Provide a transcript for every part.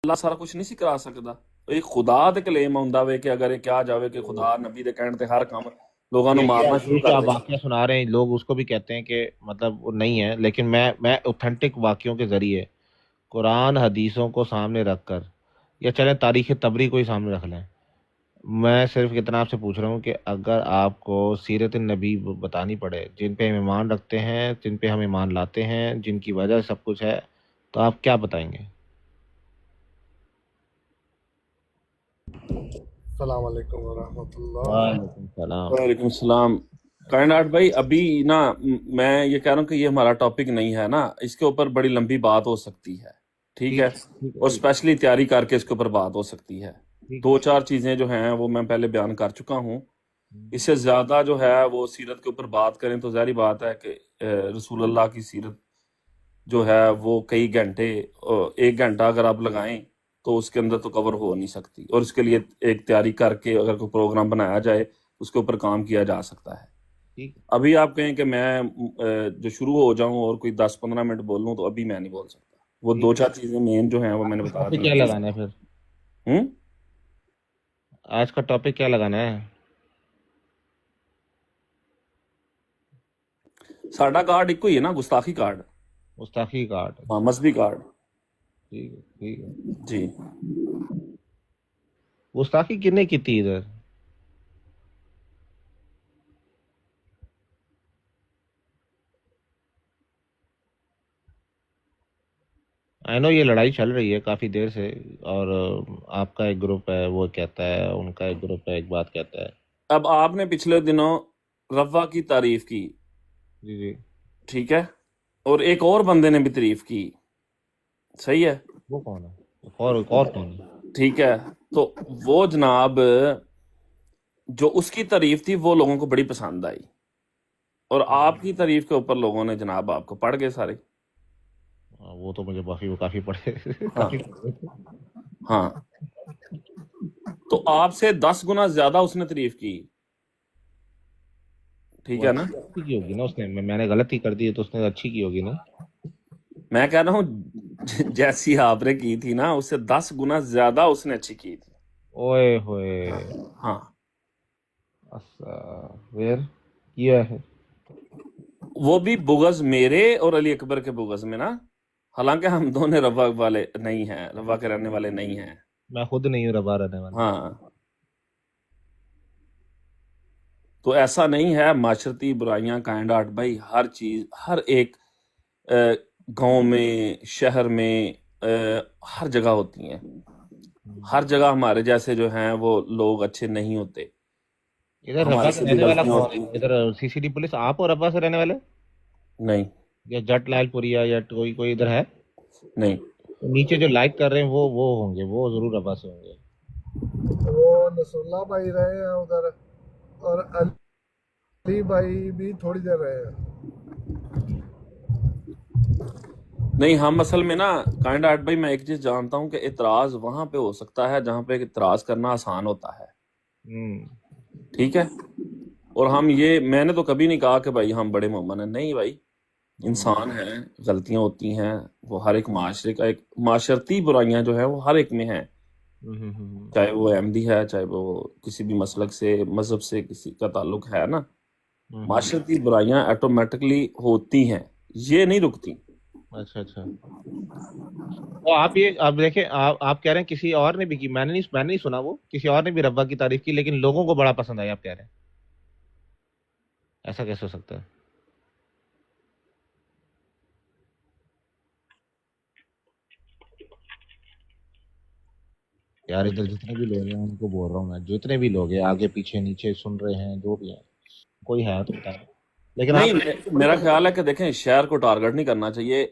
ਅੱਲਾ ਸਾਰਾ ਕੁਝ ਨਹੀਂ ਸੀ ਕਰਾ ਸਕਦਾ। ਇਹ ਖੁਦਾ ਤੇ ਕਲੇਮ ਆਉਂਦਾ ਵੇ ਕਿ ਅਗਰ ਇਹ ਕਿਹਾ ਜਾਵੇ ਕਿ ਖੁਦਾ ਨਬੀ ਦੇ ਕਹਿਣ ਤੇ ਹਰ ਕੰਮ ਲੋਕਾਂ ਨੂੰ یہ ਮਾਰਨਾ یہ ਸ਼ੁਰੂ جو ਕਰ آپ ਦੇ। واقعہ سنا رہے ہیں لوگ اس کو بھی کہتے ہیں کہ مطلب وہ نہیں ہے، لیکن میں اوتھینٹک واقعوں کے ذریعے قرآن حدیثوں کو سامنے رکھ کر، یا چلیں تاریخ تبری کو ہی سامنے رکھ لیں، میں صرف اتنا آپ سے پوچھ رہا ہوں کہ اگر آپ کو سیرت النبی بتانی پڑے، جن پہ ہم ایمان رکھتے ہیں، جن پہ ہم ایمان لاتے ہیں، جن کی وجہ سے سب کچھ ہے، تو آپ کیا بتائیں گے؟ السلام علیکم ورحمۃ اللہ۔ وعلیکم السلام۔ وعلیکم السلام۔ کائنات بھائی ابھی نا میں یہ کہہ رہا ہوں کہ یہ ہمارا ٹاپک نہیں ہے نا، اس کے اوپر بڑی لمبی بات ہو سکتی ہے، ٹھیک ہے، ٹھیک اور ہے، اسپیشلی تیاری کر کے اس کے اوپر بات ہو سکتی ہے۔ ٹھیک دو چار چیزیں جو ہیں وہ میں پہلے بیان کر چکا ہوں، اس سے زیادہ جو ہے وہ سیرت کے اوپر بات کریں تو ظاہری بات ہے کہ رسول اللہ کی سیرت جو ہے وہ کئی گھنٹے، 1 گھنٹہ اگر آپ لگائیں تو اس کے اندر تو کور ہو نہیں سکتی، اور اس کے لیے ایک تیاری کر کے اگر کوئی پروگرام بنایا جائے اس کے اوپر کام کیا جا سکتا ہے۔ ٹھیک۔ ابھی آپ کہیں کہ میں جو شروع ہو جاؤں اور کوئی 10-15 منٹ بولوں تو ابھی میں نہیں بول سکتا، وہ دو چار چیزیں مین جو ہیں وہ میں نے بتا ٹاپک دی کیا ہیں۔ لگانا ہے پھر؟ آج کا ٹاپک کیا لگانا ہے؟ ساڈا کارڈ ایک ہی ہے نا، گستاخی کارڈ، مستاخی کارڈ۔ ہاں، مذہبی کارڈ۔ ٹھیک ہے، ٹھیک ہے۔ جی گستاخی کنے کی تھی ادھر؟ آئی نو یہ لڑائی چل رہی ہے کافی دیر سے، اور آپ کا ایک گروپ ہے وہ کہتا ہے، ان کا ایک گروپ ہے ایک بات کہتا ہے۔ اب آپ نے پچھلے دنوں روا کی تعریف کی، جی جی۔ ٹھیک ہے، اور ایک اور بندے نے بھی تعریف کی، صحیح ہے، وہ کون ہے؟ ایک اور کون ہے؟ ٹھیک ہے، تو وہ جناب جو اس کی تعریف تھی وہ لوگوں کو بڑی پسند آئی، اور آپ کی تعریف کے اوپر لوگوں نے جناب آپ کو پڑھ گئے سارے۔ وہ تو مجھے کافی پڑھے ہاں کافی ہاں، تو آپ سے 10 گنا زیادہ اس نے تعریف کی، ٹھیک وہ ہے نا۔ اچھی کی ہوگی نا اس نے، میں نے غلطی کر دی ہے تو اس نے اچھی کی ہوگی نا۔ میں کہہ رہا ہوں جیسی آپ نے کی تھی نا اس سے 10 گنا زیادہ اس نے اچھی کی تھی۔ اوئے ہوئے، ہاں، پھر کیا ہے؟ وہ بھی بغض میرے اور علی اکبر کے بغض میں نا، حالانکہ ہم دونوں روا والے نہیں ہیں، روا کے رہنے والے نہیں ہیں۔ میں خود نہیں ہوں ربا رہنے والا۔ ہاں، تو ایسا نہیں ہے، معاشرتی برائیاں کائنڈ بھائی ہر چیز، ہر ایک گاؤں میں، شہر میں، ہر جگہ ہوتی ہیں، ہر جگہ ہمارے جیسے جو ہیں وہ لوگ اچھے نہیں ہوتے، ادھر ربا ہمارے سے سے بھی رہنے والا غلطیاں کون ہوتی ہے؟ ہیں۔ ادھر سی سی ڈی پولیس آپ اور ربا سے رہنے والے، نہیں یا جٹ لال پوریا یا کوئی ادھر ہے؟ نہیں، نیچے جو لائک کر رہے ہیں وہ ہوں گے، وہ ضرور ربا سے ہوں گے۔ وہ نصر اللہ بھائی رہے ہیں ادھر، اور علی بھائی بھی تھوڑی دیر رہے ہیں۔ نہیں، ہم اصل میں نا کائنڈ آرٹ بھائی میں ایک چیز جانتا ہوں کہ اعتراض وہاں پہ ہو سکتا ہے جہاں پہ اعتراض کرنا آسان ہوتا ہے، ٹھیک ہے، اور میں نے تو کبھی نہیں کہا کہ بھائی ہم بڑے مومن ہیں، نہیں بھائی، انسان ہیں، غلطیاں ہوتی ہیں، وہ ہر ایک معاشرے کا، ایک معاشرتی برائیاں جو ہیں وہ ہر ایک میں ہیں، چاہے وہ احمدی ہے، چاہے وہ کسی بھی مسلک سے، مذہب سے کسی کا تعلق ہے نا، معاشرتی برائیاں آٹومیٹکلی ہوتی ہیں، یہ نہیں رکتی۔ اچھا اچھا، تو آپ دیکھیں، آپ کہہ رہے ہیں کسی اور نے بھی کی، میں نے نہیں سنا، وہ کسی اور نے بھی ربا کی تعریف کی لیکن لوگوں کو بڑا پسند آیا، آپ کہہ رہے ہیں ایسا کیسے ہو سکتا ہے؟ یار ادھر جتنے بھی لوگ ہیں ان کو بول رہا ہوں میں، جتنے بھی لوگ ہیں آگے پیچھے نیچے سن رہے ہیں، جو بھی ہیں، کوئی ہے تو بتائیں، لیکن آپ نہیں، میرا خیال ہے کہ دیکھیں شہر کو ٹارگٹ نہیں کرنا چاہیے،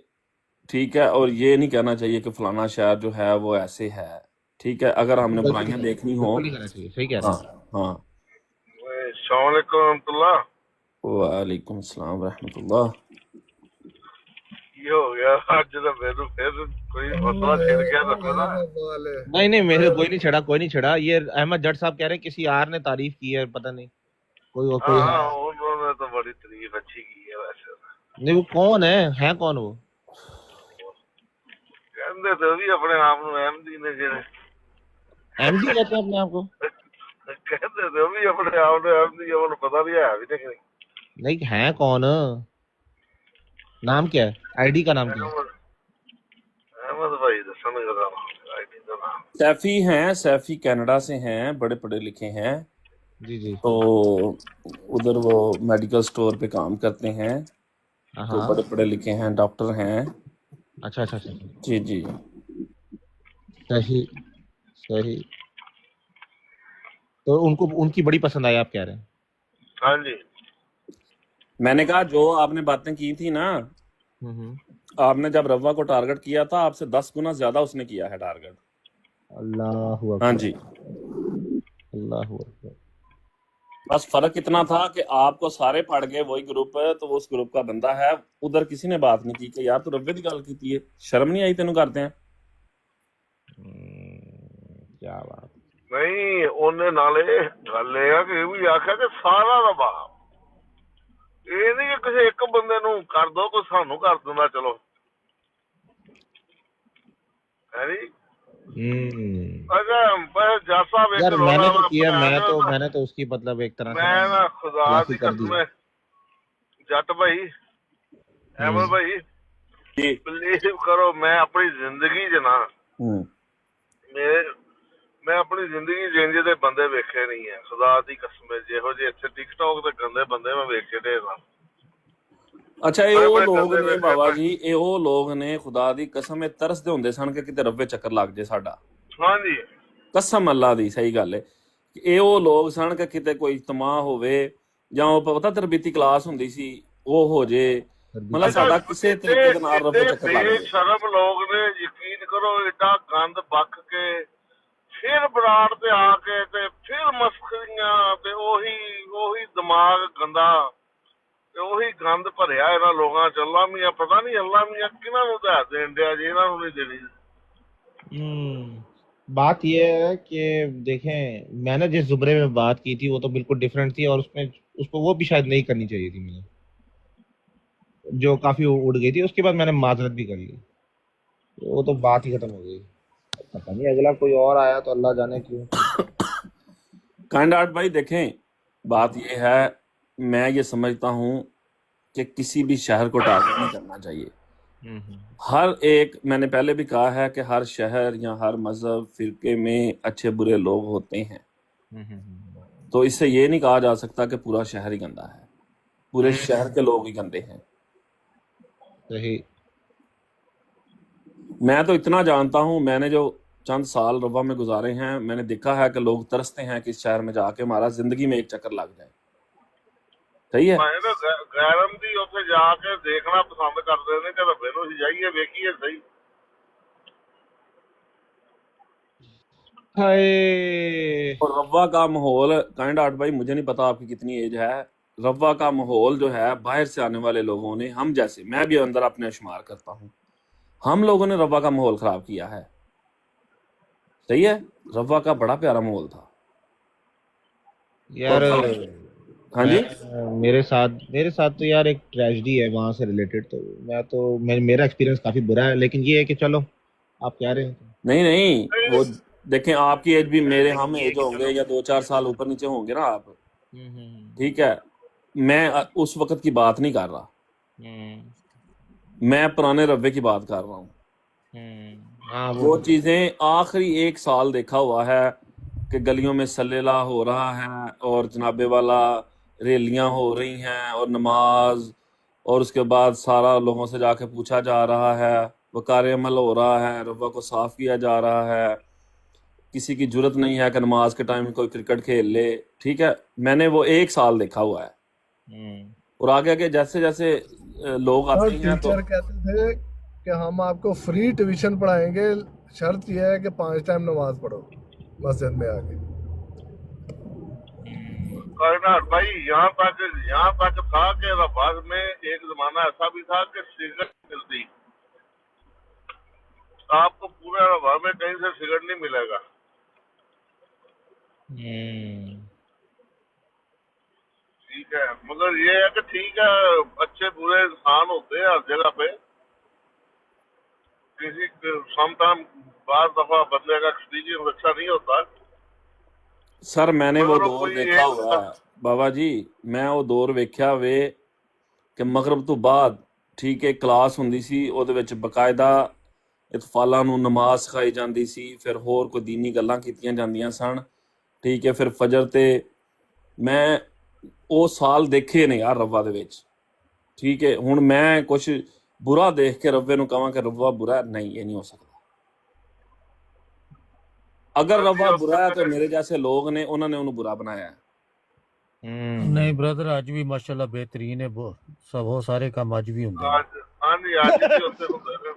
ٹھیک ہے، اور یہ نہیں کہنا چاہیے کہ فلانا شہر جو ہے وہ ایسے ہے، ٹھیک ہے، اگر ہم نے برائیاں دیکھنی ہوں۔ بالکل نہیں کرنا چاہیے، صحیح کہہ رہے ہاں ہیں۔ ہاں، السلام علیکم ورحمۃ اللہ۔ وعلیکم السلام ورحمۃ اللہ۔ یہ ہو گیا آج تو پھر کوئی مسئلہ چھڑ گیا تو نا۔ نہیں میرے کوئی نہیں چھڑا، یہ احمد جٹ صاحب کہہ رہے ہیں کسی اور نے تعریف کی ہے، پتہ نہیں کوئی اور کوئی ہے ہاں انہوں نے تو بڑی تعریف اچھی کی ہے ویسے، نہیں، وہ کون ہے کون وہ؟ ਕਹਿੰਦੇ ਤੇ ਉਹ ਵੀ ਆਪਣੇ ਆਪ ਨੂੰ ਅਹਿਮਦੀ ਨੇ ਜਿਹੜੇ एमडी कहते हैं अपने आप को? ਕਹਿੰਦੇ ਤੇ ਉਹ ਵੀ ਆਪਣੇ ਆਪ ਨੂੰ ਅਹਿਮਦੀ ਆ, ਉਹਨੂੰ ਪਤਾ ਵੀ ਹੈ भी नहीं। नहीं है कौन? नाम क्या है? आईडी का नाम क्या है? अहमद भाई दसन आईडी का नाम सैफी हैं, सैफी कनाडा से हैं, बड़े पढ़े लिखे हैं, जी जी। तो उधर वो मेडिकल स्टोर पे काम करते हैं, तो हाँ बड़े पढ़े लिखे हैं, डॉक्टर हैं। अच्छा अच्छा अच्छा, जी जी। सही सही। तो उनको उनकी बड़ी पसंद आई, आप कह रहे हैं? हाँ जी। मैंने कहा जो आपने बातें की थी ना, आपने जब रवा को टारगेट किया था, आपसे 10 गुना ज्यादा उसने किया है टारगेट। अल्लाह हू हाँ अकबर, जी। अल्लाह हू अकबर। बस फर्क इतना था कि आपको सारे पड़ गए वही ग्रुप, तो वो उस ग्रुप का बंदा है, उधर किसी ने बात नहीं की कि यार तू रव्वे की गल की है, शर्म नहीं आई तेन करते हैं। क्या बात। नहीं ਉਹਨੇ ਨਾਲੇ ਗੱਲ ਇਹ ਆ ਕਿ ਇਹ ਵੀ ਆਖਿਆ ਕਿ ਸਾਰਾ ਰਵਾ, ਇਹ ਨਹੀਂ ਕਿ ਕਿਸੇ ਇੱਕ ਬੰਦੇ ਨੂੰ ਕਰ ਦੋ, ਕੋਈ ਸਾਨੂੰ ਕਰ ਦਿੰਦਾ ਚਲੋ, ਹੈ ਨੀ। अगर जैसा यार मैंने तो किया, मैंने तो उसकी मतलब एक तरह से मैं ना खुदा दी कसम जट भाई अहमद भाई बिलीव करो, मैं अपनी जिंदगी च ना मैं अपनी जिंदगी जिंजे दे बंदे वेखे नहीं है, खुदा दी कसम ਜਿਹੋ ਜਿਹੇ ਇੱਥੇ ਟਿਕਟੌਕ ਤੇ ਗੰਦੇ ਬੰਦੇ ਮੈਂ ਵੇਖੇ ਢੇਰ ਨਾਲ। ਅੱਛਾ ਇਹ ਉਹ ਲੋਕ ਨੇ ਬਾਬਾ ਜੀ, ਇਹ ਉਹ ਲੋਕ ਨੇ ਖੁਦਾ ਦੀ ਕਸਮ, ਇਹ ਤਰਸਦੇ ਹੁੰਦੇ ਸਨ ਕਿ ਕਿਤੇ ਰੱਵੇ ਚੱਕਰ ਲੱਗ ਜੇ ਸਾਡਾ। ਹਾਂਜੀ ਕਸਮ ਅੱਲਾ ਦੀ, ਸਹੀ ਗੱਲ ਹੈ। ਇਹ ਉਹ ਲੋਕ ਸਨ ਕਿ ਕਿਤੇ ਕੋਈ ਇਜਤਮਾ ਹੋਵੇ ਜਾਂ ਉਹ ਪਤਾ ਤਰਬੀਤੀ ਕਲਾਸ ਹੁੰਦੀ ਸੀ ਉਹ ਹੋ ਜੇ, ਮਤਲਬ ਸਾਡਾ ਕਿਸੇ ਤਰੀਕੇ ਦੇ ਨਾਲ ਰੱਵੇ ਚੱਕਰ ਲੱਗ ਜੇ। ਸ਼ਰਮ ਲੋਕ ਨੇ, ਯਕੀਨ ਕਰੋ, ਏਡਾ ਗੰਦ ਬਕ ਕੇ ਫਿਰ ਬਰਾੜ ਤੇ ਆ ਕੇ ਤੇ ਫਿਰ ਮਸਖਰੀਆਂ ਤੇ ਉਹੀ ਦਿਮਾਗ ਗੰਦਾ ਤੇ ਉਹੀ ਗੰਦ ਭਰਿਆ ਇਹਨਾਂ ਲੋਕਾਂ ਚ। ਅੱਲਾ ਮੀਆਂ ਪਤਾ ਨਹੀਂ ਅੱਲਾ ਮੀਆਂ ਕਿਹਨਾਂ ਨੂੰ ਹਦਾਇਤ ਦੇਣ ਡਿਆ ਜੀ, ਇਹਨਾਂ ਨੂੰ ਨਹੀਂ देनी। बात ये है कि देखें, मैंने जिस जुमरे में बात की थी वो तो बिल्कुल डिफरेंट थी, और उसको वो भी शायद नहीं करनी चाहिए थी मुझे, जो काफी उड़ गई थी। उसके बाद मैंने माजरत भी कर ली, वो तो बात ही खत्म हो गई। पता नहीं अगला कोई और आया तो अल्लाह जाने क्यों। काइंड आर्ट भाई देखें, बात ये है, मैं ये समझता हूँ कि किसी भी शहर को टारगेट नहीं करना चाहिए। हर एक, मैंने पहले भी कहा है कि हर शहर या हर मजहब फिरके में अच्छे बुरे लोग होते हैं, तो इससे ये नहीं कहा जा सकता कि पूरा शहर ही गंदा है, पूरे शहर के लोग ही गंदे हैं। सही। मैं तो इतना जानता हूँ, मैंने जो चंद साल रवा में गुजारे हैं, मैंने देखा है कि लोग तरसते हैं कि इस शहर में जाके हमारा जिंदगी में एक चक्कर लग जाए। सही है। ਮੈਂ ਤਾਂ ਗੈਰਮ ਦੀ ਉੱਥੇ ਜਾ ਕੇ ਦੇਖਣਾ ਪਸੰਦ ਕਰਦੇ ਨੇ ਕਿ ਰੱਬੇ ਨੂੰ ਜਾਈਏ ਵੇਖੀਏ ਸਹੀ। और रवा का माहौल, काइंड आर्ट भाई मुझे नहीं पता आपकी कितनी एज है, रवा का माहौल जो है बाहर से आने वाले लोगों ने, हम जैसे, मैं भी अंदर अपने शुमार करता हूँ, हम लोगों ने रवा का माहौल खराब किया है। सही है, रवा का बड़ा प्यारा माहौल था यार। हाँ जी, मेरे साथ तो यार एक ट्रेजेडी है वहां से रिलेटेड, तो मेरा एक्सपीरियंस काफी बुरा है, लेकिन ये है कि चलो आप कह रहे हैं। नहीं वो देखें, आपकी एज भी मेरे हम एज होंगे या 2-4 साल ऊपर नीचे होंगे ना आप, ठीक है। मैं उस वक्त की बात नहीं कर रहा, मैं पुराने रव्वे की बात कर रहा हूँ। वो चीजें आखिरी 1 साल देखा हुआ है कि गलियों में सल्लेला हो रहा है और जनाबे वाला रैलियां हो रही हैं और नमाज, और उसके बाद सारा लोगों से जाके पूछा जा रहा है, वकार अमल हो रहा है, रवा को साफ किया जा रहा है, किसी की जरूरत नहीं है कि नमाज के टाइम कोई क्रिकेट खेल ले, ठीक है। मैंने वो 1 साल देखा हुआ है। और आगे आगे जैसे जैसे लोग आते हैं तो टीचर कहते थे कि हम आपको फ्री ट्यूशन पढ़ाएंगे, शर्त यह है कि 5 टाइम नमाज पढ़ो मस्जिद में आके। भाई यहाँ तक था कि रबाज में एक जमाना ऐसा भी था कि सिगरेट मिलती, आपको पूरे रबाज में कहीं से सिगरेट नहीं मिलेगा। ठीक है, मगर ये है कि ठीक है, अच्छे बुरे इंसान होते हैं हर जगह पे, किसी समटाइम बार दफा बंदे का एक्सपीरियंस अच्छा नहीं होता, ਸਰ ਮੈਨੇ ਉਹ मगर वो ਦੌਰ कोई ਦੇਖਾ एक ਹੋਇਆ ਹੈ ਬਾਬਾ ਜੀ, ਮੈਂ ਉਹ ਦੌਰ ਵੇਖਿਆ ਵੇ ਕਿ ਮਗਰਬ ਤੋਂ ਬਾਅਦ ਠੀਕ ਹੈ ਕਲਾਸ ਹੁੰਦੀ ਸੀ, ਉਹਦੇ ਵਿੱਚ ਬਕਾਇਦਾ ਇਤਫਾਲਾਂ ਨੂੰ ਨਮਾਜ਼ ਸਿਖਾਈ ਜਾਂਦੀ ਸੀ, ਫਿਰ ਹੋਰ ਕੋਈ ਦੀਨੀ ਗੱਲਾਂ ਕੀਤੀਆਂ ਜਾਂਦੀਆਂ ਸਨ, ਠੀਕ ਹੈ, ਫਿਰ ਫਜਰ ਤੇ ਮੈਂ ਉਹ ਸਾਲ ਦੇਖੇ ਨੇ ਯਾਰ ਰੱਬਾ ਦੇ ਵਿੱਚ, ਠੀਕ ਹੈ। ਹੁਣ ਮੈਂ ਕੁਛ ਬੁਰਾ ਦੇਖ ਕੇ ਰੱਬੇ ਨੂੰ ਕਹਾਂ ਕਿ ਰੱਬਾ ਬੁਰਾ ਹੈ, ਨਹੀਂ ਇਹ ਨਹੀਂ ਹੋ ਸਕਦਾ। ਅਗਰ ਰੱਬਾ ਬੁਰਾ ਹੈ ਤਾਂ ਮੇਰੇ ਜੈਸੇ ਲੋग ਨੇ ਉਹਨਾਂ ਨੇ ਉਹਨੂੰ ਬੁਰਾ ਬਣਾਇਆ ਹੈ। ਨਹੀਂ ਬ੍ਰਦਰ, ਅੱਜ ਵੀ ਮਾਸ਼ਾਅੱਲਾ ਬਿਹਤਰੀਨ ਹੈ, ਬਹੁਤ ਸਾਰੇ ਕੰਮ ਅੱਜ ਵੀ ਹੁੰਦੇ ਨੇ। हाँ जी आज भी होते होते हैं।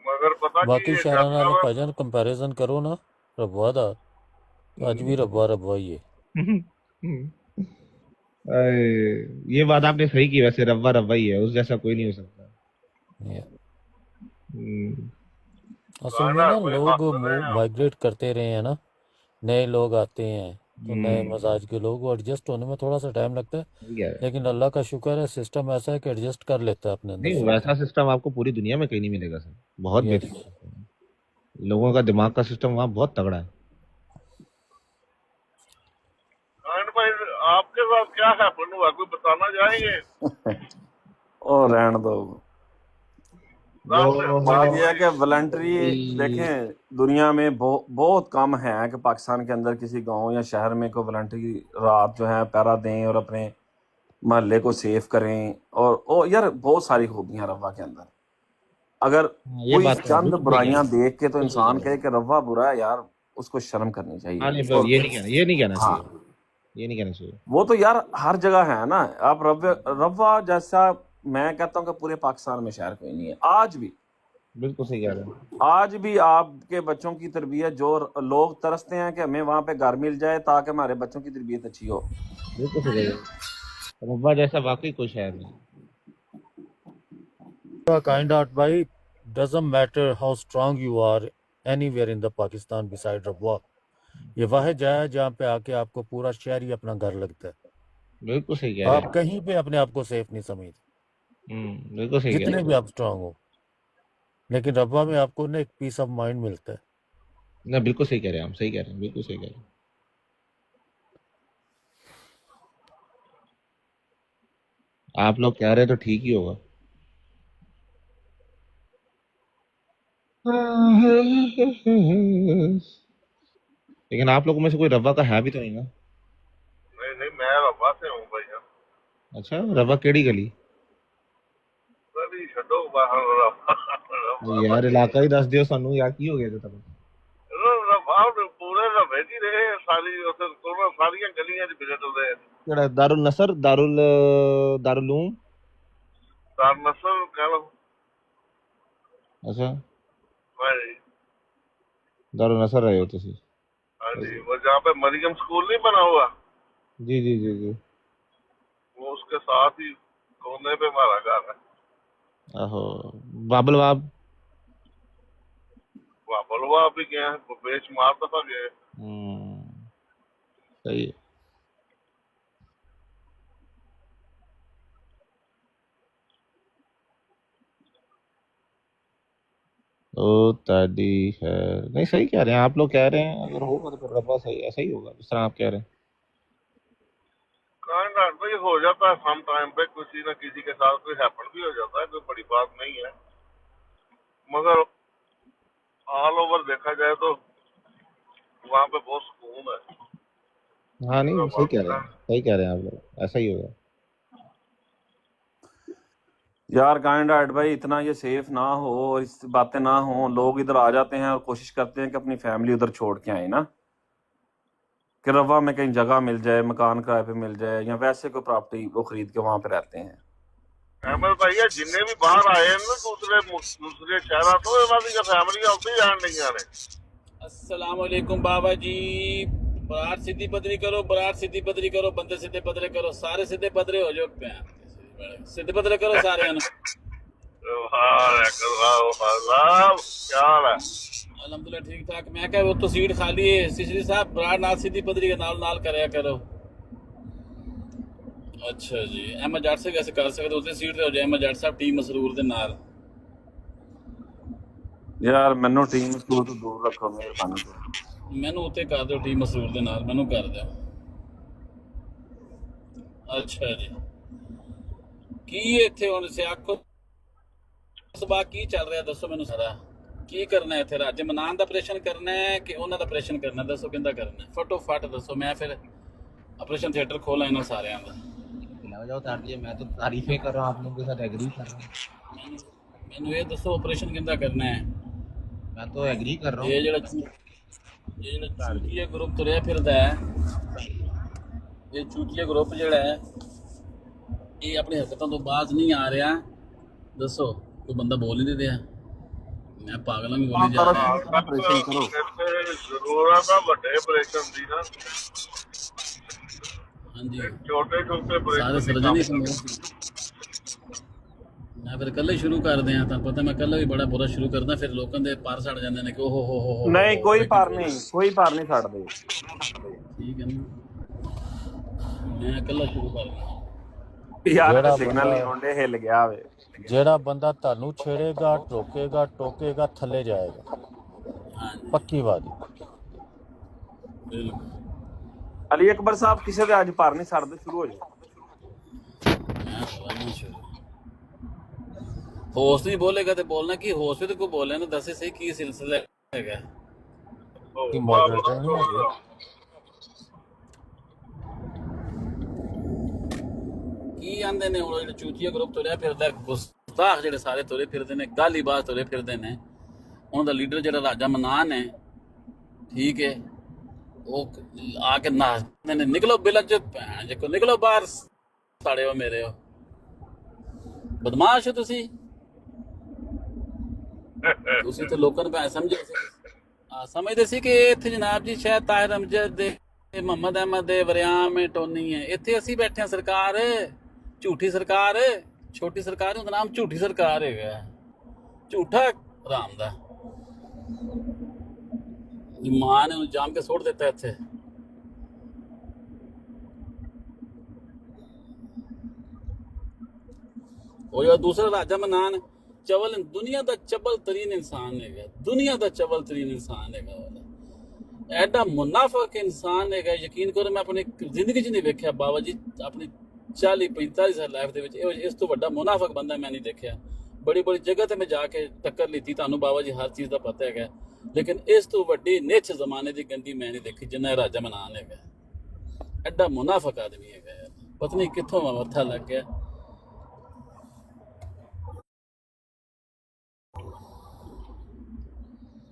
मगर पता की ਬਾਕੀ है ਸ਼ਹਿਰਾਂ जब ਨਾਲ तक ਭਾਈਜਾਨ ਕੰਪੈਰੀਜ਼ਨ ਕਰੋ ਨਾ ਰੱਬਾ ਦਾ, ਅੱਜ ਵੀ ਰੱਬਾ ਰੱਬਾ ਹੀ ਹੈ। ये बात आपने सही की, वैसे रब्बा रब्बा ही है, उस जैसा कोई नहीं हो सकता। Yeah. हम्म, असल में ना लोग माइग्रेट करते रहे हैं ना, नए लोग आते हैं तो नए मजाज के लोग, वो एडजस्ट होने में थोड़ा सा टाइम लगता है, सही कह रहे हैं। लेकिन अल्लाह का शुक्र है सिस्टम ऐसा है कि एडजस्ट कर लेता है अपने अंदर नहीं, से। वैसा सिस्टम आपको पूरी दुनिया में कहीं नहीं मिलेगा सर, बहुत Yes. बेहतरीन system है। लोगों का दिमाग का सिस्टम वहाँ बहुत तगड़ा है। खान भाई आपके साथ क्या हैपन हुआ, कोई बताना चाहेंगे? और रहने दो। बात यह है कि वॉलंटरी देखें, दुनिया में बहुत कम है कि पाकिस्तान के अंदर किसी गांव या शहर में कोई वॉलंटरी रात जो है पहरा दें और अपने महल्ले को सेफ करें। और यार बहुत सारी खूबियां रब्बा के अंदर, अगर ये कोई बात तो चंद बिल्कुल बुराइयां सही देख के तो इंसान कहे कि रब्बा बुरा है, यार उसको शर्म करनी चाहिए। हाँ नहीं, उसको- ये नहीं कहना, ये नहीं कहना हाँ। चाहिए, ये नहीं कहना चाहिए। वो तो यार हर जगह है ना। आप रब्बा जैसा मैं कहता हूँ कि पूरे पाकिस्तान में शहर कोई नहीं है। आज भी बिल्कुल सही कह रहे हैं। आज भी आपके बच्चों की तरबियत, जो लोग तरसते हैं कि हमें वहाँ पे घर मिल जाए ताकि हमारे बच्चों की तरबियत अच्छी हो। बिल्कुल सही कह रहे हैं। रब्बा जैसा वाकई कोई शहर नहीं। Kind heart bhai, doesn't matter how strong you are anywhere in the Pakistan beside Rabwa, ये वाहिद जगह है जहाँ पे आके आपको पूरा शहर ही अपना घर लगता है। बिल्कुल सही कह रहे आप कहीं पे अपने आप को सेफ नहीं समझते, हैं। बिल्कुल सही कह जितने रहे भी आप स्ट्रांग हो, लेकिन रब्बा में आपको ना एक पीस ऑफ माइंड मिलता है। हैं। ना बिल्कुल सही कह रहे हैं, हम सही कह रहे हैं, बिल्कुल सही कह रहे हैं। आप लोग कह रहे हैं तो ठीक ही होगा। लेकिन आप लोगों में से कोई रब्बा का है भी तो नहीं ना। नहीं नहीं मैं रब्बा से हूँ भैया। अच्छा, रब्बा केड़ी गली? सभी छो बाहर यार इलाका ही दस दियो सानू, यार की हो गया जे तक। रब्बा पूरे रब्बे जी रहे सारी उसे दोनों सारियां गलियां च बिगड़दे। केड़ा दारुल नसर, दारुलूम? दार नसर कह लो। अच्छा, हाँ जी दारुल नसर रहे हो तुसी। हाँ जी, वो जहाँ पे मरियम स्कूल नहीं बना हुआ, जी जी जी जी। वो उसके साथ ही कोने पे हमारा घर है। आहो, बाबलवाब? वापलवा भी गए हैं, बेशुमार दफा गए। सही है। ओ ताड़ी है, नहीं सही कह रहे हैं आप लोग, कह रहे हैं अगर होगा तो फिर रब्बा सही ऐसा ही होगा जिस तरह आप कह रहे हैं। काइंड भाई हो जाता है सम टाइम पे, किसी न किसी के साथ कोई हैपन भी हो जाता है, कोई बड़ी बात नहीं है। मगर ऑल ओवर देखा जाए तो वहाँ पे बहुत सुकून है। हाँ नहीं, सही कह रहे हैं, सही कह रहे हैं आप लोग, ऐसा ही होगा। यार काइंड हार्ट भाई, इतना ये सेफ ना हो और इस बातें ना हो, लोग इधर आ जाते हैं और कोशिश करते हैं कि अपनी फैमिली उधर छोड़ के आए ना, कि रवा में कहीं जगह मिल जाए, मकान किराए पे मिल जाए, या वैसे कोई प्रॉपर्टी वो खरीद के वहां पे रहते हैं। अहमद भैया जिन्ने भी बाहर आए हैं ना दूसरे शहर तो फैमिली आते ही जान नहीं आ रहे। अस्सलाम वालेकुम बाबा जी। बरात सीधी पदरी करो, बरात सीधी पदरी करो, बंदे सीधे पदरे करो, सारे सीधे पदरे हो जाओ। सीधे पदरे करो सारे क्या हाल है? अलहमदुलिल्लाह ठीक ठाक। मैं क्या वो तो सीट खाली है सिसरी साहब, बरात नाल सीधी पदरी के नाल नाल करया करो। अच्छा जी, अहमद जाट से कैसे कर सकते, उसे सीट ते हो जाए अहमद जाट साहब टीम मसरूर दे नाल। ਯਾਰ ਮੈਨੂੰ ਟੀਮ ਸਕੂਲ ਤੋਂ ਦੂਰ ਰੱਖੋ ਮਿਹਰਬਾਨੀ। ਮੈਨੂੰ ਉੱਤੇ ਕਰ ਦਿਓ ਟੀਮ ਮਸਰੂਰ ਦੇ ਨਾਲ, ਮੈਨੂੰ ਕਰ ਦਿਓ। ਅੱਛਾ ਜੀ, ਕੀ ਇੱਥੇ ਹੁਣ ਸਿਆਕੋ ਸਭਾ ਕੀ ਚੱਲ ਰਿਹਾ ਦੱਸੋ ਮੈਨੂੰ ਸਾਰਾ। ਕੀ ਕਰਨਾ ਇੱਥੇ, ਰਾਜ ਮਨਾਨ ਦਾ ਆਪਰੇਸ਼ਨ ਕਰਨਾ ਹੈ ਕਿ ਉਹਨਾਂ ਦਾ ਆਪਰੇਸ਼ਨ ਕਰਨਾ, ਦੱਸੋ ਕਿੰਦਾ ਕਰਨਾ ਹੈ? ਫਟੋਫਟ ਦੱਸੋ, ਮੈਂ ਫਿਰ ਆਪਰੇਸ਼ਨ थिएटर खोला ਇਹਨਾਂ ਸਾਰਿਆਂ ਦਾ। जाओ तार दिए, मैं तो तारीफें कर रहा हूँ, आप लोगों के साथ एग्री कर रहा हूँ। ਮੈਨੂੰ ਇਹ ਦੱਸੋ ਆਪਰੇਸ਼ਨ ਕਿੰਦਾ ਕਰਨਾ ਹੈ? मैं तो एग्री कर रहा ਇਹ हूँ। ਜਿਹੜਾ ਚੂਤੀਆ ਗਰੁੱਪ ਤੁਰਿਆ ਫਿਰਦਾ ਹੈ, ਇਹ ਚੂਤੀਆ ਗਰੁੱਪ ਜਿਹੜਾ ਹੈ ਇਹ ਆਪਣੀ ਹਰਕਤਾਂ ਤੋਂ ਬਾਜ਼ ਨਹੀਂ ਆ ਰਿਹਾ। ਦੱਸੋ ਕੋਈ ਬੰਦਾ ਬੋਲ ਨਹੀਂ ਰਿਹਾ, ਮੈਂ ਪਾਗਲਾਂ ਵੀ ਬੋਲੀ ਜਾ ਰਿਹਾ। ਆਪਰੇਸ਼ਨ ਕਰੋ। ਇੱਥੇ ਜ਼ਰੂਰਤ ਆ ਵੱਡੇ ਆਪਰੇਸ਼ਨ ਦੀ ਨਾ, ਹਾਂਜੀ ਛੋਟੇ ਛੋਟੇ ਸਾਰੇ ਆਪਰੇਸ਼ਨ ਸਰਜਨ ਹੀ ਸਮੂਹ। ਮੈਂ ਫਿਰ ਕੱਲੇ ਸ਼ੁਰੂ ਕਰਦੇ ਆ, ਤੁਹਾਨੂੰ ਪਤਾ ਮੈਂ ਕੱਲਾ ਵੀ ਬੜਾ ਬੁਰਾ ਸ਼ੁਰੂ ਕਰਦਾ, ਫਿਰ ਲੋਕਾਂ ਦੇ ਪਾਰ ਸੜ ਜਾਂਦੇ ਨੇ ਕਿ ਓਹ ਹੋ ਨਹੀਂ ਕੋਈ ਪਾਰ ਨਹੀਂ, ਕੋਈ ਪਾਰ ਨਹੀਂ ਛੱਡਦੇ। ਠੀਕ ਹੈ ਨਾ, ਮੈਂ ਕੱਲਾ ਸ਼ੁਰੂ ਕਰਦਾ। ਯਾਰ ਜਿਹੜਾ ਸਿਗਨਲ ਨਹੀਂ ਹੁੰਦੇ, ਹਿੱਲ ਗਿਆ ਵੇ। ਜਿਹੜਾ ਬੰਦਾ ਤੁਹਾਨੂੰ ਛੇੜੇਗਾ, ਟੋਕੇਗਾ, ਟੋਕੇਗਾ, ਥੱਲੇ ਜਾਏਗਾ, ਹਾਂਜੀ ਪੱਕੀ ਵਾਦੀ। ਬਿਲਕੁਲ, ਅਲੀ ਅਕਬਰ ਸਾਹਿਬ ਕਿਸੇ ਦੇ ਅੱਜ ਪਾਰ ਨਹੀਂ ਛੱਡਦੇ, ਸ਼ੁਰੂ ਹੋ ਜਾਓ। ਮੈਂ ਕਰਨਾ ਸ਼ੁਰੂ। ਹੋਸ਼ ਨਹੀਂ ਬੋਲੇਗਾ ਤੇ ਬੋਲਣਾ ਕੀ, ਹੋਸ਼ ਵੀ ਤੇ ਕੋਈ ਬੋਲੇ ਨਾ, ਦੱਸੇ ਸਹੀ ਕੀ ਸਿਲਸਿਲਾ ਹੈਗਾ। ਕਿ ਮੋਡਰੇਟਰ ਨਹੀਂ ਹੈਗੇ। ਕੀ ਆਂਦੇ ਨੇ ਹੁਣ ਜਿਹੜੇ ਚੂਤੀਆ ਗਰੁੱਪ ਤੁਰਿਆ ਫਿਰਦਾ, ਗੁਸਤਾਖ ਜਿਹੜੇ ਸਾਰੇ ਤੁਰੇ ਫਿਰਦੇ ਨੇ, ਗਾਲੀਬਾਜ਼ ਤੁਰੇ ਫਿਰਦੇ ਨੇ। ਉਹਨਾਂ ਦਾ ਲੀਡਰ ਜਿਹੜਾ ਰਾਜਾ ਮਨਾਨ ਹੈ, ਠੀਕ ਹੈ, ਉਹ ਆ ਕੇ ਨਾਚਦੇ ਨੇ, ਨਿਕਲੋ ਬਿਲ ਚ ਭੈਣ ਜੇ ਨਿਕਲੋ ਬਾਹਰ, ਸਾੜੇ ਹੋ ਮੇਰੇ ਹੋ, ਬਦਮਾਸ਼ ਹੋ ਤੁਸੀਂ। ਤੁਸੀਂ ਤੇ ਲੋਕਾਂ ਨੂੰ ਭੈਣ ਸਮਝਦੇ ਸੀ ਕਿ ਇੱਥੇ ਜਨਾਬ ਜੀ ਸ਼ਾਇਦ ਤਾਹਿਰ ਅਮਜਦ ਦੇ, ਮੁਹੰਮਦ ਅਹਿਮਦ ਦੇ, ਵਰਿਆਮ ਟੋਨੀ ਹੈ। ਇੱਥੇ ਅਸੀਂ ਬੈਠੇ ਹਾਂ, ਸਰਕਾਰ ਝੂਠੀ ਸਰਕਾਰ, ਛੋਟੀ ਸਰਕਾਰ, ਉਹਦਾ ਨਾਮ ਝੂਠੀ ਸਰਕਾਰ ਹੈਗਾ, ਝੂਠਾ ਰਾਮ ਦਾ ਮਾਂ ਨੇ ਉਹਨੂੰ ਜਾਮ ਕੇ ਸੁੱਟ ਦਿੱਤਾ ਇੱਥੇ। ਉਹ ਜਿਹੜਾ ਦੂਸਰਾ ਰਾਜਾ ਮਨਾਨ ਚਵਲ, ਦੁਨੀਆ ਦਾ ਚਵਲ ਤਰੀਨ ਇਨਸਾਨ ਹੈਗਾ, ਦੁਨੀਆ ਦਾ ਚਵਲ ਤਰੀਨ ਇਨਸਾਨ ਹੈਗਾ, ਐਡਾ ਮੁਨਾਫਕ ਇਨਸਾਨ ਹੈਗਾ। ਯਕੀਨ ਕਰੋ ਮੈਂ ਆਪਣੀ ਜ਼ਿੰਦਗੀ 'ਚ ਨਹੀਂ ਵੇਖਿਆ ਬਾਬਾ ਜੀ, ਆਪਣੀ 40-45 ਸਾਲ ਲਾਈਫ ਦੇ ਵਿੱਚ ਇਸ ਤੋਂ ਵੱਡਾ ਮੁਨਾਫਕ ਬੰਦਾ ਮੈਂ ਨਹੀਂ ਦੇਖਿਆ। ਬੜੀ ਬੜੀ ਜਗ੍ਹਾ ਤੇ ਮੈਂ ਜਾ ਕੇ ਟੱਕਰ ਲਿੱਤੀ, ਤੁਹਾਨੂੰ ਬਾਬਾ ਜੀ ਹਰ ਚੀਜ਼ ਦਾ ਪਤਾ ਹੈਗਾ, ਲੇਕਿਨ ਇਸ ਤੋਂ ਵੱਡੀ ਨਿੱਛ ਜ਼ਮਾਨੇ ਦੀ ਗੰਦੀ ਮੈਂ ਨਹੀਂ ਦੇਖੀ ਜਿੰਨਾ ਇਹ ਰਾਜਾ ਮਨਾਨ ਹੈਗਾ। ਐਡਾ ਮੁਨਾਫਕ ਆਦਮੀ ਹੈਗਾ ਯਾਰ, ਪਤਾ ਨਹੀਂ ਕਿੱਥੋਂ ਮੱਥਾ ਲੱਗ ਗਿਆ।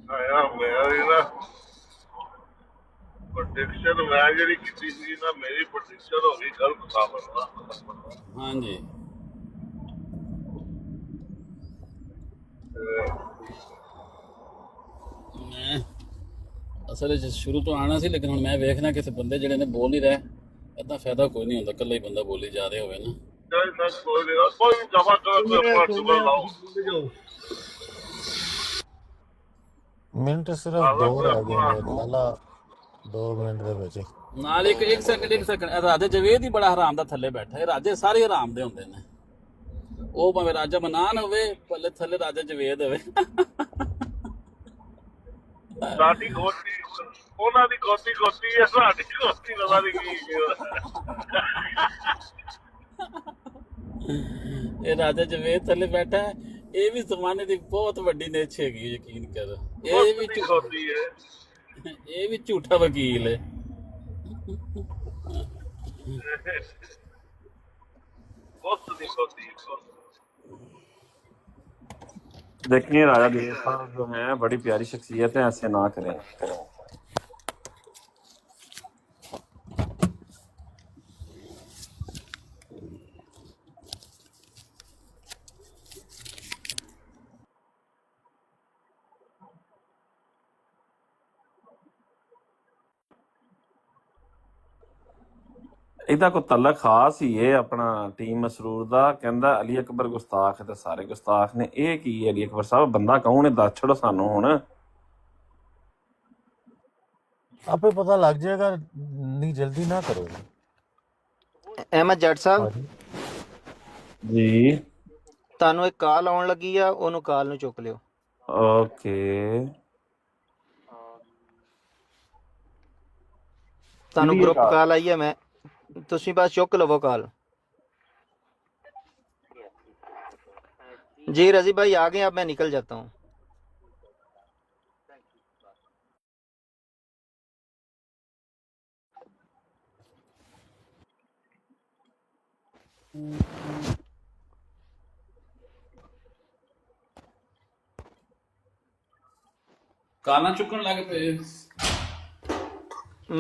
ਆਇਆ ਮੇਰੀ ਨਾ ਪ੍ਰੈਡਿਕਸ਼ਨ, ਮੈਂ ਜਿਹੜੀ ਕੀਤੀ ਸੀ ਨਾ, ਮੇਰੀ ਪ੍ਰੈਡਿਕਸ਼ਨ ਹੋ ਗਈ ਗਲਤ ਸਾਬਤ ਨਾ। ਹਾਂਜੀ ਮੈਂ ਅਸਲ ਵਿੱਚ ਸ਼ੁਰੂ ਤੋਂ ਆਣਾ ਸੀ, ਲੇਕਿਨ ਹੁਣ ਮੈਂ ਵੇਖਣਾ ਕਿਸੇ ਬੰਦੇ ਜਿਹੜੇ ਨੇ ਬੋਲ ਨਹੀਂ ਰਹੇ, ਏਦਾਂ ਫਾਇਦਾ ਕੋਈ ਨਹੀਂ ਹੁੰਦਾ, ਇਕੱਲਾ ਹੀ ਬੰਦਾ ਬੋਲੀ ਜਾ ਰਿਹਾ ਹੋਵੇ ਨਾ। ਕੋਈ ਜਮਾ ਕਰ ਲਾਓ। ਮਿੰਟ ਸਿਰਫ 2 ਰਹਿ ਗਏ ਨੇ, ਖਾਲਾ 2 ਮਿੰਟ ਦੇ ਵਿੱਚ। ਨਾਲ ਇੱਕ ਸੈਕਿੰਡ ਰਾਜਾ ਜਵੇਦ ਹੀ ਬੜਾ ਹਰਾਮ ਦਾ ਥੱਲੇ ਬੈਠਾ ਹੈ। ਰਾਜੇ ਸਾਰੇ ਹਰਾਮ ਦੇ ਹੁੰਦੇ ਨੇ, ਉਹ ਭਾਵੇਂ ਰਾਜਾ ਮਨਾਨ ਹੋਵੇ, ਪੱਲੇ ਥੱਲੇ ਰਾਜਾ ਜਵੇਦ ਹੋਵੇ। ਸਾਡੀ ਗੋਤੀ ਉਹਨਾਂ ਦੀ ਗੋਤੀ ਹੈ, ਸਾਡੀ ਗੋਤੀ ਪਤਾ ਨਹੀਂ ਕੀ। ਇਹ ਰਾਜਾ ਜਵੇਦ ਥੱਲੇ ਬੈਠਾ ਹੈ, ਇਹ ਵੀ ਜ਼ਮਾਨੇ ਦੀ ਬਹੁਤ ਵੱਡੀ ਨਿੱਛ ਹੈਗੀ, ਯਕੀਨ ਕਰ। ਗੋਤੀ ਹੈ, ਇਹ ਵੀ ਝੂਠਾ ਵਕੀਲ ਹੈ। ਬਹੁਤ ਦੀ ਗੋਤੀ। देखिए राजा देव साहब जो हैं बड़ी प्यारी शख्सियत है, ऐसे ना करें। ਇਹਦਾ ਕੋਈ ਤਲਕ ਖਾਸ ਹੀ ਹੈ ਆਪਣਾ ਟੀਮ ਮਸਰੂਰ ਦਾ। ਕਹਿੰਦਾ ਅਲੀ ਅਕਬਰ ਗੁਸਤਾਖ ਤੇ ਸਾਰੇ ਗੁਸਤਾਖ ਨੇ। ਇਹ ਕੀ ਹੈ ਅਲੀ ਅਕਬਰ ਸਾਹਿਬ, ਬੰਦਾ ਕੌਣ ਹੈ, ਦੱਸ ਛੜੋ ਸਾਨੂੰ ਹੁਣ। ਆਪੇ ਪਤਾ ਲੱਗ ਜਾਏਗਾ, ਨਹੀਂ ਜਲਦੀ ਨਾ ਕਰੋ। ਅਹਿਮਦ ਜੱਟ ਸਾਹਿਬ, ਜੀ ਤੁਹਾਨੂੰ ਇੱਕ ਕਾਲ ਆਉਣ ਲੱਗੀ ਆ, ਉਹਨੂੰ ਕਾਲ ਨੂੰ ਚੁੱਕ ਲਿਓ। ओके ਤੁਹਾਨੂੰ ਗਰੁੱਪ ਕਾਲ ਆਈ ਹੈ, ਮੈਂ ਤੁਸੀਂ ਬਸ ਚੁੱਕ ਲਵੋ ਕਾਲ। जी रजी भाई आ गए, अब मैं निकल जाता हूँ। ਕਾਲਾਂ ਚੁੱਕਣ ਲੱਗ ਪਏ।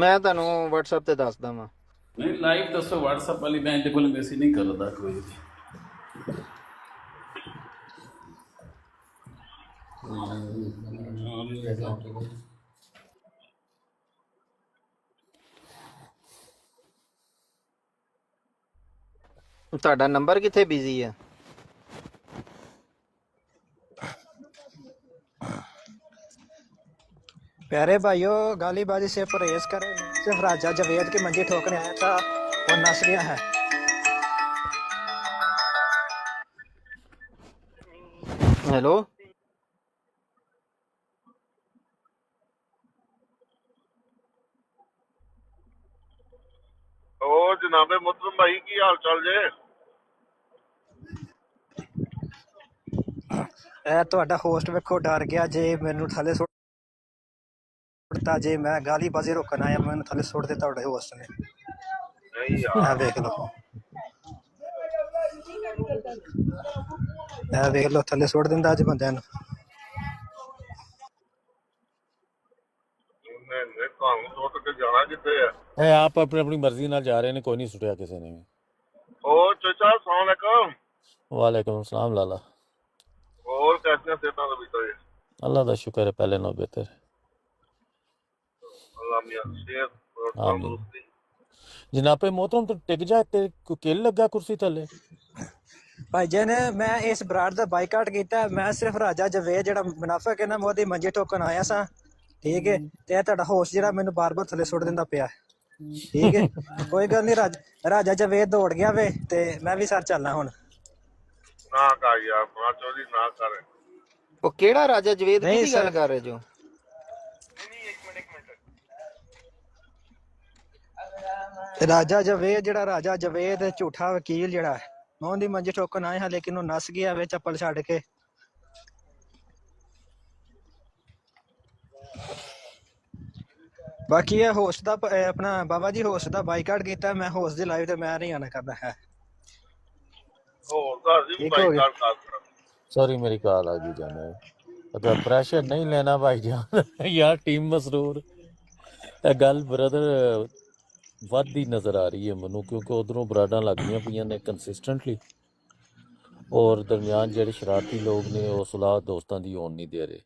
मैं ਤੁਹਾਨੂੰ WhatsApp ਤੇ ਦੱਸਦਾ ਵਾਂ। ਨਹੀਂ ਲਾਈਵ ਦੱਸੋ, WhatsApp ਵਾਲੀ ਮੈਂ ਇਹਦੇ ਕੋਲ ਵੈਸੇ ਨਹੀਂ ਕਰਦਾ ਕੋਈ। ਤੁਹਾਡਾ ਨੰਬਰ ਕਿੱਥੇ ਬਿਜ਼ੀ ਹੈ? प्यारे भाइयों, गालीबाजी से परहेज करें। सिर्फ राजा जावेद की मंजी ठोकने आया था और नस गया है। हेलो ਉਹ ਜਨਾਬੇ ਮੁਹਤਰਮ ਭਾਈ ਕੀ ਹਾਲ ਚਾਲ ਜੇ? ਇਹ ਤੁਹਾਡਾ ਹੋਸਟ ਵੇਖੋ ਡਰ ਗਿਆ ਜੇ ਮੈਨੂੰ ਥੱਲੇ ਸੁੱਟਤਾ। ਜੇ ਮੈਂ ਗਾਲੀਬਾਜ਼ੀ ਰੋਕਣ ਆਇਆ ਮੈਨੂੰ ਥੱਲੇ ਸੁੱਟ ਦਿੱਤਾ ਤੁਹਾਡੇ ਹੋਸਟ ਨੇ। ਨਹੀਂ ਯਾਰ ਇਹ ਵੇਖ ਲਓ, ਇਹ ਵੇਖ ਲਓ, ਥੱਲੇ ਸੁੱਟ ਦਿੰਦਾ ਅੱਜ ਬੰਦਿਆਂ ਨੂੰ। ਨਹੀਂ ਤੁਹਾਨੂੰ ਸੁੱਟ ਕੇ ਜਾਣਾ ਕਿੱਥੇ ਆ? ਇਹ ਆਪ ਆਪਣੀ ਆਪਣੀ ਮਰਜ਼ੀ ਨਾਲ ਜਾ ਰਹੇ ਨੇ, ਕੋਈ ਨਹੀਂ ਸੁਟਿਆ ਕਿਸੇ ਨੇ ਵੀ। ਉਹ ਚਾਚਾ अस्सलाम वालेकुम। वालेकुम अस्सलाम लाला। और कैसे सेहतां दा बीता है? अल्लाह का शुक्र है, पहले नो बेहतर। अल्लाह मियां सेहत और आमीन। तंदुरुस्ती। जनाबे मोहतरम तो टिक जा, तेरे को किल लगा कुर्सी थले। ਭਾਈ ਜੀ ਨੇ ਮੈਂ ਇਸ ਬਰਾੜ ਦਾ ਬਾਈਕਾਟ ਕੀਤਾ। ਮੈਂ ਸਿਰਫ ਰਾਜਾ ਜਵੇਦ ਜਿਹੜਾ ਮੁਨਾਫਿਕ ਹੈ ਨਾ, ਮੈਂ ਉਹਦੀ ਮੰਜੀ ਠੋਕਣ ਆਇਆ ਸਾਂ। ਠੀਕ ਹੈ, ਤੇ ਇਹ ਤੁਹਾਡਾ ਹੋਸਟ ਜਿਹੜਾ ਮੈਨੂੰ ਬਾਰ-ਬਾਰ ਥੱਲੇ ਸੁੱਟ ਦਿੰਦਾ ਪਿਆ। ਠੀਕ ਹੈ, ਕੋਈ ਗੱਲ ਨਹੀਂ। ਰਾਜਾ ਜਵੇਦ ਦੌੜ ਗਿਆ ਵੇ ਤੇ ਮੈਂ ਵੀ ਸਰ ਚੱਲਣਾ ਹੁਣ। ना कर यार, ना चोरी ना कर। ਉਹ ਕਿਹੜਾ ਰਾਜਾ ਜਵੇਦ ਨਹੀਂ ਕਿਹਦੀ ਗੱਲ ਸਰ। ਕਰ ਰਹੇ ਜੋ? ਤੇ ਰਾਜਾ ਜਵੇਦ ਜਿਹੜਾ ਰਾਜਾ ਜਵੇਦ ਝੂਠਾ ਵਕੀਲ ਜਿਹੜਾ ਹੈ, ਮੈਂ ਉਹਦੀ ਮੰਜੀ ਠੋਕਣ ਆਇਆ ਹਾਂ, ਲੇਕਿਨ ਉਹ ਨਸ ਗਿਆ ਵੇ ਚੱਪਲ ਛੱਡ ਕੇ। ਬਾਕੀ ਇਹ ਹੋਸਟ ਦਾ ਆਪਣਾ ਬਾਬਾ ਜੀ ਹੋਸਟ ਦਾ ਬਾਈਕਾਟ ਕੀਤਾ। ਮੈਂ ਹੋਸਟ ਦੀ ਲਾਈਵ ਤੇ ਮੈਂ ਨਹੀਂ ਆਣਾ ਕਰਦਾ ਹੈ। और दस दिन ठीक हो भाई गया। कर। सॉरी मेरी कॉल आ गई जाने। अगर प्रेशर नहीं लेना भाई जान यार, टीम मसरूर। ਇਹ ਗੱਲ ਬ੍ਰਦਰ ਵੱਧਦੀ ਨਜ਼ਰ ਆ ਰਹੀ ਹੈ ਮੈਨੂੰ, ਕਿਉਂਕਿ ਉਧਰੋਂ ਬਰਾਡਾਂ ਲੱਗਦੀਆਂ ਪਈਆਂ ਨੇ ਕੰਸਿਸਟੈਂਟਲੀ, ਔਰ ਦਰਮਿਆਨ ਜਿਹੜੇ ਸ਼ਰਾਰਤੀ ਲੋਕ ਨੇ ਉਹ ਸੁਲਾਹ ਦੋਸਤਾਂ ਦੀ ਹੋਣ ਨਹੀਂ ਦੇ ਰਹੇ।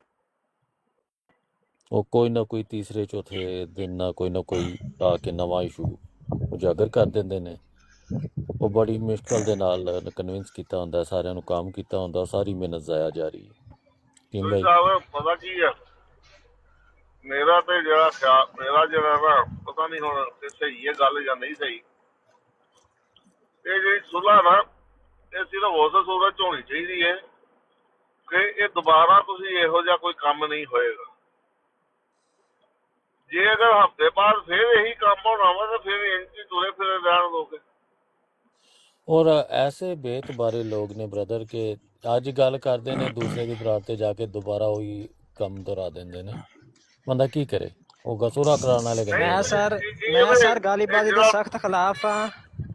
ਉਹ ਕੋਈ ਨਾ ਕੋਈ ਤੀਸਰੇ ਚੌਥੇ ਦਿਨ ਨਾ ਕੋਈ ਆ ਕੇ ਨਵਾਂ ਇਸ਼ੂ ਉਜਾਗਰ ਕਰ ਦਿੰਦੇ ਨੇ। ਉਹ ਬੜੀ ਮੁਸ਼ਕਲ ਦੇ ਨਾਲ ਕਨਵਿੰਸ ਕੀਤਾ ਹੁੰਦਾ, ਸਾਰਿਆਂ ਨੂੰ ਕੰਮ ਕੀਤਾ ਹੁੰਦਾ, ਸਾਰੀ ਮਿਹਨਤ ਜ਼ਾਇਆ ਜਾ ਰਹੀ ਹੈ। ਕਿਉਂ ਭਾਈ? साहब पता की है, मेरा तो जरा ख्याल, मेरा जरा ना पता नहीं हुण ते सही है गल या नहीं सही। ये जी सुलह ना ये सिर्फ उस सूरत होनी चाहिए है कि ये दोबारा तुसी इहो जिहा कोई काम नहीं होएगा। जे अगर हफ्ते बाद फिर यही काम होना वा तो फिर इंच तुरे फिर रहन दोगे। ਔਰ ਐਸੇ ਬੇਤਬਾਰੇ ਲੋਕ ਨੇ ਬ੍ਰਦਰ ਕਿ ਅੱਜ ਗੱਲ ਕਰਦੇ ਨੇ, ਦੂਸਰੇ ਦੀ ਬਰਾਤ ਤੇ ਜਾ ਕੇ ਦੁਬਾਰਾ ਉਹੀ ਕੰਮ ਦੁਹਰਾ ਦਿੰਦੇ ਨੇ। ਬੰਦਾ ਕੀ ਕਰੇ? ਉਹ ਗਸੂਰਾ ਕਰਾਉਣ ਵਾਲੇ ਕਹਿੰਦੇ ਮੈਂ ਸਰ ਗਾਲੀਬਾਜ਼ੀ ਦੇ ਸਖਤ ਖਿਲਾਫ ਹਾਂ।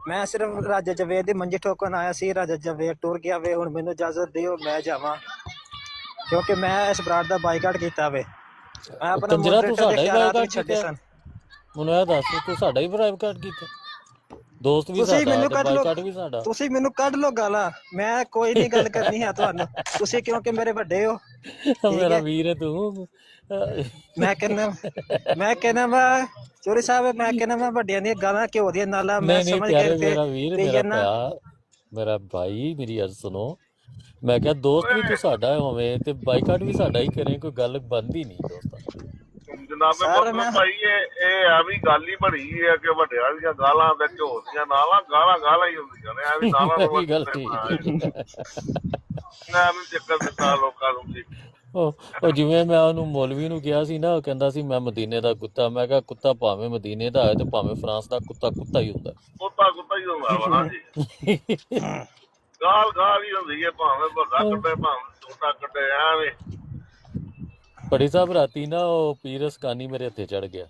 ਮੈਂ ਸਿਰਫ ਰਾਜਾ ਜਵੇਦ ਦੀ ਮੰਜੀ ਠੋਕਣ ਆਇਆ ਸੀ। ਰਾਜਾ ਜਵੇਦ ਟੁਰ ਗਿਆ ਵੇ, ਹੁਣ ਮੈਨੂੰ ਇਜਾਜ਼ਤ ਦਿਓ ਮੈਂ ਜਾਵਾਂ, ਕਿਉਂਕਿ ਮੈਂ ਇਸ ਬਰਾੜ ਦਾ ਬਾਈਕਾਟ ਕੀਤਾ ਵੇ। ਮੈਂ ਆਪਣਾ ਕੰਜਰਾ ਤੂੰ ਸਾਡਾ ਹੀ ਬਾਈਕਾਟ ਛੱਡੇ ਕੀਤਾ? ਸਨ। ਮੈਨੂੰ ਇਹ ਦੱਸ, ਤੂੰ ਸਾਡਾ ਹੀ ਬਾਈਕਾਟ ਕੀਤਾ? ਦੋਸਤ ਵੀ ਤੁਸੀਂ ਸਾਡਾ ਮੈਨੂੰ ਤੇ ਕੱਢ ਲਓ, ਬਾਈਕਾਟ ਵੀ ਸਾਡਾ। ਤੁਸੀਂ ਮੈਨੂੰ ਕੱਢ ਲਓ ਗਾਲਾਂ, ਮੈਂ ਕੋਈ ਨਹੀਂ ਗੱਲ ਕਰਨੀ ਹੈ ਤੁਹਾਨੂੰ। ਤੁਸੀਂ ਕਿਉਂਕਿ ਮੇਰੇ ਵੱਡੇ ਹੋ। ਮੇਰਾ ਵੀਰ ਹੈ ਤੂੰ। ਮੈਂ ਕਹਿੰਦਾ ਵਾ ਚੋਰੀ ਸਾਹਿਬ, ਮੈਂ ਕਹਿੰਦਾ ਵਾ ਵੱਡਿਆਂ ਦੀਆਂ ਗਾਲਾਂ ਘਿਓ ਦੀਆਂ ਨਾਲਾਂ ਮੈਂ ਨਹੀਂ ਸਮਝ ਪਿਆਰੇ, ਕੇ ਮੇਰਾ ਵੀਰ, ਪੀ ਮੇਰਾ ਜਾਨਾ। ਭਰਾ, ਮੇਰਾ ਭਾਈ, ਮੇਰੀ ਅਰਜ਼ ਸੁਣੋ। ਮੈਂ ਕਿਹਾ ਦੋਸਤ ਵੀ ਤੂੰ ਸਾਡਾ ਹੋਵੇ ਤੇ ਬਾਈਕਾਟ ਵੀ ਸਾਡਾ ਹੀ ਕਰੇ, ਕੋਈ ਗੱਲ ਬਣਦੀ ਨਹੀਂ ਦੋਸਤਾਂ। जनाबे सर, मतलब मैं- भाई ये एवी गल ही बनी है कि वड्डियां दियां गालां ते घ्यो दियां नालां गालां ही हुंदियां ने। एवी नालां ਇਹ ਵੀ ਗੱਲ ਠੀਕ। मैं भी चक्कर दिता लोकां नूं जी। ਉਹ ਜਿਵੇਂ ਮੈਂ ਉਹਨੂੰ ਮੌਲਵੀ ਨੂੰ ਕਿਹਾ ਸੀ ਨਾ, ਉਹ ਕਹਿੰਦਾ ਸੀ ਮੈਂ ਮਦੀਨੇ ਦਾ ਕੁੱਤਾ। ਮੈਂ ਕਿਹਾ ਕੁੱਤਾ ਭਾਵੇਂ ਮਦੀਨੇ ਦਾ ਹੋਏ ਤੇ ਭਾਵੇਂ ਫਰਾਂਸ ਦਾ ਕੁੱਤਾ ਕੁੱਤਾ ਹੀ ਹੁੰਦਾ। ਕੁੱਤਾ ਕੁੱਤਾ ਹੀ ਹੁੰਦਾ ਵਾ। ਹਾਂਜੀ, ਗਾਲ ਗਾਲ ਹੀ ਹੁੰਦੀ ਹੈ, ਭਾਵੇਂ ਵੱਡਾ ਕੱਢੇ ਭਾਵੇਂ ਛੋਟਾ ਕੱਢੇ, ਐਵੇਂ। ਭੱਟੀ ਸਾਹਿਬ ਰਾਤੀ ਨਾ ਉਹ ਪੀਰ ਹਸਕਾਨੀ ਮੇਰੇ ਹੱਥੇ ਚੜ ਗਿਆ।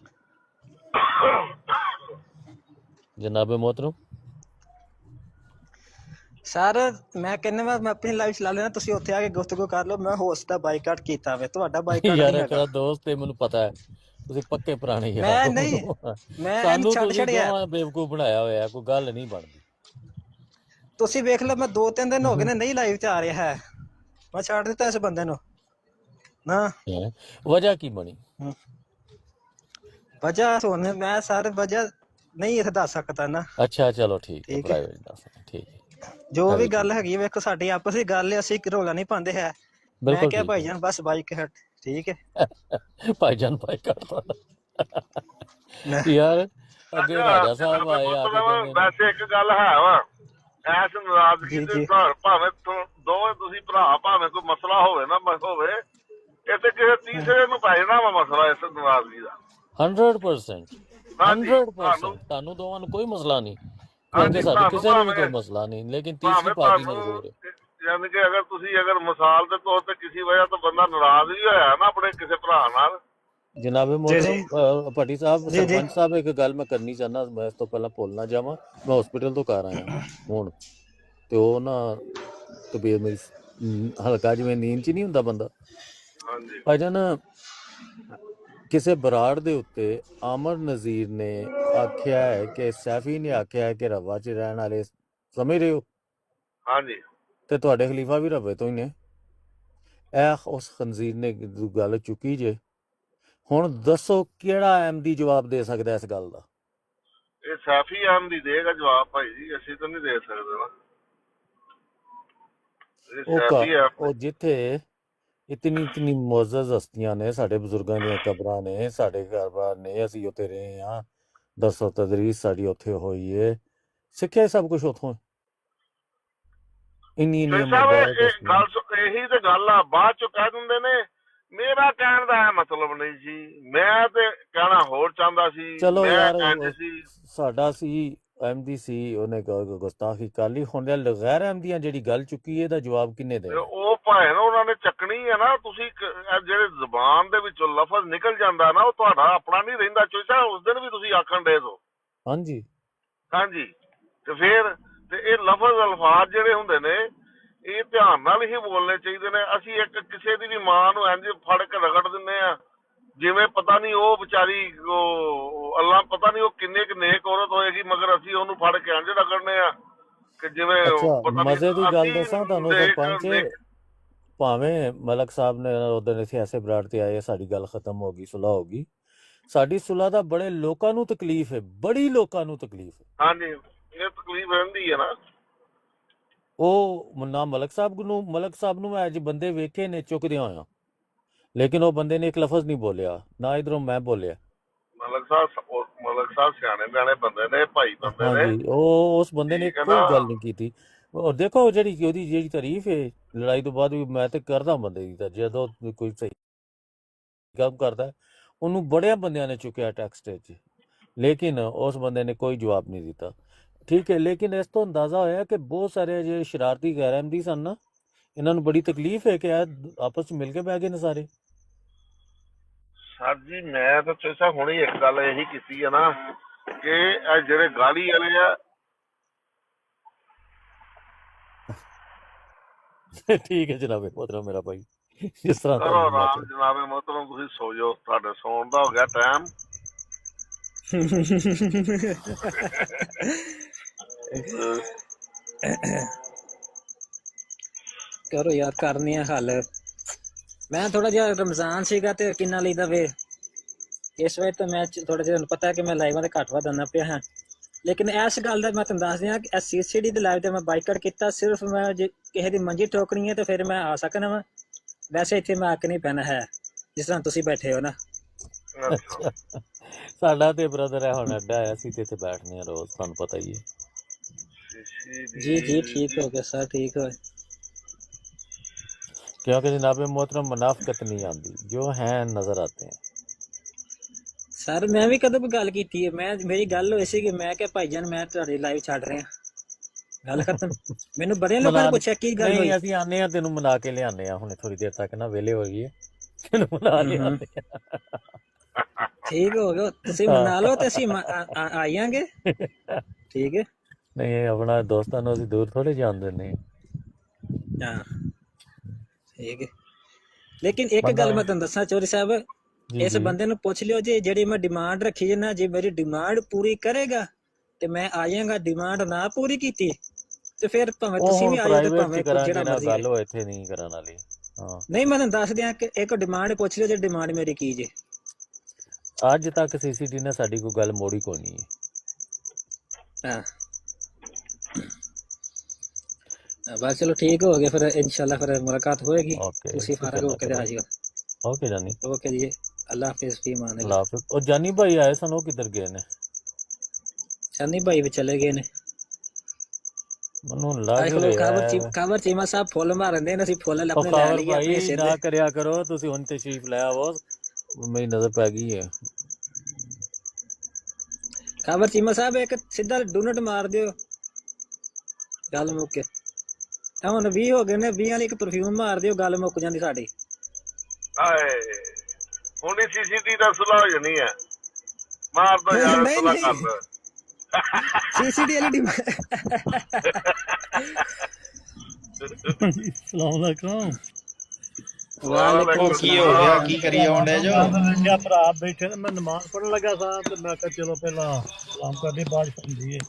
ਜਨਾਬੇ मोहतरम ਸਰ ਮੈਂ ਕਹਿੰਦਾ ਮੈਂ ਆਪਣੀ ਲਾਈਫ ਚਲਾ ਲੈਣਾ, ਤੁਸੀਂ ਉੱਥੇ ਆ ਕੇ ਗੁਫ਼ਤਗੂ ਕਰ ਲਓ। ਮੈਂ ਹੋਸਟ ਦਾ ਬਾਈਕਾਟ ਕੀਤਾ ਵੇ, ਤੁਹਾਡਾ ਬਾਈਕਾਟ ਯਾਰ ਨਹੀਂ ਇਹ ਤੇਰਾ ਹੈਗਾ। ਦੋਸਤ ਹੈ, ਮੈਨੂੰ ਪਤਾ ਹੈ ਤੁਸੀਂ ਪੱਕੇ ਪੁਰਾਣੇ ਯਾਰ ਮੈਂ ਹੋ। ਨਹੀਂ, ਮੈਂ ਇਹਨੂੰ ਸਾਨੂੰ ਛੱਡ ਤੁਸੀਂ ਛੜਿਆ। ਦੋਵਾਂ ਬੇਵਕੂਫ ਬਣਾਇਆ ਹੋਇਆ, ਕੋਈ ਗੱਲ ਨਹੀਂ ਬਣਦੀ। ਤੁਸੀਂ ਵੇਖ ਲਓ, ਮੈਂ 2-3 ਦਿਨ ਹੋ ਗਏ ਨੇ ਨਹੀਂ ਲਾਈਵ ਤੇ ਆ ਰਿਹਾ ਹੈ। ਮੈਂ ਛੱਡ ਦਿੱਤਾ ਇਸ ਬੰਦੇ ਨੂੰ ਨਾ। ਹੈਂ? ਵਜ੍ਹਾ ਕੀ ਬਣੀ? ਵਜ੍ਹਾ ਹੁਣ ਮੈਂ ਸਰ ਵਜ੍ਹਾ ਨਹੀਂ ਇੱਥੇ ਦੱਸ ਸਕਦਾ ਨਾ। ਅੱਛਾ ਚਲੋ ਠੀਕ ਹੈ, ਠੀਕ ਹੈ, ਪ੍ਰਾਈਵੇਟ ਦੱਸ। ਠੀਕ ਹੈ, ਜੋ ਵੀ ਹੈਗੀ ਗੱਲ ਹੈਗੀ ਵੇਖੋ ਸਾਡੀ ਆਪਸ ਦੀ ਗੱਲ ਹੈ, ਅਸੀਂ ਰੌਲਾ ਨਹੀਂ ਪਾਉਂਦੇ ਹੈ। ਮੈਂ ਬਿਲਕੁਲ ਕਿਹਾ ਠੀਕ ਭਾਈ ਜਾਨ ਬਸ ਬਾਈਕ ਹਟ, ਠੀਕ ਹੈ ਹੈ। ਭਾਈਜਾਨ ਭਾਈ ਕਰਦਾ ਨਾ। ਯਾਰ। ਅੱਗੇ ਅੱਛਾ, ਰਾਜਾ ਸਾਹਿਬ ਆਏ ਆ ਕੇ ਮਤਲਬ ਕਹਿੰਦੇ ਨੇ ਵੈਸੇ ਇੱਕ ਗੱਲ ਹੈ ਵਾ, ਐਸ ਨਾਰਾਜ਼ਗੀ ਜੀ ਦੇ ਜੀ ਘਰ ਭਾਵੇਂ ਦੋਵੇਂ ਤੁਸੀਂ ਭਰਾ, ਭਾਵੇਂ ਕੋਈ ਮਸਲਾ ਹੋਵੇ ਨਾ ਹੋਵੇ, ਇਹ ਤੇ ਕਿਸੇ ਤੀਸਰੇ ਨੂੰ ਪੈ ਜਾਣਾ ਵਾ ਮਸਲਾ ਇਸ ਨਾਰਾਜ਼ਗੀ ਦਾ। 100% ਹਾਂਜੀ 100% ਤੁਹਾਨੂੰ ਦੋਵਾਂ ਨੂੰ ਕੋਈ ਮਸਲਾ ਨਹੀਂ, ਕਿਉਂਕਿ ਸਾਡੇ ਤੁਹਾਨੂੰ ਕਿਸੇ ਨੂੰ ਵੀ ਕੋਈ ਭਾਵੇਂ ਮਸਲਾ ਨਹੀਂ, ਲੇਕਿਨ ਤੀਸਰੀ ਭਾਵੇਂ ਪਾਰਟੀ ਤੁਹਾਨੂੰ ਮਜਬੂਰ ਹੈ। ਯਾਨੀ ਕਿ ਅਗਰ ਤੁਸੀਂ ਮਿਸਾਲ ਦੇ ਤੌਰ ਤੇ ਕਿਸੇ ਵਜ੍ਹਾ ਤੋਂ ਬੰਦਾ ਨਾਰਾਜ਼ ਵੀ ਹੋਇਆ ਨਾ ਆਪਣੇ ਕਿਸੇ ਭਰਾ ਨਾਲ। ਜਨਾਬੇ ਜੀ ਜੀ मोहतरम ਭੱਟੀ ਸਾਹਿਬ, ਜੀ ਜੀ ਸਰਪੰਚ ਸਾਹਿਬ, ਇੱਕ ਗੱਲ ਮੈਂ ਕਰਨੀ ਚਾਹੁੰਦਾ। ਮੈਂ ਇਸ ਤੋਂ ਪਹਿਲਾਂ ਭੁੱਲ ਨਾ ਜਾਵਾਂ, ਮੈਂ ਹਸਪੀਟਲ ਤੋਂ ਘਰ ਆਇਆ ਹੁਣ, ਤੇ ਉਹ ਨਾ ਤਬੀਅਤ ਮੇਰੀ ਹਲਕਾ ਜਿਵੇਂ ਨੀਂਦ 'ਚ ਨਹੀਂ ਹੁੰਦਾ ਬੰਦਾ। ਹਾਂਜੀ ਭਾਈਜਾਨ, ਕਿਸੇ ਬਰਾੜ ਦੇ ਉੱਤੇ ਆਮਰ ਨਜ਼ੀਰ ਨੇ ਆਖਿਆ ਹੈ ਕਿ ਸੈਫੀ ਨੇ ਆਖਿਆ ਹੈ ਕਿ ਰਵਾ 'ਚ ਰਹਿਣ ਵਾਲੇ, ਸਮਝ ਰਹੇ ਹੋ, ਹਾਂਜੀ ਤੇ ਤੁਹਾਡੇ ਖਲੀਫਾ ਵੀ ਰਵੇ ਤੋਂ ਹੀ ਨੇ। ਇਹ ਉਸ ਖੰਜ਼ੀਰ ਨੇ ਗੱਲ ਚੁੱਕੀ ਜੇ। ਹੁਣ ਦੱਸੋ ਕਿਹੜਾ ਅਹਿਮਦੀ ਜਵਾਬ ਦੇ ਸਕਦਾ ਇਸ ਗੱਲ ਦਾ? ਇਹ ਸੈਫੀ ਅਹਿਮਦੀ ਦੇਗਾ ਜਵਾਬ ਭਾਈ ਜੀ, ਅਸੀਂ ਤਾਂ ਨਹੀਂ ਦੇ ਸਕਦੇ ਨਾ। ਇਹ ਸੈਫੀ ਹੈ। ਉਹ ਜਿੱਥੇ ਇਤਨੀ ਮੁਅੱਜ਼ਜ਼ ਹਸਤੀਆਂ ਨੇ, ਸਾਡੇ ਬਜ਼ੁਰਗਾਂ ਦੀਆਂ ਕਬਰਾਂ ਨੇ, ਸਾਡੇ ਘਰ-ਬਾਰ ਨੇ, ਅਸੀਂ ਉੱਥੇ ਰਹੇ ਹਾਂ, ਦਰਸੋ ਤਦਰੀਸ ਸਾਡੀ ਉੱਥੇ ਹੋਈ ਏ, ਸਿੱਖਿਆ ਸਭ ਕੁਝ ਉੱਥੋਂ। ਇੰਨੀ ਸਾਹਿਬ ਮੁਬਾਰਕ ਇਹ ਹਸਤੀਆਂ। ਗੱਲ ਇਹੀ ਤੇ ਗੱਲ ਆ, ਬਾਅਦ ਚ ਕਹਿ ਦਿੰਦੇ ਨੇ ਮੇਰਾ ਕਹਿਣ ਦਾ ਇਹ ਮਤਲਬ ਨਹੀਂ ਸੀ, ਮੈਂ ਤੇ ਕਹਿਣਾ ਹੋਰ ਚਾਹੁੰਦਾ ਸੀ, ਚਲੋ ਮੈਂ ਯਾਰ, ਕਹਿੰਦੇ ਸੀ। ਸਾਡਾ ਸੀ ਅਹਿਮਦੀ ਸੀ, ਉਹਨੇ ਗੁਸਤਾਖੀ ਕਰ ਲਈ। ਹੁਣ ਗੈਰ ਅਹਿਮਦੀਆਂ ਜਿਹੜੀ ਗੱਲ ਚੁੱਕੀ ਇਹਦਾ ਜਵਾਬ ਕਿੰਨੇ ਤੇ ਦੇਣਾ? ਉਹ ਭਾਵੇਂ ਨਾ ਉਹਨਾਂ ਨੇ ਚੱਕਣੀ ਹੈ ਨਾ, ਤੁਸੀਂ ਇਹ ਜਿਹੜੇ ਜ਼ੁਬਾਨ ਦੇ ਵਿੱਚੋਂ ਲਫ਼ਜ਼ ਨਿਕਲ ਜਾਂਦਾ ਨਾ, ਉਹ ਤੁਹਾਡਾ ਆਪਣਾ ਨਹੀਂ ਰਹਿੰਦਾ। ਚੋਚਾ ਉਸ ਦਿਨ ਵੀ ਤੁਸੀਂ ਆਖਣ ਦੇ ਦੋ ਹਾਂਜੀ ਹਾਂਜੀ, ਤੇ ਫਿਰ ਤੇ ਇਹ ਲਫ਼ਜ਼ ਅਲਫਾਜ਼ ਜਿਹੜੇ ਹੁੰਦੇ ਨੇ, ਇਹ ਧਿਆਨ ਨਾਲ ਹੀ ਬੋਲਣੇ ਚਾਹੀਦੇ ਨੇ। ਅਸੀਂ ਇੱਕ ਕਿਸੇ ਦੀ ਵੀ ਮਾਂ ਨੂੰ ਇੰਝ ਫੜ ਕੇ ਰਗੜ ਦਿੰਦੇ ਆ ਜਿਵੇਂ ਪਤਾ ਨਹੀਂ ਉਹ ਵਿਚਾਰੀ, ਉਹ ਅੱਲਾ ਪਤਾ ਨਹੀਂ ਉਹ ਕਿੰਨੇ ਕੁ ਨੇਕ ਔਰਤ ਹੋਏਗੀ, ਮਗਰ ਅਸੀਂ ਉਹਨੂੰ ਫੜ ਕੇ ਇੰਝ ਰਗੜਨੇ ਆ ਕਿ ਜਿਵੇਂ ਅੱਛਾ, ਪਤਾ ਮਜ਼ੇ ਦੀ ਗੱਲ ਅਸੀਂ ਦੱਸਾਂ ਤੁਹਾਨੂੰ ਸਰਪੰਚ, ਭਾਵੇਂ ਮਲਕ ਸਾਹਿਬ ਨੇ ਉਦੋਂ ਇੱਥੇ ਐਸੇ ਬਰਾੜ ਤੇ ਆਏ, ਸਾਡੀ ਗੱਲ ਖਤਮ ਹੋ ਗਈ, ਸੁਲ੍ਹਾ ਹੋ ਗਈ। ਸਾਡੀ ਸੁਲ੍ਹਾ ਦਾ ਬੜੇ ਲੋਕਾਂ ਨੂੰ ਤਕਲੀਫ ਹੈ, ਬੜੀ ਲੋਕਾਂ ਨੂੰ ਤਕਲੀਫ ਹੈ। ਹਾਂਜੀ, ਇਹ ਤਕਲੀਫ ਰਹਿੰਦੀ ਹੈ ਨਾ। ਉਹ ਨਾ ਮਲਕ ਸਾਹਿਬ ਨੂੰ ਮੈਂ ਅੱਜ ਬੰਦੇ ਵੇਖੇ ਨੇ ਚੁੱਕਦਿਆਂ ਹੋਇਆ, ਲੇਕਿਨ ਉਹ ਬੰਦੇ ਨੇ ਇੱਕ ਲਫ਼ਜ਼ ਨਹੀਂ ਬੋਲਿਆ, ਨਾ ਇਧਰੋਂ ਮੈਂ ਬੋਲਿਆ। ਮਲਕ ਸਾਹਿਬ ਸਿਆਣੇ ਬਿਆਣੇ ਬੰਦੇ ਨੇ, ਭਾਈ ਬੰਦੇ ਨੇ। ਹਾਂਜੀ, ਉਹ ਉਸ ਬੰਦੇ ਨੇ ਠੀਕ ਹੈ ਕੋਈ ਨਾ। ਗੱਲ ਨਹੀਂ ਕੀਤੀ। ਔਰ ਦੇਖੋ ਉਹਦੀ ਜਿਹੜੀ ਤਾਰੀਫ ਹੈ ਲੜਾਈ ਤੋਂ ਬਾਅਦ ਵੀ, ਮੈਂ ਤੇ ਕਰਦਾ ਬੰਦੇ ਦੀ, ਤਾਂ ਜਦੋਂ ਕੋਈ ਸਹੀ ਕੰਮ ਕਰਦਾ ਉਹਨੂੰ ਬੜਿਆਂ ਬੰਦਿਆਂ ਨੇ ਚੁੱਕਿਆ ਟੈਕਸਟ 'ਚ, ਲੇਕਿਨ ਉਸ ਬੰਦੇ ਨੇ ਕੋਈ ਜਵਾਬ ਨਹੀਂ ਦਿੱਤਾ। ਠੀਕ ਹੈ, ਲੇਕਿਨ ਇਸ ਤੋਂ ਅੰਦਾਜ਼ਾ ਹੋਇਆ ਕਿ ਬਹੁਤ ਸਾਰੇ ਜਿਹੜੇ ਸ਼ਰਾਰਤੀ ਗੈਰ ਅਹਿਮਦੀ ਸਨ ਨਾ, ਇਹਨਾਂ ਨੂੰ ਬੜੀ ਤਕਲੀਫ ਹੈ ਕਿ ਆਪਸ 'ਚ ਮਿਲ ਕੇ ਬਹਿ ਗਏ ਨੇ ਸਾਰੇ। ਸਰ ਜੀ, ਮੈਂ ਤਾਂ ਚੋਸਾ ਹੁਣੇ ਇੱਕ ਗੱਲ ਇਹੀ ਕੀਤੀ ਹੈ ਨਾ ਕਿ ਇਹ ਜਿਹੜੇ ਗਾਲੀ ਵਾਲੇ ਆ। ਠੀਕ ਹੈ ਜਨਾਬੇ मोहतरम, ਮੇਰਾ ਭਾਈ, ਜਿਸ ਤਰ੍ਹਾਂ ਕਰੋ ਆਰਾਮ ਜਨਾਬੇ मोहतरम, ਤੁਸੀਂ ਸੋ ਜਾਓ, ਤੁਹਾਡੇ ਸੌਣ ਦਾ ਹੋ ਗਿਆ ਟਾਈਮ। ਕਰੋ ਯਾਰ, ਕਰਨੀ ਆ ਹੱਲ। ਮੈਂ ਥੋੜਾ ਜਿਹਾ ਰਮਜ਼ਾਨ ਸੀਗਾ ਤੇ ਕਿੰਨਾ ਲਈਦਾ ਵੇ, ਇਸ ਵੇਲੇ ਤਾਂ ਮੈਂ ਥੋੜਾ ਜਿਹਾ, ਪਤਾ ਹੈ ਕਿ ਮੈਂ ਲਾਈਵਾਂ ਤੇ ਘੱਟ ਵੱਧ ਆਉਂਦਾ ਪਿਆ ਹਾਂ, ਲੇਕਿਨ ਇਸ ਗੱਲ ਦਾ ਮੈਂ ਤੁਹਾਨੂੰ ਦੱਸ ਦਿਆਂ ਕਿ CCD ਦੇ ਲਾਈਵ ਤੇ ਮੈਂ ਬਾਈਕਾਟ ਕੀਤਾ, ਸਿਰਫ ਮੈਂ ਜੇ ਕਿਸੇ ਦੀ ਮੰਜੀ ਠੋਕਣੀ ਹੈ ਤੇ ਫਿਰ ਮੈਂ ਆ ਸਕਣਾ ਵਾ, ਵੈਸੇ ਇੱਥੇ ਮੈਂ ਆ ਕੇ ਨਹੀਂ ਪੈਣਾ ਹੈ, ਜਿਸ ਤਰ੍ਹਾਂ ਤੁਸੀਂ ਬੈਠੇ ਹੋ ਨਾ। ਸਾਡਾ ਤੇ ਬ੍ਰਦਰ ਹੈ ਹੁਣ ਅੱਡਾ ਹੈ, ਅਸੀਂ ਤੇ ਇੱਥੇ ਬੈਠਨੇ ਆ ਰੋਜ਼, ਤੁਹਾਨੂੰ ਪਤਾ ਹੀ ਹੈ। ਜੀ ਜੀ, ਠੀਕ ਹੋ ਗਿਆ ਸਰ, ਠੀਕ ਹੋ। क्योंकि जनाब मोहतरम मुनाफिकत नहीं आती, जो हैं नजर आते हैं। ਸਰ ਮੈਂ ਵੀ ਕਦੋਂ ਗੱਲ ਕੀਤੀ ਹੈ, ਮੇਰੀ ਗੱਲ ਹੋਈ ਸੀ ਕਿ ਮੈਂ ਕਿਹਾ ਭਾਈ ਜਾਨ ਮੈਂ ਤੁਹਾਡੀ ਲਾਈਵ ਛੱਡ ਰਿਹਾ, ਗੱਲ ਖਤਮ। ਮੈਨੂੰ ਬੜਿਆਂ ਲੋਕਾਂ ਨੇ ਪੁੱਛਿਆ ਕੀ ਗੱਲ ਹੋਈ। ਨਹੀਂ ਅਸੀਂ ਆਨੇ ਆ, ਤੈਨੂੰ ਮਿਲਾ ਕੇ ਲਿਆਨੇ ਆ ਹੁਣੇ ਥੋੜੀ ਦੇਰ ਤੱਕ ਨਾ, ਵਿਹਲੇ ਹੋ ਗਏ ਤੈਨੂੰ ਮਿਲਾ ਲਿਆਨੇ ਆ। ਠੀਕ ਹੋ ਗਿਆ, ਤੁਸੀਂ ਮਨਾ ਲਓ ਤੇ ਅਸੀਂ ਆਈਆਂਗੇ, ਠੀਕ ਹੈ। ਨਹੀਂ ਆਪਣਾ ਦੋਸਤਾਂ ਨੂੰ ਅਸੀਂ ਦੂਰ ਥੋੜੇ ਜਾਣ ਦਿੰਦੇ ਹਾਂ ਠੀਕ ਹੈ। ਲੇਕਿਨ ਇੱਕ ਗੱਲ ਮੈਂ ਤੁਹਾਨੂੰ ਦੱਸਾਂ ਚੌਧਰੀ ਸਾਹਿਬ, ਇਸ ਬੰਦੇ ਨੂੰ ਪੁੱਛ ਲਿਓ ਜੀ, ਜਿਹੜੀ ਮੈਂ ਡਿਮਾਂਡ ਰੱਖੀ ਹੈ ਨਾ, ਜੇ ਮੇਰੀ ਡਿਮਾਂਡ ਪੂਰੀ ਕਰੇਗਾ ਤੇ ਮੈਂ ਆ ਜਾਵਾਂਗਾ, ਡਿਮਾਂਡ ਨਾ ਪੂਰੀ ਕੀਤੀ ਤੇ ਫਿਰ ਭਾਵੇਂ ਤੁਸੀਂ ਵੀ ਆ ਜਾਓ ਤੇ ਭਾਵੇਂ ਜਿਹੜਾ ਮਰਜ਼ੀ ਗੱਲ ਹੋ, ਇੱਥੇ ਨਹੀਂ ਕਰਨ ਵਾਲੀ। ਹਾਂ ਨਹੀਂ ਮੈਂ ਤੁਹਾਨੂੰ ਦੱਸ ਦਿਆਂ ਕਿ ਇੱਕ ਡਿਮਾਂਡ ਪੁੱਛ ਲਿਓ, ਜੇ ਡਿਮਾਂਡ ਮੇਰੀ ਕੀ ਜੇ। ਅੱਜ ਤੱਕ ਸੀਸੀਟੀ ਨੇ ਸਾਡੀ ਕੋਈ ਗੱਲ ਮੋੜੀ ਕੋਈ ਨਹੀਂ ਹੈ। बस चलो ठीक हो गया, फिर इंशाल्लाह फिर मुलाकात होएगी। उसी फारग होके आ जाइयो। ओके जानी, ओके जी, अल्लाह हाफिज़, फी मान अल्लाह हाफिज़। और जानी भाई आए सन, वो किधर गए ने? जानी भाई भी चले गए ने। मनु लग ਰਿਹਾ कावर चीमा साहब फुੱਲ मारਦੇ ਨੇ, ਅਸੀਂ ਫੁੱਲ ਆਪਣੇ ਲੈ ਲਈਏ ਆਪਣੇ ਸਿਰ ਤੇ। ਨਾ ਕਰਿਆ ਕਰੋ ਤੁਸੀਂ, ਹੁਣ ਤਸ਼ਰੀਫ ਲੈ ਆਵੋ, ਮੇਰੀ ਨਜ਼ਰ ਪੈ ਗਈ ਹੈ। कावर चीमा साहब एक ਸਿੱਧਾ ਡੂਨਟ ਮਾਰ ਦਿਓ, ਗੱਲ ਮੁੱਕ ਗਈ। ਹੁਣ 20 ਹੋ ਗਏ ਨੇ, 20 ਵਾਲੀ ਇੱਕ ਪਰਫਿਊਮ ਮਾਰ ਦਿਓ, ਗੱਲ ਮੁੱਕ ਜਾਂਦੀ ਸਾਡੀ। ਹਾਏ ਹੁਣੀ ਸੀਸੀਟੀ ਦਾ ਸੁਲਾਹ ਹੋ ਜਾਣੀ ਹੈ, ਮਾਰ ਦੋ ਯਾਰ, ਸੁਲਾਹ ਕਰ ਦੋ। सीसीटी वाली अस्सलाम वालेकुम। ਵਾਲੇਕੁਮ, ਕੀ ਹੋ ਗਿਆ, ਕੀ ਕਰੀ ਆਉਂਦੇ ਜੋ? ਮੇਰਾ ਭਰਾ ਬੈਠੇ ਨੇ, ਮੈਂ ਨਮਾਜ਼ ਪੜਨ ਲੱਗਾ ਸਾਂ ਤੇ ਮੈਂ ਕਿਹਾ ਚਲੋ ਪਹਿਲਾਂ ਸਲਾਮ ਕਰਦੇ ਬਾਅਦ ਹੁੰਦੀ ਹੈ।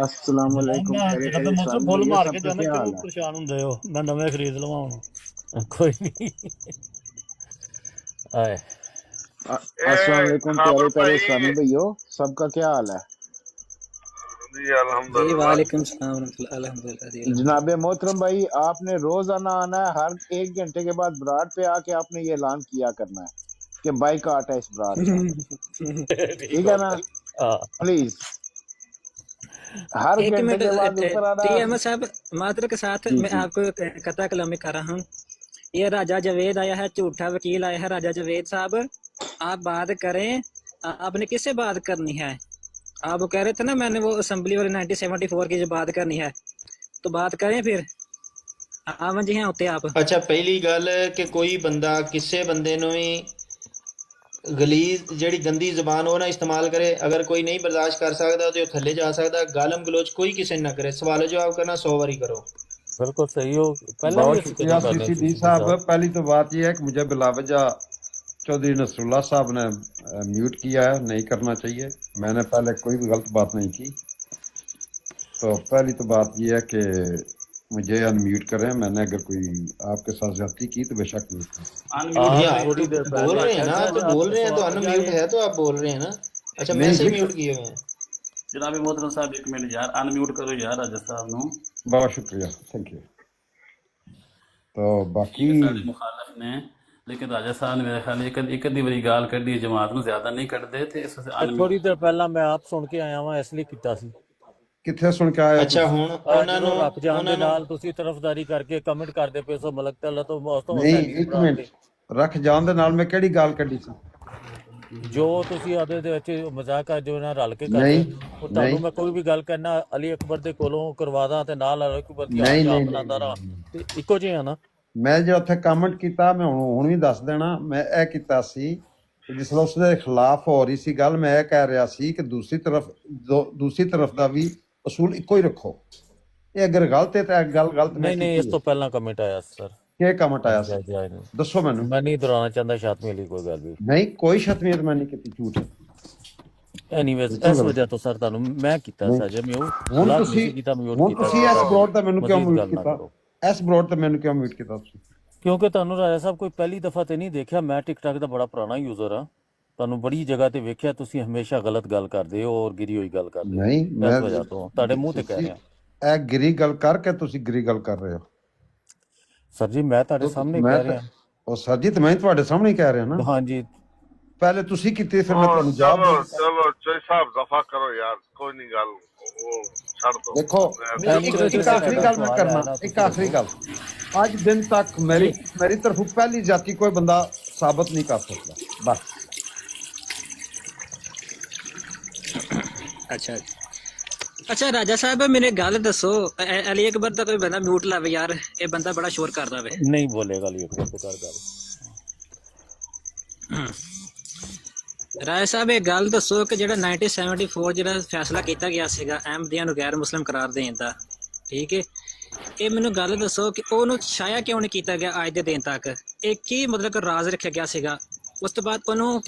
अस्सलाम वालेकुम। ਜਦੋਂ ਮੌਸਮ ਫੁੱਲ ਮਾਰ ਕੇ ਜਾਂਦੇ ਕਿਉਂ ਪਰੇਸ਼ਾਨ ਹੁੰਦੇ ਹੋ? ਮੈਂ ਨਵੇਂ ਖਰੀਦ ਲਵਾਂ ਹੁਣ। ਕੋਈ ਨਹੀਂ ਆਏ। अस्सलाम वालेकुम प्यारे प्यारे इस्लामी भाइयों, सबका क्या हाल है? जी अल्हम्दुलिल्लाह। वालेकुम सलाम अल्हम्दुलिल्लाह। जनाब मोहतरम भाई, आपने रोजाना आना है, हर 1 घंटे के बाद ब्राड पे आके आपने ये ऐलान किया करना है कि बाइकआउट है इस ब्राड का। ठीक है ना? प्लीज हर घंटे के बाद ऊपर आना। साहब मात्र के साथ मैं आपको कथा कलामी कर रहा हूँ। ये राजा जावेद आया है, झूठा वकील आया है। राजा जावेद साहब आप बात करें, आपने किससे बात करनी है? आप कह रहे थे ना मैंने वो असेंबली वाले 1974 की जो बात करनी है, तो बात करें फिर। आवन जी हैं उत्ते आप। ਅੱਛਾ ਪਹਿਲੀ ਗੱਲ ਕਿ ਕੋਈ ਬੰਦਾ ਕਿਸੇ ਬੰਦੇ ਨੂੰ ਵੀ ਗਲੀਜ਼ ਜਿਹੜੀ ਗੰਦੀ ਜ਼ਬਾਨ ਉਹ ਨਾ ਇਸਤੇਮਾਲ ਕਰੇ। ਅਗਰ ਕੋਈ ਨਹੀਂ ਬਰਦਾਸ਼ਤ ਕਰ ਸਕਦਾ ਤੇ ਉਹ ਥੱਲੇ ਜਾ ਸਕਦਾ। ਗਾਲਮ ਗਲੋਚ ਕੋਈ ਕਿਸੇ ਨੂੰ ਨਾ करे। सवाल जवाब करना 100 बारी करो। बिल्कुल सही हो। बहुत शुक्रिया सीसीडी साहब। पहली तो बात यह है कि मुझे बिलावजा चौधरी नसरुल्लाह साहब ने म्यूट किया है, नहीं करना चाहिए। मैंने पहले कोई भी गलत बात नहीं की। तो पहली तो बात यह है कि मुझे अनम्यूट करें। मैंने अगर कोई आपके साथ ज्यादती की तो बेशक म्यूट करें। बोल रहे हैं ना, तो बोल रहे हैं तो अनम्यूट है तो आप बोल रहे हैं ना। अच्छा मैंने म्यूट किए हुए हैं। जनाब मोहतरम साहब एक मिनट यार, अनम्यूट करो यार राजा साहब नु। बहुत शुक्रिया, थैंक यू। तो बाकी मुखालफ ने, लेकिन राजा साहब ने मेरे ख्याल एक अद्धी वारी गाल कढ़ी, जमात ਨੂੰ ਜ਼ਿਆਦਾ ਨਹੀਂ ਕੱਢਦੇ ਤੇ ਇਸ ਥੋੜੀ ਦੇਰ ਪਹਿਲਾਂ ਮੈਂ ਆਪ ਸੁਣ ਕੇ ਆਇਆ ਵਾਂ, ਇਸ ਲਈ ਕੀਤਾ ਸੀ। ਕਿੱਥੇ ਸੁਣ ਕੇ ਆਏ? ਅੱਛਾ ਹੁਣ ਉਹਨਾਂ ਨੂੰ ਰੱਬ ਜਾਨ ਦੇ ਨਾਲ ਤੁਸੀਂ ਤਰਫਦਾਰੀ ਕਰਕੇ ਕਮੈਂਟ ਕਰਦੇ ਪਏ ਸੋ ਮਲਕ ਤਾਲਾ ਤੋਂ ਨਹੀਂ, ਇੱਕ ਮਿੰਟ ਰੱਖ ਜਾਣ ਦੇ ਨਾਲ ਮੈਂ ਕਿਹੜੀ ਗੱਲ ਕੱਢੀ ਸੀ? ਜੋ ਤੁਸੀਂ ਉਹਦੇ ਦੇ ਵਿੱਚ ਮਜ਼ਾਕ ਜੋ ਨਾਲ ਰਲ ਕੇ ਕਰਦੇ ਉਹ ਤੁਹਾਨੂੰ ਮੈਂ ਕੋਈ ਵੀ ਗੱਲ ਕਹਿਣਾ ਅਲੀ ਅਕਬਰ ਦੇ ਕੋਲੋਂ ਕਰਵਾਦਾ ਤੇ ਨਾਲ ਅਲੀ ਅਕਬਰ ਦੀ ਆਪ ਬਣਾਉਂਦਾ ਰਹਾ ਤੇ ਇੱਕੋ ਜਿਹੇ ਆ ਨਾ। ਮੈਂ ਜਿਹੜਾ ਉੱਥੇ ਕਮੈਂਟ ਕੀਤਾ ਮੈਂ ਹੁਣ ਵੀ ਦੱਸ ਦੇਣਾ। ਮੈਂ ਇਹ ਕੀਤਾ ਸੀ ਜਿਸ ਵੇਲੇ ਉਸਦੇ ਖਿਲਾਫ ਹੋ ਰਹੀ ਸੀ ਗੱਲ, ਮੈਂ ਇਹ ਕਹਿ ਰਿਹਾ ਸੀ ਕਿ ਦੂਸਰੀ ਤਰਫ ਦਾ ਵੀ ਅਸੂਲ ਇੱਕੋ ਹੀ ਰੱਖੋ। ਇਹ ਅਗਰ ਗਲਤ ਹੈ ਤਾਂ ਗੱਲ ਗਲਤ ਨਹੀਂ। ਇਸ ਤੋਂ ਪਹਿਲਾਂ ਕਮੈਂਟ ਆਇਆ ਸਰ। ਕੀ ਕਮੈਂਟ ਆਇਆ ਸੀ ਦੱਸੋ ਮੈਨੂੰ। ਮੈਂ ਨਹੀਂ ਦੁਹਰਾਉਣਾ ਚਾਹੁੰਦਾ ਸ਼ਾਤਮੀ ਲਈ ਕੋਈ ਗੱਲ ਵੀ ਨਹੀਂ, ਕੋਈ ਸ਼ਤਮੀਅਤ ਮੈਂ ਨਹੀਂ ਕੀਤੀ, ਝੂਠ। ਐਨੀਵੇਜ਼ ਇਸ ਵਜ੍ਹਾ ਤੋਂ ਸਰ ਤੁਹਾਨੂੰ ਮੈਂ ਕੀਤਾ ਸਰ ਮੈਂ ਹੁਣ ਤੁਸੀਂ ਇਸ ਬਰੋਡ ਦਾ ਮੈਨੂੰ ਕਿਉਂ ਮਿਊਟ ਕੀਤਾ? ਇਸ ਬਰੋਡ ਤੇ ਮੈਨੂੰ ਕਿਉਂ ਮਿਊਟ ਕੀਤਾ ਤੁਸੀਂ? ਕਿਉਂਕਿ ਤੁਹਾਨੂੰ ਰਾਜਾ ਸਾਹਿਬ ਕੋਈ ਪਹਿਲੀ ਦਫਾ ਤੇ ਨਹੀਂ ਦੇਖਿਆ। ਮੈਂ ਟਿਕਟੌਕ ਦਾ ਬੜਾ ਪੁਰਾਣਾ ਯੂਜ਼ਰ ਆ, ਤੁਹਾਨੂੰ ਬੜੀ ਜਗ੍ਹਾ ਤੇ ਵੇਖਿਆ ਤੁਸੀਂ ਹਮੇਸ਼ਾ ਗਲਤ ਗੱਲ ਕਰਦੇ ਹੋ ਔਰ ਗਿਰੀ ਹੋਈ ਗੱਲ ਕਰਦੇ ਹੋ। ਨਹੀਂ, ਮੈਂ ਇਸ ਵਜ੍ਹਾ ਤੋਂ ਤੁਹਾਡੇ ਮੂੰਹ ਤੇ ਕਹਿ ਰਿਹਾ। ਇਹ ਗਿਰੀ ਗੱਲ ਕਰਕੇ ਤੁਸੀਂ ਗਿਰੀ ਗੱਲ ਕਰ ਰਹੇ ਹੋ ਸਰ ਜੀ। ਮੈਂ ਤੁਹਾਡੇ ਸਾਹਮਣੇ ਕਹਿ ਰਿਹਾ। ਉਹ ਸਰ ਜੀ ਤੇ ਮੈਂ ਤੁਹਾਡੇ ਸਾਹਮਣੇ ਕਹਿ ਰਿਹਾ ਨਾ। ਹਾਂਜੀ ਪਹਿਲੇ ਤੁਸੀਂ ਕੀਤੀ ਫਿਰ ਮੈਂ ਤੁਹਾਨੂੰ ਜਵਾਬ ਚਲੋ ਚੋਈ ਸਾਹਿਬ ਦਫਾ ਕਰੋ ਯਾਰ, ਕੋਈ ਨਹੀਂ ਗੱਲ ਉਹ ਛੱਡ ਦੋ। ਦੇਖੋ ਇੱਕ ਆਖਰੀ ਗੱਲ ਮੈਂ ਕਰਨਾ, ਇੱਕ ਆਖਰੀ ਗੱਲ ਅੱਜ ਦਿਨ ਤੱਕ ਮੇਰੀ ਤਰਫੋਂ ਪਹਿਲੀ ਜਾਤੀ ਕੋਈ ਬੰਦਾ ਸਾਬਤ ਨਹੀਂ ਕਰ ਸਕਦਾ ਬਸ। ਅੱਛਾ ਅੱਛਾ ਰਾਜਾ ਸਾਹਿਬ ਮੈਨੂੰ ਇੱਕ ਗੱਲ ਦੱਸੋ, ਅਲੀ ਅਕਬਰ ਦਾ ਕੋਈ ਬੰਦਾ ਮਿਊਟ ਲਾਵੇ ਯਾਰ, ਇਹ ਬੰਦਾ ਬੜਾ ਸ਼ੋਰ ਕਰਦਾ ਵੇ। ਨਹੀਂ ਬੋਲੇਗਾ ਅਲੀ ਅਕਬਰ ਤੇ ਕਰ ਗੱਲ। ਰਾਜਾ ਸਾਹਿਬ ਇਹ ਗੱਲ ਦੱਸੋ ਕਿ ਜਿਹੜਾ 1974 ਜਿਹੜਾ ਫੈਸਲਾ ਕੀਤਾ ਗਿਆ ਸੀਗਾ ਅਹਿਮਦੀਆ ਨੂੰ ਗੈਰ ਮੁਸਲਿਮ ਕਰਾਰ ਦੇਣ ਦਾ, ਠੀਕ ਹੈ, ਇਹ ਮੈਨੂੰ ਗੱਲ ਦੱਸੋ ਕਿ ਉਹਨੂੰ ਛਾਇਆ ਕਿਉਂ ਨਹੀਂ ਕੀਤਾ ਗਿਆ ਅੱਜ ਦੇ ਦਿਨ ਤੱਕ? ਇਹ ਕੀ ਮਤਲਬ ਕਿ ਰਾਜ਼ ਰੱਖਿਆ ਗਿਆ ਸੀਗਾ? ਉਸ ਤੋਂ ਬਾਅਦ ਉਹਨੂੰ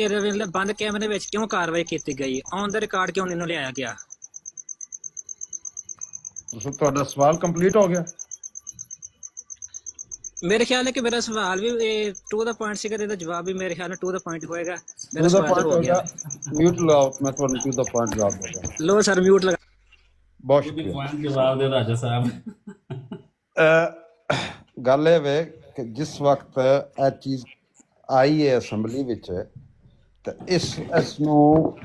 ਬੰਦ ਕੈਮਰੇ ਵਿੱਚ ਕਿਉਂ ਕਾਰਵਾਈ ਕੀਤੀ ਗਈ? ਔਨ ਦਾ ਰਿਕਾਰਡ ਕਿਉਂ ਨਹੀਂ ਲਿਆਇਆ ਗਿਆ? ਤੁਹਾਡਾ ਸਵਾਲ ਕੰਪਲੀਟ ਹੋ ਗਿਆ? ਮੇਰੇ ਖਿਆਲ ਹੈ ਕਿ ਮੇਰਾ ਸਵਾਲ ਵੀ ਟੂ ਦਾ ਪੁਆਇੰਟ ਸੀਗਾ ਤੇ ਇਹਦਾ ਜਵਾਬ ਵੀ ਮੇਰੇ ਖਿਆਲ ਨਾਲ ਟੂ ਦਾ ਪੁਆਇੰਟ ਹੋਏਗਾ। ਮੇਰਾ ਸਵਾਲ ਹੋ ਗਿਆ। ਮਿਊਟ ਲਾਓ, ਮੈਂ ਤੁਹਾਨੂੰ ਟੂ ਦਾ ਪੁਆਇੰਟ ਜਵਾਬ ਦੇਵਾਂਗਾ। ਲੋ ਸਰ ਮਿਊਟ ਲਗਾ। ਬਹੁਤ ਸ਼ੁਕਰੀਆ। ਪੁਆਇੰਟ ਜਵਾਬ ਦੇ ਰਾਜਾ ਸਾਹਿਬ। ਗੱਲ ਇਹ ਵੇ ਕਿ ਜਿਸ ਵਕਤ ਇਹ ਚੀਜ਼ ਆਈ ਹੈ ਅਸੈਂਬਲੀ ਵਿੱਚ ਤੇ ਇਸ ਨੂੰ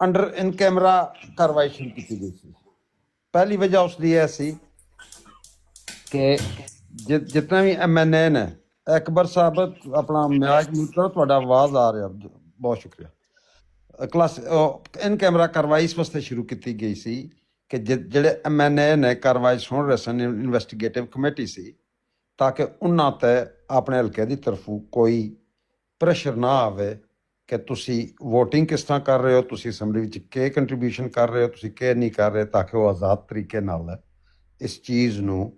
ਅੰਡਰ ਇਨ ਕੈਮਰਾ ਕਾਰਵਾਈ ਸ਼ੁਰੂ ਕੀਤੀ ਗਈ ਸੀ। ਪਹਿਲੀ ਵਜ੍ਹਾ ਉਸ ਦੀ ਇਹ ਸੀ ਕਿ ਜਿਤਨੇ ਵੀ MNA ਨੇ, ਅਕਬਰ ਸਾਹਿਬ ਆਪਣਾ ਮਿਆਜ ਮਿਊਟ ਕਰੋ, ਤੁਹਾਡਾ ਆਵਾਜ਼ ਆ ਰਿਹਾ, ਬਹੁਤ ਸ਼ੁਕਰੀਆ। ਕਲਾਸ ਇਨ ਕੈਮਰਾ ਕਾਰਵਾਈ ਇਸ ਵਾਸਤੇ ਸ਼ੁਰੂ ਕੀਤੀ ਗਈ ਸੀ ਕਿ ਜਿਹੜੇ MNA ਨੇ ਕਾਰਵਾਈ ਸੁਣ ਰਹੇ ਸਨ, ਇਨਵੈਸਟੀਗੇਟਿਵ ਕਮੇਟੀ ਸੀ, ਤਾਂ ਕਿ ਉਹਨਾਂ ਤੇ ਆਪਣੇ ਹਲਕੇ ਦੀ ਤਰਫੋਂ ਕੋਈ ਪ੍ਰੈਸ਼ਰ ਨਾ ਆਵੇ ਕਿ ਤੁਸੀਂ ਵੋਟਿੰਗ ਕਿਸ ਤਰ੍ਹਾਂ ਕਰ ਰਹੇ ਹੋ, ਤੁਸੀਂ ਅਸੈਂਬਲੀ ਵਿੱਚ ਕੀ ਕੰਟਰੀਬਿਊਸ਼ਨ ਕਰ ਰਹੇ ਹੋ, ਤੁਸੀਂ ਕੀ ਨਹੀਂ ਕਰ ਰਹੇ, ਤਾਂ ਕਿ ਉਹ ਆਜ਼ਾਦ ਤਰੀਕੇ ਨਾਲ ਇਸ ਚੀਜ਼ ਨੂੰ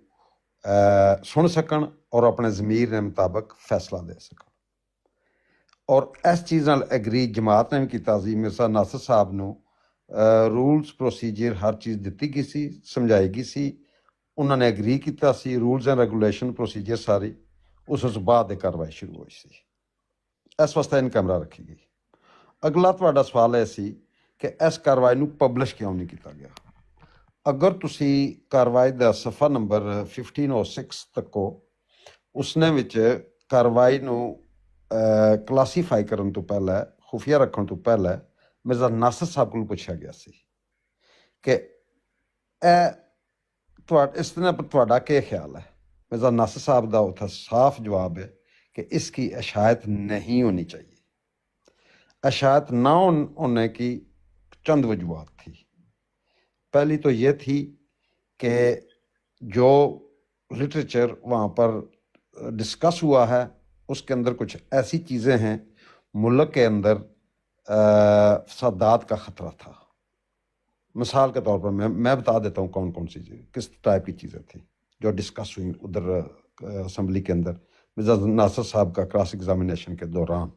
ਸੁਣ ਸਕਣ ਔਰ ਆਪਣੇ ਜ਼ਮੀਰ ਦੇ ਮੁਤਾਬਕ ਫੈਸਲਾ ਦੇ ਸਕਣ। ਔਰ ਇਸ ਚੀਜ਼ ਨਾਲ ਐਗਰੀ ਜਮਾਤ ਨੇ ਵੀ ਕੀਤਾ ਸੀ। ਮਿਰਜ਼ਾ ਨਾਸਰ ਸਾਹਿਬ ਨੂੰ ਰੂਲਸ ਪ੍ਰੋਸੀਜਰ ਹਰ ਚੀਜ਼ ਦਿੱਤੀ ਗਈ ਸੀ, ਸਮਝਾਈ ਗਈ ਸੀ, ਉਹਨਾਂ ਨੇ ਐਗਰੀ ਕੀਤਾ ਸੀ। ਰੂਲਸ ਐਂਡ ਰੈਗੂਲੇਸ਼ਨ ਪ੍ਰੋਸੀਜਰ ਸਾਰੀ ਉਸ ਤੋਂ ਬਾਅਦ ਇਹ ਕਾਰਵਾਈ ਸ਼ੁਰੂ ਹੋਈ ਸੀ। ਇਸ ਵਾਸਤੇ ਇਨ ਕੈਮਰਾ ਰੱਖੀ ਗਈ। ਅਗਲਾ ਤੁਹਾਡਾ ਸਵਾਲ ਇਹ ਸੀ ਕਿ ਇਸ ਕਾਰਵਾਈ ਨੂੰ ਪਬਲਿਸ਼ ਕਿਉਂ ਨਹੀਂ ਕੀਤਾ ਗਿਆ। ਅਗਰ ਤੁਸੀਂ ਕਾਰਵਾਈ ਦਾ ਸਫਾ ਨੰਬਰ 1506 ਤੱਕੋ, ਉਸਨੇ ਵਿੱਚ ਕਾਰਵਾਈ ਨੂੰ ਕਲਾਸੀਫਾਈ ਕਰਨ ਤੋਂ ਪਹਿਲਾਂ, ਖੁਫੀਆ ਰੱਖਣ ਤੋਂ ਪਹਿਲਾਂ ਮਿਰਜ਼ਾ ਨਾਸਰ ਸਾਹਿਬ ਕੋਲ ਪੁੱਛਿਆ ਗਿਆ ਸੀ ਕਿ ਇਸ ਤਰ੍ਹਾਂ ਤੁਹਾਡਾ ਕੀ ਖਿਆਲ ਹੈ। मिर्ज़ा नासिर साहब का उत्थे साफ जवाब है कि इसकी अशायत नहीं होनी चाहिए। अशायत ना होने की चंद वजूहत थी। पहली तो ये थी कि जो लिटरेचर वहाँ पर डिस्कस हुआ है उसके अंदर कुछ ऐसी चीज़ें हैं मुल्क के अंदर फसादात का ख़तरा था। मिसाल के तौर पर मैं बता देता हूँ कौन कौन सी चीज़ें, किस टाइप की चीज़ें थी जो डिस्कस हुई उधर असम्बली के अंदर मिर्ज़ा नासिर साहब का क्रॉस एग्जामिनेशन के दौरान।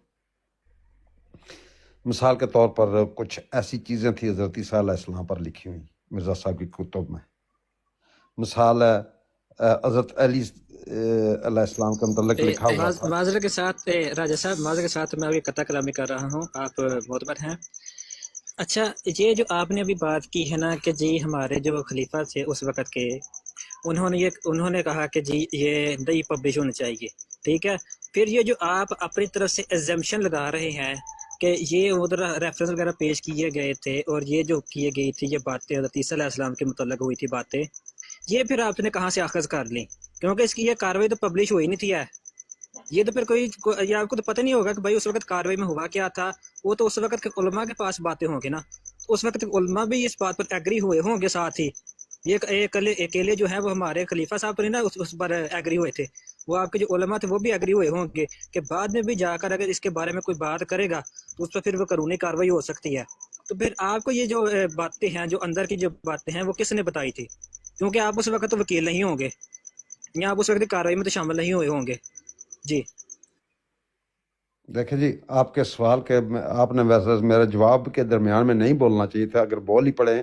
मिसाल के तौर पर कुछ ऐसी चीज़ें थी हज़रत ईसा अलैहिस्सलाम पर लिखी हुई मिर्ज़ा साहब की कुतुब में। मिसाल है हज़रत अली अलैहिस्सलाम के मतलब लिखा हुआ था। माज़रत के साथ राजा साहब, माज़रत के साथ मैं अभी कथा कलामी कर रहा हूँ, आप मोतबर हैं। अच्छा, ये जो आपने अभी बात की है ना कि जी हमारे जो खलीफा थे उस वक़्त के, उन्होंने कहा कि जी ये नहीं पब्लिश होना चाहिए, ठीक है। फिर ये जो आप अपनी तरफ से एग्जम्पशन लगा रहे हैं कि ये उधर रेफरेंस वगैरह पेश किए गए थे और ये जो किए गई थी ये बातें हज़रत ईसा अलैहिस्सलाम के मुतल्लिक़ हुई थी बातें, ये फिर आपने कहाँ से अख़ज़ कर ली? क्योंकि इसकी ये कार्रवाई तो पब्लिश हुई नहीं थी है। ये तो फिर ये आपको तो पता नहीं होगा कि भाई उस वक्त कार्रवाई में हुआ क्या था। वो तो उस वक्त के उलमा के पास बातें होंगी ना, उस वक्त उलमा भी इस बात पर एग्री हुए होंगे। साथ ही ये अकेले जो है वो हमारे खलीफा साहब तो नहीं ना उस पर एग्री हुए थे, वो आपके जो उलमा थे वो भी एग्री हुए होंगे कि बाद में भी जाकर अगर इसके बारे में कोई बात करेगा तो उस पर फिर वो कानूनी कार्रवाई हो सकती है। तो फिर आपको ये जो बातें हैं, जो अंदर की जो बातें हैं, वो किसने बताई थी? क्योंकि आप उस वक्त तो वकील नहीं होंगे या आप उस वक्त कार्रवाई में तो शामिल नहीं हुए होंगे जी। देखिए जी, आपके सवाल के आपने वैसे मेरे जवाब के दरमियान में नहीं बोलना चाहिए था। अगर बोल ही पड़े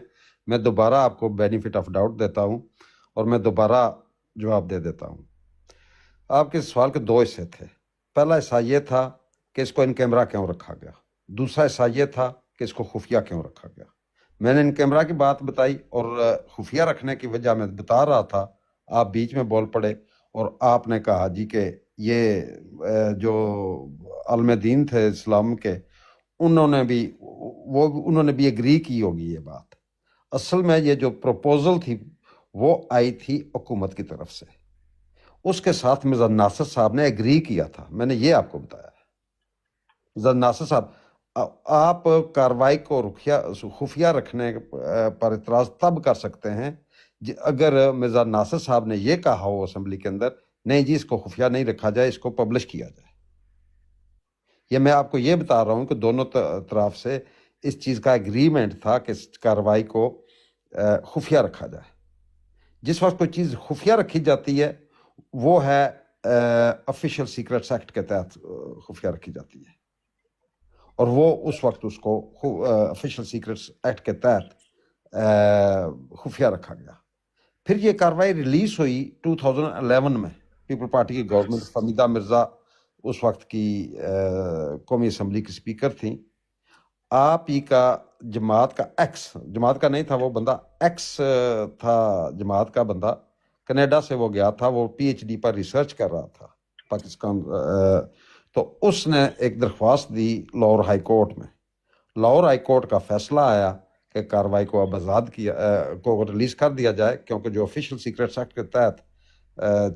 मैं दोबारा आपको बेनिफिट ऑफ डाउट देता हूं और मैं दोबारा जवाब दे देता हूं। आपके सवाल के दो हिस्से थे। पहला हिस्सा ये था कि इसको इन कैमरा क्यों रखा गया, दूसरा हिस्सा ये था कि इसको खुफिया क्यों रखा गया। मैंने इन कैमरा की बात बताई और खुफिया रखने की वजह मैं बता रहा था, आप बीच में बोल पड़े और आपने कहा जी कि ये जो आलम दीन थे इस्लाम के, उन्होंने भी एग्री की होगी ये बात। असल में ये जो प्रपोजल थी وہ آئی تھی حکومت کی طرف سے، اس کے ساتھ مرزا ناصر صاحب نے ایگری کیا تھا، میں نے یہ آپ کو بتایا۔ مرزا ناصر صاحب، آپ کارروائی کو خفیہ رکھنے پر اعتراض تب کر سکتے ہیں اگر مرزا ناصر صاحب نے یہ کہا ہو اسمبلی کے اندر نہیں جی اس کو خفیہ نہیں رکھا جائے، اس کو پبلش کیا جائے۔ یہ میں آپ کو یہ بتا رہا ہوں کہ دونوں طرف سے اس چیز کا ایگریمنٹ تھا کہ اس کارروائی کو خفیہ رکھا جائے۔ جس وقت کوئی چیز خفیہ رکھی جاتی ہے وہ ہے آفیشیل سیکرٹس ایکٹ کے تحت خفیہ رکھی جاتی ہے، اور وہ اس وقت اس کو آفیشیل سیکرٹس ایکٹ کے تحت خفیہ رکھا گیا۔ پھر یہ کارروائی ریلیز ہوئی 2011 میں، پیپل پارٹی کی گورنمنٹ، حمیدہ مرزا اس وقت کی قومی اسمبلی کی اسپیکر تھیں۔ آپ ہی کا جماعت کا ایکس، جماعت کا نہیں تھا وہ بندہ، ایکس تھا جماعت کا بندہ، کینیڈا سے وہ گیا تھا، وہ پی ایچ ڈی پر ریسرچ کر رہا تھا پاکستان، تو اس نے ایک درخواست دی لاہور ہائی کورٹ میں۔ لاہور ہائی کورٹ کا فیصلہ آیا کہ کارروائی کو اب آزاد کیا کو ریلیز کر دیا جائے، کیونکہ جو آفیشیل سیکرٹس ایکٹ کے تحت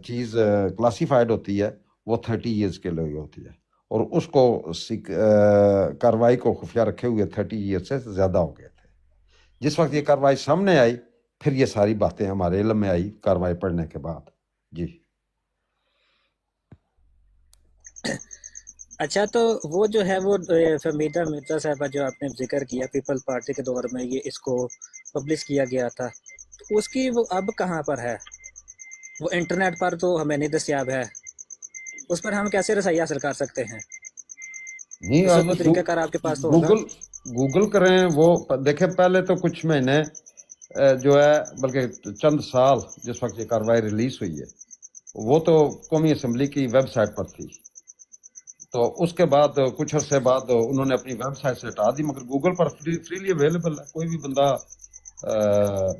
چیز کلاسیفائڈ ہوتی ہے وہ 30 ایئرز کے لیے ہوتی ہے، اور اس کو کارروائی کو خفیہ رکھے ہوئے 30 ایئر سے زیادہ ہو گئے تھے۔ جس وقت یہ کارروائی سامنے آئی پھر یہ ساری باتیں ہمارے علم میں آئی کارروائی پڑھنے کے بعد۔ جی اچھا، تو وہ جو ہے وہ فہمیدہ مرزا صاحبہ جو آپ نے ذکر کیا پیپل پارٹی کے دور میں یہ اس کو پبلش کیا گیا تھا، تو اس کی وہ اب کہاں پر ہے؟ وہ انٹرنیٹ پر تو ہمیں نہیں دستیاب ہے، اس پر ہم کیسے رسائی حاصل کر سکتے ہیں؟ نہیں، اس کا طریقہ کار آپ کے پاس تو ہوگا۔ گوگل کریں، وہ دیکھیں پہلے تو کچھ مہینے جو ہے بلکہ چند سال جس وقت یہ کارروائی ریلیز ہوئی ہے وہ تو قومی اسمبلی کی ویب سائٹ پر تھی، تو اس کے بعد کچھ عرصے بعد انہوں نے اپنی ویب سائٹ سے ہٹا دی، مگر گوگل پر فریلی اویلیبل ہے۔ کوئی بھی بندہ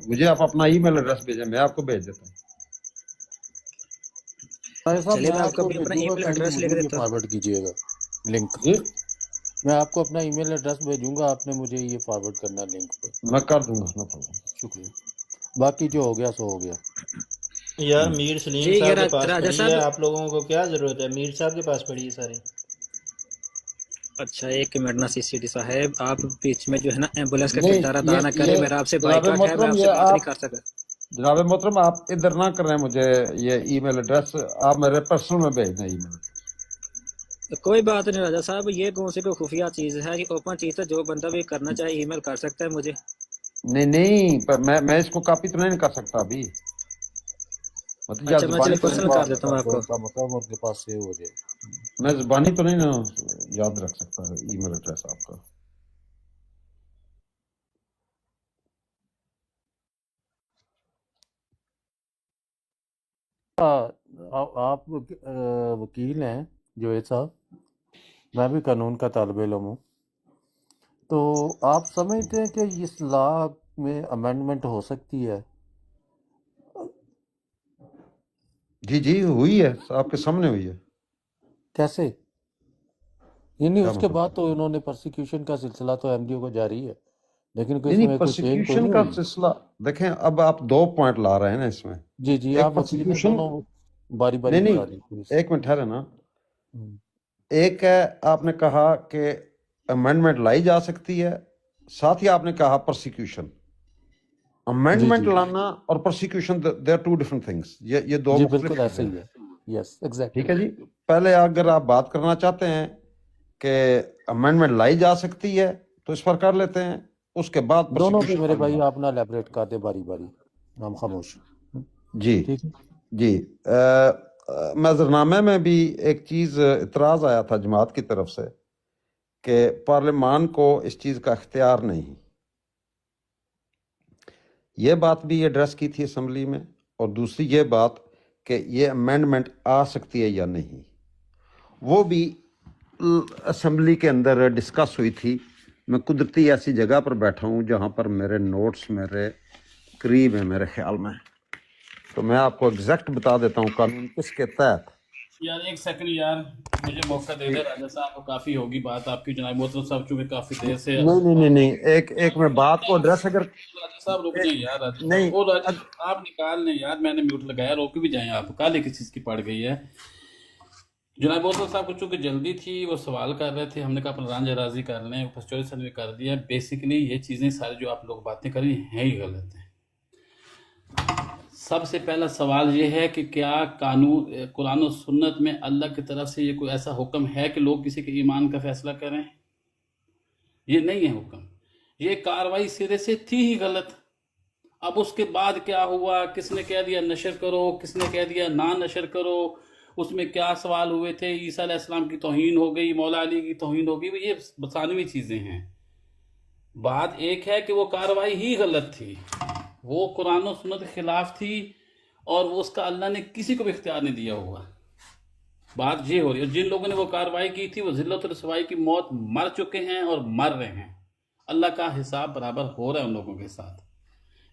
مجھے آپ اپنا ای میل ایڈریس بھیجیں، میں آپ کو بھیج دیتا ہوں۔ چلیے میں آپ کو اپنا ای میل ایڈریس لے کے دیتا ہوں۔ فارورڈ کیجیے گا لنک، جی میں آپ کو اپنا ای میل ایڈریس بھیجوں گا، آپ نے مجھے یہ فارورڈ کرنا لنک پر۔ میں کر دوں گا، شکریہ، باقی جو ہو گیا سو ہو گیا۔ یار میر سلیم جی صاحب کے پاس راجہ پڑھی ہے، صاحب، آپ لوگوں کو کیا ضرورت ہے؟ میر صاحب کے پاس پڑھی ہے ساری۔ اچھا ایک منٹ نا سی سی ڈی صاحب، آپ بیچ میں جو ہے نا ایمبولینس کا نہیں، کردار ادا نہ کریں، میرا آپ سے جناب بائیکاٹ ہے، میں محترم، آپ سے یہ بات نہیں آپ کر سکتا۔ جناب محترم آپ ادھر نہ کریں، مجھے یہ ای میل ایڈریس آپ میرے پرسنل میں بھیج دیں ای میل۔ کوئی بات نہیں راجہ صاحب، یہ کون سی کوئی خفیہ چیز ہے؟ یہ اوپن چیز ہے، جو بندہ بھی کرنا چاہے ای میل کر سکتا ہے مجھے۔ نہیں پر میں اس کو کاپی تو نہیں کر سکتا ابھی، مطلب اچھا میں چلے زبانی تو پرسنل کر دیتا ہوں آپ کو۔ کا مطلب ان کے پاس سیو ہو جائے۔ میں زبانی تو نہیں نا یاد رکھ سکتا ای میل ایڈریس آپ کا۔ آپ وکیل ہیں جوید صاحب، میں بھی قانون کا طالب علم ہوں، تو آپ سمجھتے ہیں کہ اس لا میں امینڈمنٹ ہو سکتی ہے؟ جی ہوئی ہے، آپ کے سامنے ہوئی ہے۔ کیسے؟ یعنی کیا اس کے مطلب؟ بعد تو انہوں نے پرسیکیوشن کا سلسلہ تو ایم ڈی او کو جاری ہے، لیکن کوئی اس نہیں میں کوئی چینج تو پرسیکیوشن نہیں کا ہوئی؟ سلسلہ دیکھیں، اب آپ 2 پوائنٹ لا رہے ہیں نا اس میں۔ جی ایک آپ وکیل ہیں، پرسیکیوشن، دونوں باری باری نہیں بتا دیجیے۔ ایک منٹ ٹھہرے نا۔ ایک ہے آپ نے کہا کہ امینڈمنٹ لائی جا سکتی ہے، ساتھ ہی آپ نے کہا پرسیکیوشن۔ امینڈمنٹ لانا اور prosecution they are 2 different things, یہ 2 جی مختلف بالکل ایسے چیزیں ہی ہیں۔ ہے، یس ایگزیکٹلی۔ ٹھیک ہے جی، پہلے اگر آپ بات کرنا چاہتے ہیں کہ امینڈمنٹ لائی جا سکتی ہے تو اس پر کر لیتے ہیں، اس کے بعد دونوں پہ پرسیکیوشن میرے پر بھائی بات۔ آپ نہ الیبریٹ کر دیں باری باری، ہم خاموش۔ جی ٹھیک ہے، جی منظرنامے میں بھی ایک چیز اعتراض آیا تھا جماعت کی طرف سے کہ پارلیمان کو اس چیز کا اختیار نہیں، یہ بات بھی ایڈریس کی تھی اسمبلی میں، اور دوسری یہ بات کہ یہ امینڈمنٹ آ سکتی ہے یا نہیں، وہ بھی اسمبلی کے اندر ڈسکس ہوئی تھی۔ میں قدرتی ایسی جگہ پر بیٹھا ہوں جہاں پر میرے نوٹس میرے قریب ہیں میرے خیال میں، تو میں آپ کو ایگزیکٹ بتا دیتا ہوں قانون کس کے تحت यार एक सेकंड यार, मुझे मौका दे दे राजा साहब को, काफी होगी बात आपकी जनाब मोहतरम साहब, चूंकि काफी देर से नहीं, एक मैं बात को एड्रेस अगर राजा साहब रुक जाइए यार, राजा नहीं साहब, वो राजा आप निकाल लें यार, मैंने म्यूट लगाया, रोक भी जाएं आप, काले किस चीज की पड़ गई है। जनाब मोहतरम साहब को चूंकि जल्दी थी, वो सवाल कर रहे थे, हमने कहा अपना रांझा राजी कर लें, पस्टोरी सर ने कर दिया। बेसिकली ये चीजें सारी जो आप लोग बातें करी हैं ही गलत है। सबसे पहला सवाल ये है कि क्या कानून कुरान और सुन्नत में अल्लाह की तरफ से ये कोई ऐसा हुक्म है कि लोग किसी के ईमान का फैसला करें? ये नहीं है हुक्म, ये कार्रवाई सिरे से थी ही गलत। अब उसके बाद क्या हुआ, किसने कह दिया नशर करो, किसने कह दिया ना नशर करो, उसमें क्या सवाल हुए थे, ईसा अलैहिस्सलाम की तौहीन हो गई, मौला अली की तौहीन हो गई, ये बसानवी चीज़ें हैं। बात एक है कि वो कार्रवाई ही गलत थी, वो कुरान और सुन्नत के खिलाफ थी, और वो उसका अल्लाह ने किसी को भी इख्तियार नहीं दिया हुआ। बात ये हो रही है, जिन लोगों ने वो कार्रवाई की थी वो जिल्लत और रसवाई की मौत मर चुके हैं और मर रहे हैं। अल्लाह का हिसाब बराबर हो रहा है उन लोगों के साथ।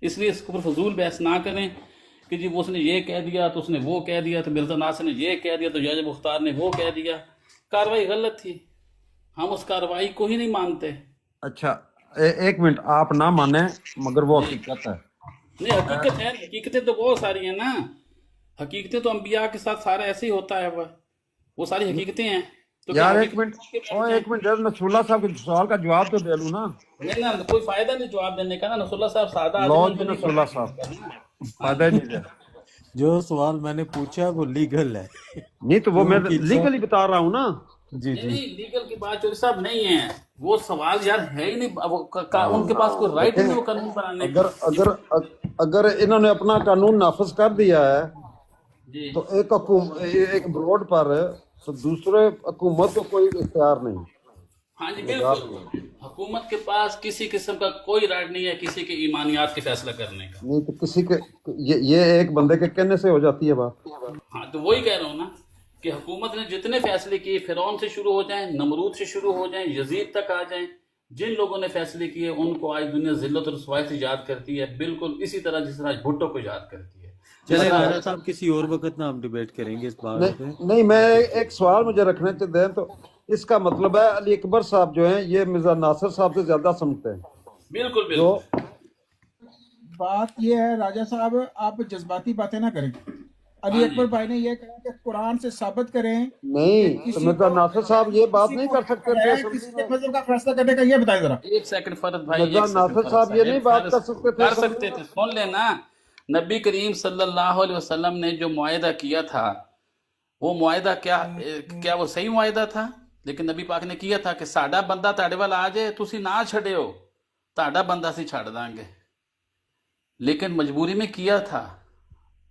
इसलिए इसके ऊपर फजूल बहस ना करें कि जी वो उसने ये कह दिया तो उसने वो कह दिया, तो मिर्जा नासिर ने ये कह दिया तो जज मुख्तार ने वो कह दिया। कार्रवाई गलत थी, हम उस कार्रवाई को ही नहीं मानते। अच्छा एक मिनट, आप ना माने मगर वो हकीकत है। नहीं हकीकत है, हकीकतें तो बहुत सारी हैं ना, हकीकतें तो अंबिया के साथ सारा ऐसे ही होता है, वो सारी हकीकतें हैं। तो क्या यार हकीकत एक मिनट जब नसूल्ला साहब के सवाल का जवाब तो दे लूं ना। नहीं ना, कोई फायदा नहीं जवाब देने का ना, नसरुल्लाह साहब सादा लो आदमी जी हैं, नसूल्ला साहब फायदा ही नहीं है। जो सवाल मैंने पूछा वो लीगल है। नहीं तो वो मैं लीगली बता रहा हूँ ना। जी नहीं नहीं, लीगल की बात चोरी साहब नहीं है, वो सवाल यार है ही नहीं, उनके पास कोई राइट नहीं वो कानून बनाने का। अगर इन्होंने अपना कानून नाफिज कर दिया है जी तो एक ब्रोड पर तो दूसरे हुकूमत को कोई इख्तियार नहीं। हाँ जी बिल्कुल, हुकूमत के पास किसी किस्म का कोई राइट नहीं है किसी के ईमानियात के फैसला करने का। नहीं तो किसी के ये एक बंदे के कहने से हो जाती है बात। हाँ तो वही कह रहा हूँ ना कि हुकूमत ने जितने फैसले किए, फिरौन से शुरू हो जाएं, नमरूद से शुरू हो जाएं, यजीद तक आ जाएं, जिन लोगों ने फैसले किए उनको आज दुनिया जिल्लत और रुसवाई से याद करती है, बिल्कुल इसी तरह जिस तरह आज भुट्टो को याद करती है। चले राजा साहब, किसी और वक्त ना हम डिबेट करेंगे इस बात पे। नहीं मैं एक सवाल मुझे रखने दें, तो इसका मतलब है अली अकबर साहब जो हैं ये मिर्जा नासिर साहब से ज्यादा समझते हैं। बिल्कुल बिल्कुल। बात ये है राजा साहब, आप जज्बाती बातें ना करें। अली अकबर भाई ने ये कहा कि कुरान से साबित करें। नहीं तो मिर्जा नासिर साहब ये बात नहीं कर सकते थे, किसी के मजहब का फैसला करने का, ये बताएं जरा। एक सेकंड फरद भाई, मिर्जा नासिर साहब ये नहीं बात कर सकते थे। कर सकते थे, सुन लेना, नबी करीम सल्लल्लाहु अलैहि वसल्लम ने जो मुआहिदा किया था, वो मुआहिदा क्या वो सही मुआहिदा था? लेकिन नबी पाक ने किया था कि साडा बंदा ताड़े वाल आ जाए तुसी ना छड़ियो, ताड़ा बंदा सी छड़ दांगे। लेकिन मजबूरी में किया था।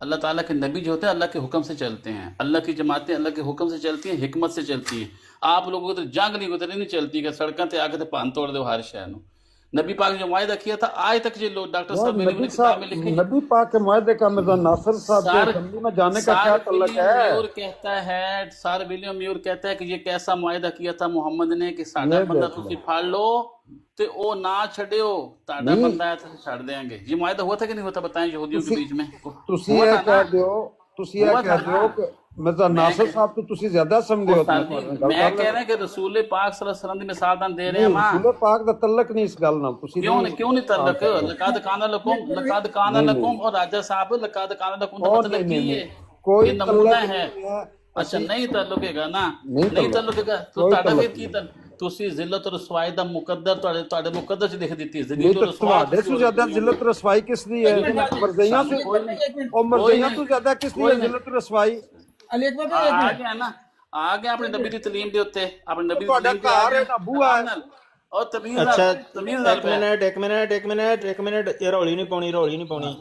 अल्लाह ताला के नबी जो होते हैं अल्लाह के हुक्म से चलते हैं, अल्लाह की जमातें अल्लाह के हुक्म से चलती हैं, हिकमत से चलती हैं। आप लोगों को तो जंग नहीं उतरी नहीं चलती कि सड़कों से आके पान तोड़ दो हर शहर ਨੂੰ। नबी पाक ने जो मुआहिदा किया था आज तक जो लोग डॉक्टर साहब ने किताब में लिखी, नबी पाक के मुआहिदे का मिर्जा नासिर साहब के असेंबली में जाने का क्या तल्लुक है? म्यूर कहता है, सर विलियम म्यूर कहता है कि ये कैसा मुआहिदा किया था मोहम्मद ने कि साडा बंदा तुसी फाड़ लो ते ओ ना छड़ियो, ताड़ा बंदा है तो छड़ देंगे। ये मुआहिदा हुआ था कि नहीं हुआ था, बताएं यहूदियों के बीच में। तुसी ये कह दो कि मिर्जा नासिर साहब तो तुसी ज्यादा समझे हो। मैं कह रहा कि रसूल पाक सल्लल्लाहु अलैहि वसल्लम दी मिसाल दे रहे हैं मां। रसूल पाक दा तल्लक नहीं इस गल नाल। तुसी क्यों नहीं तल्लक? लकाद काना लकुम और राजा साहब लकाद काना लकुम का मतलब की है कोई नमूना है। अच्छा नहीं तल्लुकेगा ना, नहीं तल्लुकेगा तो ताड़ा फिर की ਤੁਸੀਂ ਜ਼ਿਲਤ ਰਸਵਾਈ ਦਾ ਮੁਕੱਦਰ ਤੁਹਾਡੇ ਮੁਕੱਦਰ ਚ ਲਿਖ ਦਿੱਤੀ ਹੈ। ਨਹੀਂ ਤਾਂ ਤੁਹਾਡੇ ਤੋਂ ਜ਼ਿਆਦਾ ਜ਼ਿਲਤ ਰਸਵਾਈ ਕਿਸ ਦੀ ਹੈ? ਮਰਜ਼ਈਆਂ ਤੋਂ ਉਹ ਮਰਜ਼ਈਆਂ ਤੋਂ ਜ਼ਿਆਦਾ ਕਿਸ ਦੀ ਹੈ ਜ਼ਿਲਤ ਰਸਵਾਈ? ਅਲੀ ਅਕਬਰ ਆ ਗਿਆ ਨਾ, ਆ ਗਿਆ ਆਪਣੇ ਨਬੀ ਦੀ ਤਾਲੀਮ ਦੇ ਉੱਤੇ, ਆਪਣੇ ਨਬੀ ਦੀ ਤੁਹਾਡਾ ਘਰ ਹੈ ਨਾ ਬੂਆ ਹੈ। ਉਹ ਤਮੀਜ਼ ਅੱਛਾ ਤਮੀਜ਼ ਇੱਕ ਮਿੰਟ ਇਹ ਰੌਲੀ ਨਹੀਂ ਪਾਉਣੀ।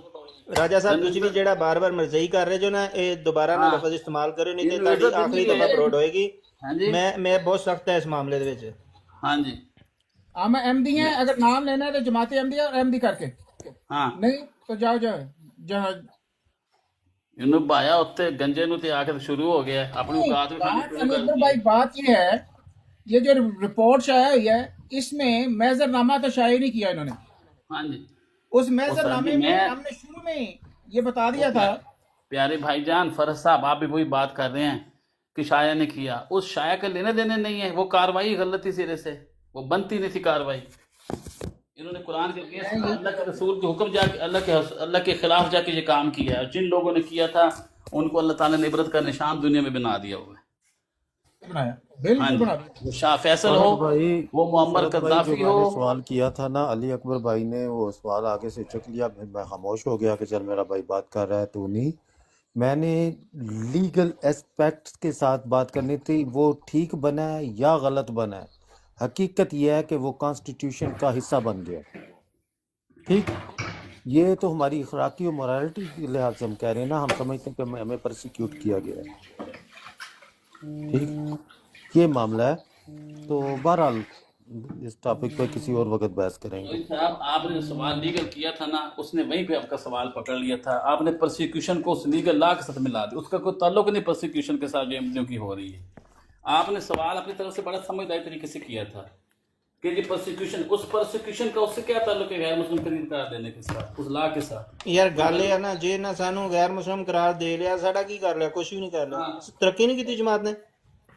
ਰਾਜਾ ਸਾਹਿਬ ਤੁਸੀਂ ਵੀ ਜਿਹੜਾ ਬਾਰ-ਬਾਰ ਮਰਜ਼ਈ ਕਰ ਰਹੇ ਜੋ ਨਾ, ਇਹ ਦੁਬਾਰਾ ਨਾ ਲਫ਼ਜ਼ ਇਸਤੇਮਾਲ ਕਰਿਓ, ਨਹੀਂ ਤੇ ਤੁਹਾਡੀ ਆਖਰੀ ਦਫਾ ਬਰੋਡ ਹੋਏਗੀ। मैं बहुत सख्त है इस मामले ਦੇ ਵਿੱਚ। हाँ जी हम एमडी हैं, अगर नाम लेना है तो जमाते एमडी और एमडी करके। हाँ नहीं तो जाओ जहाँ ਇਹਨੂੰ ਬਾਇਆ ਉੱਤੇ ਗੰਜੇ ਨੂੰ ਤੇ ਆ ਕੇ ਸ਼ੁਰੂ ਹੋ ਗਿਆ ਆਪਣੀ ਔਕਾਤ ਵੀ अली अकबर भाई बात ये है, ये जो रिपोर्ट शाया हुई है इसमें मेजरनामा तो शाया नहीं किया इन्होंने। हाँ जी उस मेजरनामे में हमने शुरू में ये बता दिया था। प्यारे भाईजान फरज साहब आप भी वही बात कर रहे हैं کہ شائع نے کیا، اس شائع کا لینے دینے نہیں ہے، وہ کاروائی غلط تھی سرے سے، وہ بنتی نہیں تھی کاروائی۔ انہوں نے قرآن کے اگینسٹ اللہ کے رسول کے حکم جا کے اللہ کے خلاف جا کے یہ کام کیا ہے، اور جن لوگوں نے کیا تھا ان کو اللہ تعالیٰ نے عبرت کا نشان دنیا میں بنا دیا ہوا ہے۔ بنایا ہاں بالکل جی، بنا وہ شاہ فیصل فرد ہو، بھائی، وہ معمر فرد بھائی جو قذافی میں ہو۔ نے سوال کیا تھا نا، علی اکبر بھائی نے وہ سوال آگے سے چک لیا، پھر میں خاموش ہو گیا کہ چل میرا بھائی بات کر رہا ہے تو نہیں۔ میں نے لیگل اسپیکٹس کے ساتھ بات کرنی تھی، وہ ٹھیک بنا ہے یا غلط بنا ہے۔ حقیقت یہ ہے کہ وہ کانسٹیٹیوشن کا حصہ بن گیا، ٹھیک۔ یہ تو ہماری اخلاقی اور morality کے لحاظ سے ہم کہہ رہے ہیں نا، ہم سمجھتے ہیں کہ ہمیں پرسیکیوٹ کیا گیا ہے، ٹھیک، یہ معاملہ ہے۔ تو بہرحال اس ٹاپک پہ کسی اور وقت بحث کریں گے۔ مولانا صاحب، آپ نے جو سوال لیگل کیا تھا نا، اس نے وہیں پہ آپ کا سوال پکڑ لیا تھا، آپ نے پرسیکیوشن کو اس لیگل لا کے ساتھ ملا دیا، اس کا کوئی تعلق نہیں پرسیکیوشن کے ساتھ جو ایم کی ہو رہی ہے۔ آپ نے سوال اپنی طرف سے بڑا سمجھداری طریقے سے کیا تھا کہ یہ پرسیکیوشن، اس پرسیکیوشن کا اس سے کیا تعلق ہے غیر مسلم قرار قرار دینے کے ساتھ، اس لا کے ساتھ؟ یار گل یہ ہے نا، جے نہ سانو غیر مسلم قرار دے لیا، ساڈا کی کر لیا؟ کچھ بھی نہیں کر لیا۔ ترقی نہیں کی جماعت نے،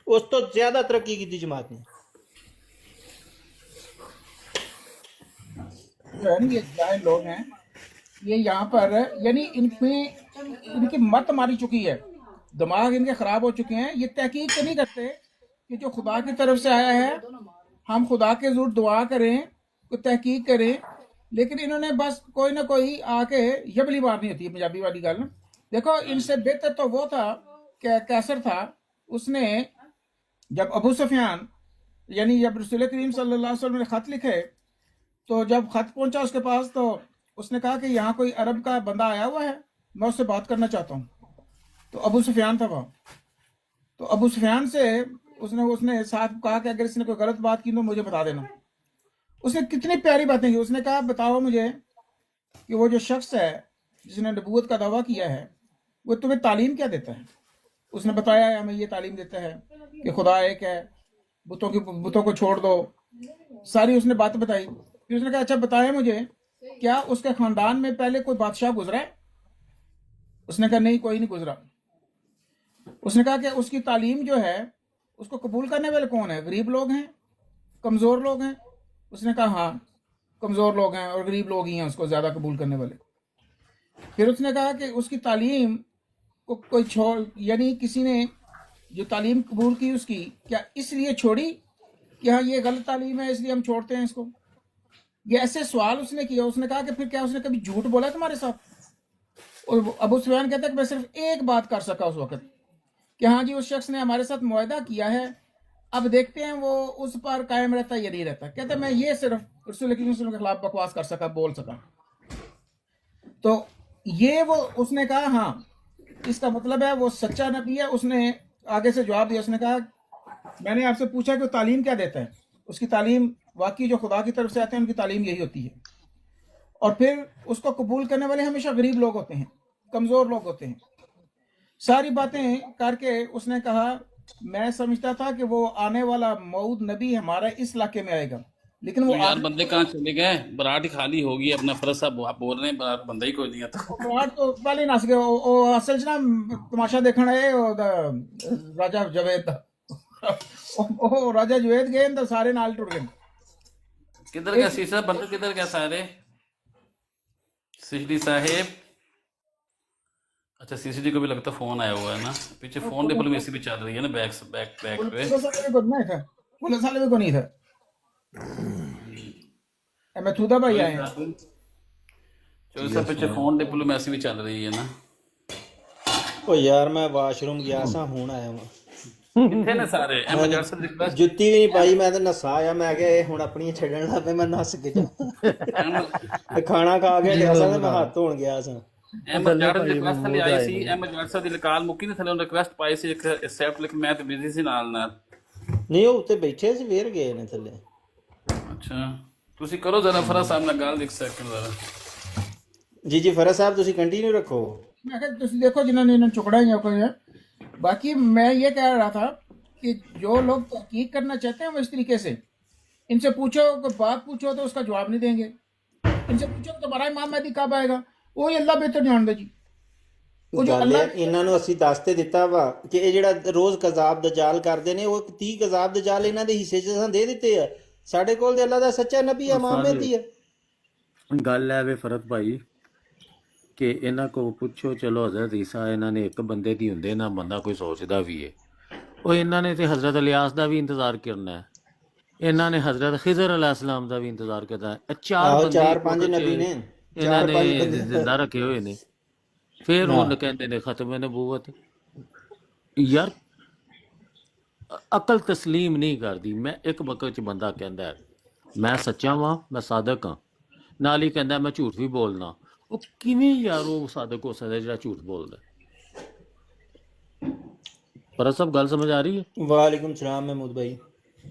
اس تو زیادہ ترقی کی جماعت نے۔ جو ہے نا یہ جاہل لوگ ہیں، یہ یہاں پر یعنی ان میں ان کی مت ماری چکی ہے، دماغ ان کے خراب ہو چکے ہیں۔ یہ تحقیق تو نہیں کرتے کہ جو خدا کی طرف سے آیا ہے ہم خدا کے ضرور دعا کریں، کوئی تحقیق کریں، لیکن انہوں نے بس کوئی نہ کوئی آ کے یبلی مارنی ہوتی ہے، پنجابی والی گل نا۔ دیکھو ان سے بہتر تو وہ تھا کہ کیسر تھا، اس نے جب ابو سفیان یعنی جب رسول کریم صلی اللہ علیہ وسلم نے خط لکھے، تو جب خط پہنچا اس کے پاس تو اس نے کہا کہ یہاں کوئی عرب کا بندہ آیا ہوا ہے، میں اس سے بات کرنا چاہتا ہوں۔ تو ابو سفیان تھا وہاں، تو ابو سفیان سے اس نے ساتھ کہا کہ اگر اس نے کوئی غلط بات کی تو مجھے بتا دینا۔ اس نے کتنی پیاری باتیں کی، اس نے کہا بتاؤ مجھے کہ وہ جو شخص ہے جس نے نبوت کا دعویٰ کیا ہے وہ تمہیں تعلیم کیا دیتا ہے؟ اس نے بتایا ہمیں یہ تعلیم دیتا ہے کہ خدا ایک ہے، بتوں کو چھوڑ دو، ساری اس نے بات بتائی۔ پھر اس نے کہا اچھا بتائیں مجھے کیا اس کے خاندان میں پہلے کوئی بادشاہ گزرا ہے؟ اس نے کہا نہیں، کوئی نہیں گزرا۔ اس نے کہا کہ اس کی تعلیم جو ہے اس کو قبول کرنے والے کون ہیں؟ غریب لوگ ہیں، کمزور لوگ ہیں؟ اس نے کہا ہاں کمزور لوگ ہیں اور غریب لوگ ہی ہیں اس کو زیادہ قبول کرنے والے۔ پھر اس نے کہا کہ اس کی تعلیم کو کوئی یعنی کسی نے جو تعلیم قبول کی اس کی کیا اس لیے چھوڑی کہ ہاں یہ غلط تعلیم ہے اس لیے ہم چھوڑتے ہیں اس کو؟ یہ ایسے سوال اس نے کیا۔ اس نے کہا کہ پھر کیا اس نے کبھی جھوٹ بولا تمہارے ساتھ؟ اور ابو سفیان کہتا ہے کہ میں صرف ایک بات کر سکا اس وقت کہ ہاں جی اس شخص نے ہمارے ساتھ معاہدہ کیا ہے، اب دیکھتے ہیں وہ اس پر قائم رہتا ہے یا نہیں رہتا۔ کہتا ہے میں یہ صرف رسول کریم صلی اللہ علیہ وسلم کے خلاف بکواس کر سکا، بول سکا۔ تو یہ وہ اس نے کہا ہاں اس کا مطلب ہے وہ سچا نبی ہے۔ اس نے آگے سے جواب دیا، اس نے کہا میں نے آپ سے پوچھا کہ وہ تعلیم کیا دیتا ہے؟ اس کی تعلیم واقعی جو خدا کی طرف سے آتے ہیں ان کی تعلیم یہی ہوتی ہے، اور پھر اس کو قبول کرنے والے ہمیشہ غریب لوگ ہوتے ہیں، کمزور لوگ ہوتے ہیں۔ ساری باتیں کر کے اس نے کہا میں سمجھتا تھا کہ وہ آنے والا موعود نبی ہمارا اس علاقے میں آئے گا، لیکن وہ تو یار بندے کہاں چلے گئے؟ براٹ ہی خالی ہوگی اپنا فرض صاحب، آپ بول رہے ہیں براٹ بندہ ہی کوئی نہیں آتا۔ براٹ تو پہلے نس گئے، وہ اصل نا تماشا دیکھنا ہے راجا جوید دا، وہ راجا جوید گئے تو سارے نال ٹر گئے۔ کدھر گیا سی صاحب؟ بندے کدھر گیا سارے؟ سجدی صاحب، اچھا سی سی ڈی کو بھی لگتا فون آیا ہوا ہے نا پیچھے، فون ڈپلومیسی بھی چل رہی ہے نا بیک پہ۔ پولیس والے بھی کو نہیں تھا، میتھودا بھائی آئے ہیں۔ چلو سر پیچھے فون ڈپلومیسی بھی چل رہی ہے نا۔ او یار میں واش روم گیا سا، ہوں آیا ہوں۔ کتنے نے سارے جتی بھی نہیں پائی، میں تو نسا آیا، میں کہ ہوں اپنی چھڈن لگ پہ، میں نس کے جا کھانا کھا کے گیا سا، میں ہاتھ دھون گیا سا۔ احمد جاٹ دی ریکویسٹ تھلے آئی سی، احمد جاٹ صاحب دی کال مکی نہیں تھلے انہوں ریکویسٹ پائی سی ایک ایکسیپٹ، لیکن میں تو بزی سی نال نہیں وہ اتنے بیٹھے سی، پھر گئے نے تھلے۔ اچھا تسی کرو ذرا فرا صاحب نال گل ایک سیکنڈ ذرا۔ جی جی فرا صاحب تسی کنٹینیو رکھو۔ میں کہ تسی دیکھو جنہوں نے انہوں چکڑا ہی کوئی ہے۔ باقی میں یہ کہہ رہا تھا کہ جو لوگ تحقیق کرنا چاہتے ہیں وہ اس طریقے سے ان سے پوچھو، کوئی بات پوچھو تو اس کا جواب نہیں دیں گے۔ ان سے پوچھو کہ تمہارا امام مہدی کب آئے گا، وہی اللہ بہتر جان دے جی۔ ਉਹ ਜੋ ਗੱਲ ਅੱਲਾ ਇਹ ਇਹਨਾਂ ਨੂੰ ਅਸੀਂ ਦੱਸ ਤੇ ਦਿੱਤਾ ਵਾ ਕਿ ਇਹ ਜਿਹੜਾ ਰੋਜ਼ ਕਜ਼ਾਬ ਦਜਾਲ ਕਰਦੇ ਨੇ, ਉਹ 30 ਕਜ਼ਾਬ ਦਜਾਲ ਇਹਨਾਂ ਦੇ ਹਿੱਸੇ 'ਚ ਅਸਾਂ ਦੇ ਦਿੱਤੇ ਆ। ਸਾਡੇ ਕੋਲ ਤੇ ਅੱਲਾ ਦਾ ਸੱਚਾ ਨਬੀ ਆ, ਮੁਹੰਮਦ ਹੀ ਆ। ਗੱਲ ਹੈ ਵੇ ਫਰਤ ਭਾਈ ਕਿ ਇਹਨਾਂ ਕੋ ਪੁੱਛੋ, ਚਲੋ ਹਜ਼ਰਤ ਈਸਾ ਇਹਨਾਂ ਨੇ ਇੱਕ ਬੰਦੇ ਦੀ ਹੁੰਦੇ ਨਾ, ਬੰਦਾ ਕੋਈ ਸੋਚਦਾ ਵੀ ਹੈ। ਉਹ ਇਹਨਾਂ ਨੇ ਤੇ ਹਜ਼ਰਤ ਇਲਿਆਸ ਦਾ ਵੀ ਇੰਤਜ਼ਾਰ ਕਰਨਾ ਹੈ, ਇਹਨਾਂ ਨੇ ਹਜ਼ਰਤ ਖਿਜ਼ਰ ਅਲੈਹਿਸਲਾਮ ਦਾ ਵੀ ਇੰਤਜ਼ਾਰ ਕਰਨਾ ਹੈ। ਇਹ ਚਾਰ ਆਹੋ, ਬੰਦੇ ਚਾਰ ਇੱਕ ਪੰਜ ਵਕਤ 'ਚ ਨਬੀ ਨੇ, ਇਹਨਾਂ ਚਾਰ ਪੰਜ ਨੇ ਬੰਦੇ। ਜ਼ਿੰਦਾ ਰੱਖੇ ਹੋਏ ਨੇ। ਫਿਰ ਹਾਂ ਹੁਣ ਕਹਿੰਦੇ ਨੇ ਖਤਮ ਨਬੂਵਤ। ਯਾਰ ਅਕਲ ਤਸਲੀਮ ਨਹੀਂ ਕਰਦੀ। ਮੈਂ ਇੱਕ ਵਕਤ 'ਚ ਬੰਦਾ ਕਹਿੰਦਾ ਹੈ, ਮੈਂ ਸੱਚਾ ਵਾਂ, ਮੈਂ ਸਾਦਕ ਹਾਂ, ਨਾਲ ਹੀ ਕਹਿੰਦਾ ਮੈਂ ਝੂਠ ਵੀ ਬੋਲਣਾ। ਉਹ ਕਿਵੇਂ ਯਾਰ ਉਹ ਸਾਦਕ ਹੋ ਸਕਦਾ ਜਿਹੜਾ ਝੂਠ ਬੋਲਦਾ? पर सब गल समझ आ रही है? वालेकुम सलाम महमूद भाई।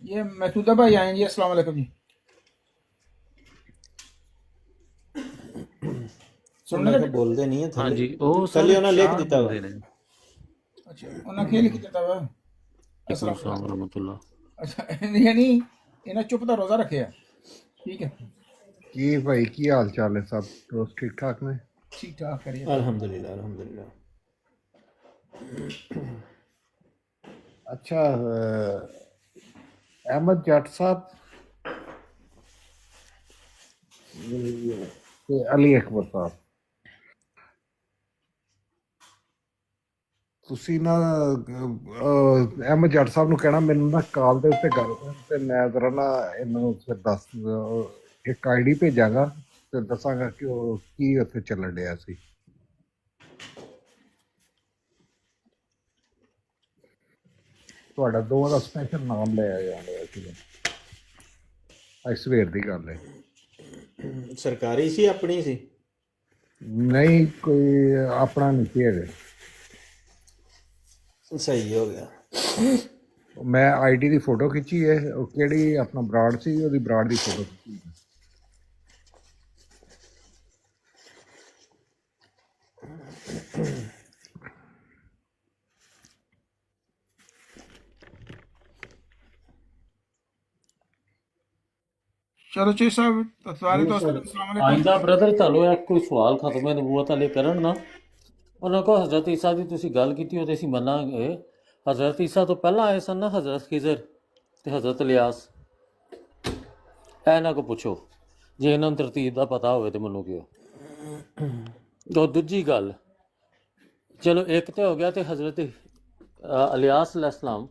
ये महसूदा भाई आए जी, अस्सलाम वालेकुम जी। सुनने मैं लगे? बोलते नहीं है हाँ थले जी, वो थले सारे उन्हें लिख चार दिता हुआ। बंदे ने। अच्छा, उन्हें क्या लिख देता हुआ? वालेकुम अस्सलाम अस्सलाम वालेकुम। रहमतुल्लाह। अच्छा, यानी इन्हें चुप दा रोजा रखे है, ठीक है, की भाई की हाल चाल है? सब दोस्त ठीक ठाक ने? ठीक ठाक करिए। अल्हम्दुलिल्लाह अल्हम्दुलिल्लाह। अच्छा, अहमद जट साहब ते अली अकबर साहब, ਤੁਸੀਂ ਨਾ ਅਹਿਮਦ ਜੱਟ ਸਾਹਿਬ ਨੂੰ ਕਹਿਣਾ ਮੈਨੂੰ ਨਾ ਕਾਲ ਦੇ ਉੱਤੇ ਗੱਲ ਕਰ, ਤੇ ਮੈਂ ਜ਼ਰਾ ਨਾ ਇਹਨਾਂ ਨੂੰ ਫਿਰ ਦੱਸ ਇੱਕ ਆਈਡੀ ਭੇਜਾਂਗਾ ਤੇ ਦੱਸਾਂਗਾ ਕਿ ਉਹ ਕੀ ਉੱਥੇ ਚੱਲਣ ਡਿਆ ਸੀ। ਤੁਹਾਡਾ ਦੋਵਾਂ ਦਾ ਸਪੈਸ਼ਲ ਨਾਮ ਲਿਆ ਜਾਂਦਾ ਸੀ। ਅੱਜ ਸਵੇਰ ਦੀ ਗੱਲ ਹੈ। सरकारी सी अपनी सी? ਨਹੀਂ ਕੋਈ ਆਪਣਾ ਨਹੀਂ ਸੀ ਹੈਗੇ। सही हो गया। ਮੈਂ ਆਈਡੀ ਦੀ ਫੋਟੋ ਖਿੱਚੀ ਹੈ, ਉਹ ਕਿਹੜੀ ਆਪਣਾ ਬਰਾੜ ਸੀ, ਉਹਦੀ ਬਰਾੜ ਦੀ ਫੋਟੋ ਖਿੱਚੀ ਹੈ। चलो जी साहब, तो सारे नहीं दोस्तों सर, को अस्सलाम वालेकुम। आइंदा ब्रदर ਤੁਹਾਨੂੰ ਇਹ ਕੋਈ ਸਵਾਲ ਖਤਮ ਨਬੂਵਤ ਵਾਲੇ ਕਰਨ ਨਾ, ਉਹਨਾਂ ਕੋ ਹਜ਼ਰਤ ਈਸਾ ਦੀ ਤੁਸੀਂ ਗੱਲ ਕੀਤੀ ਉਹਦੇ ਅਸੀਂ ਮੰਨਾਂਗੇ। ਹਜ਼ਰਤ ਈਸਾ ਤੋਂ ਪਹਿਲਾਂ ਆਏ ਸਨ ਨਾ ਹਜ਼ਰਤ ਖਿਜ਼ਰ ਤੇ ਹਜ਼ਰਤ ਇਲਿਆਸ। ਇਹਨਾਂ ਕੋ ਪੁੱਛੋ, ਜੇ ਇਹਨਾਂ ਨੂੰ ਤਰਤੀਬ ਦਾ ਪਤਾ ਹੋਵੇ ਤੇ ਮੈਨੂੰ ਕਿਉਂ। ਉਹ ਦੂਜੀ ਗੱਲ, ਚਲੋ ਇੱਕ ਤੇ ਹੋ ਗਿਆ, ਤੇ ਹਜ਼ਰਤ ਇਲਿਆਸ अलैहिस्सलाम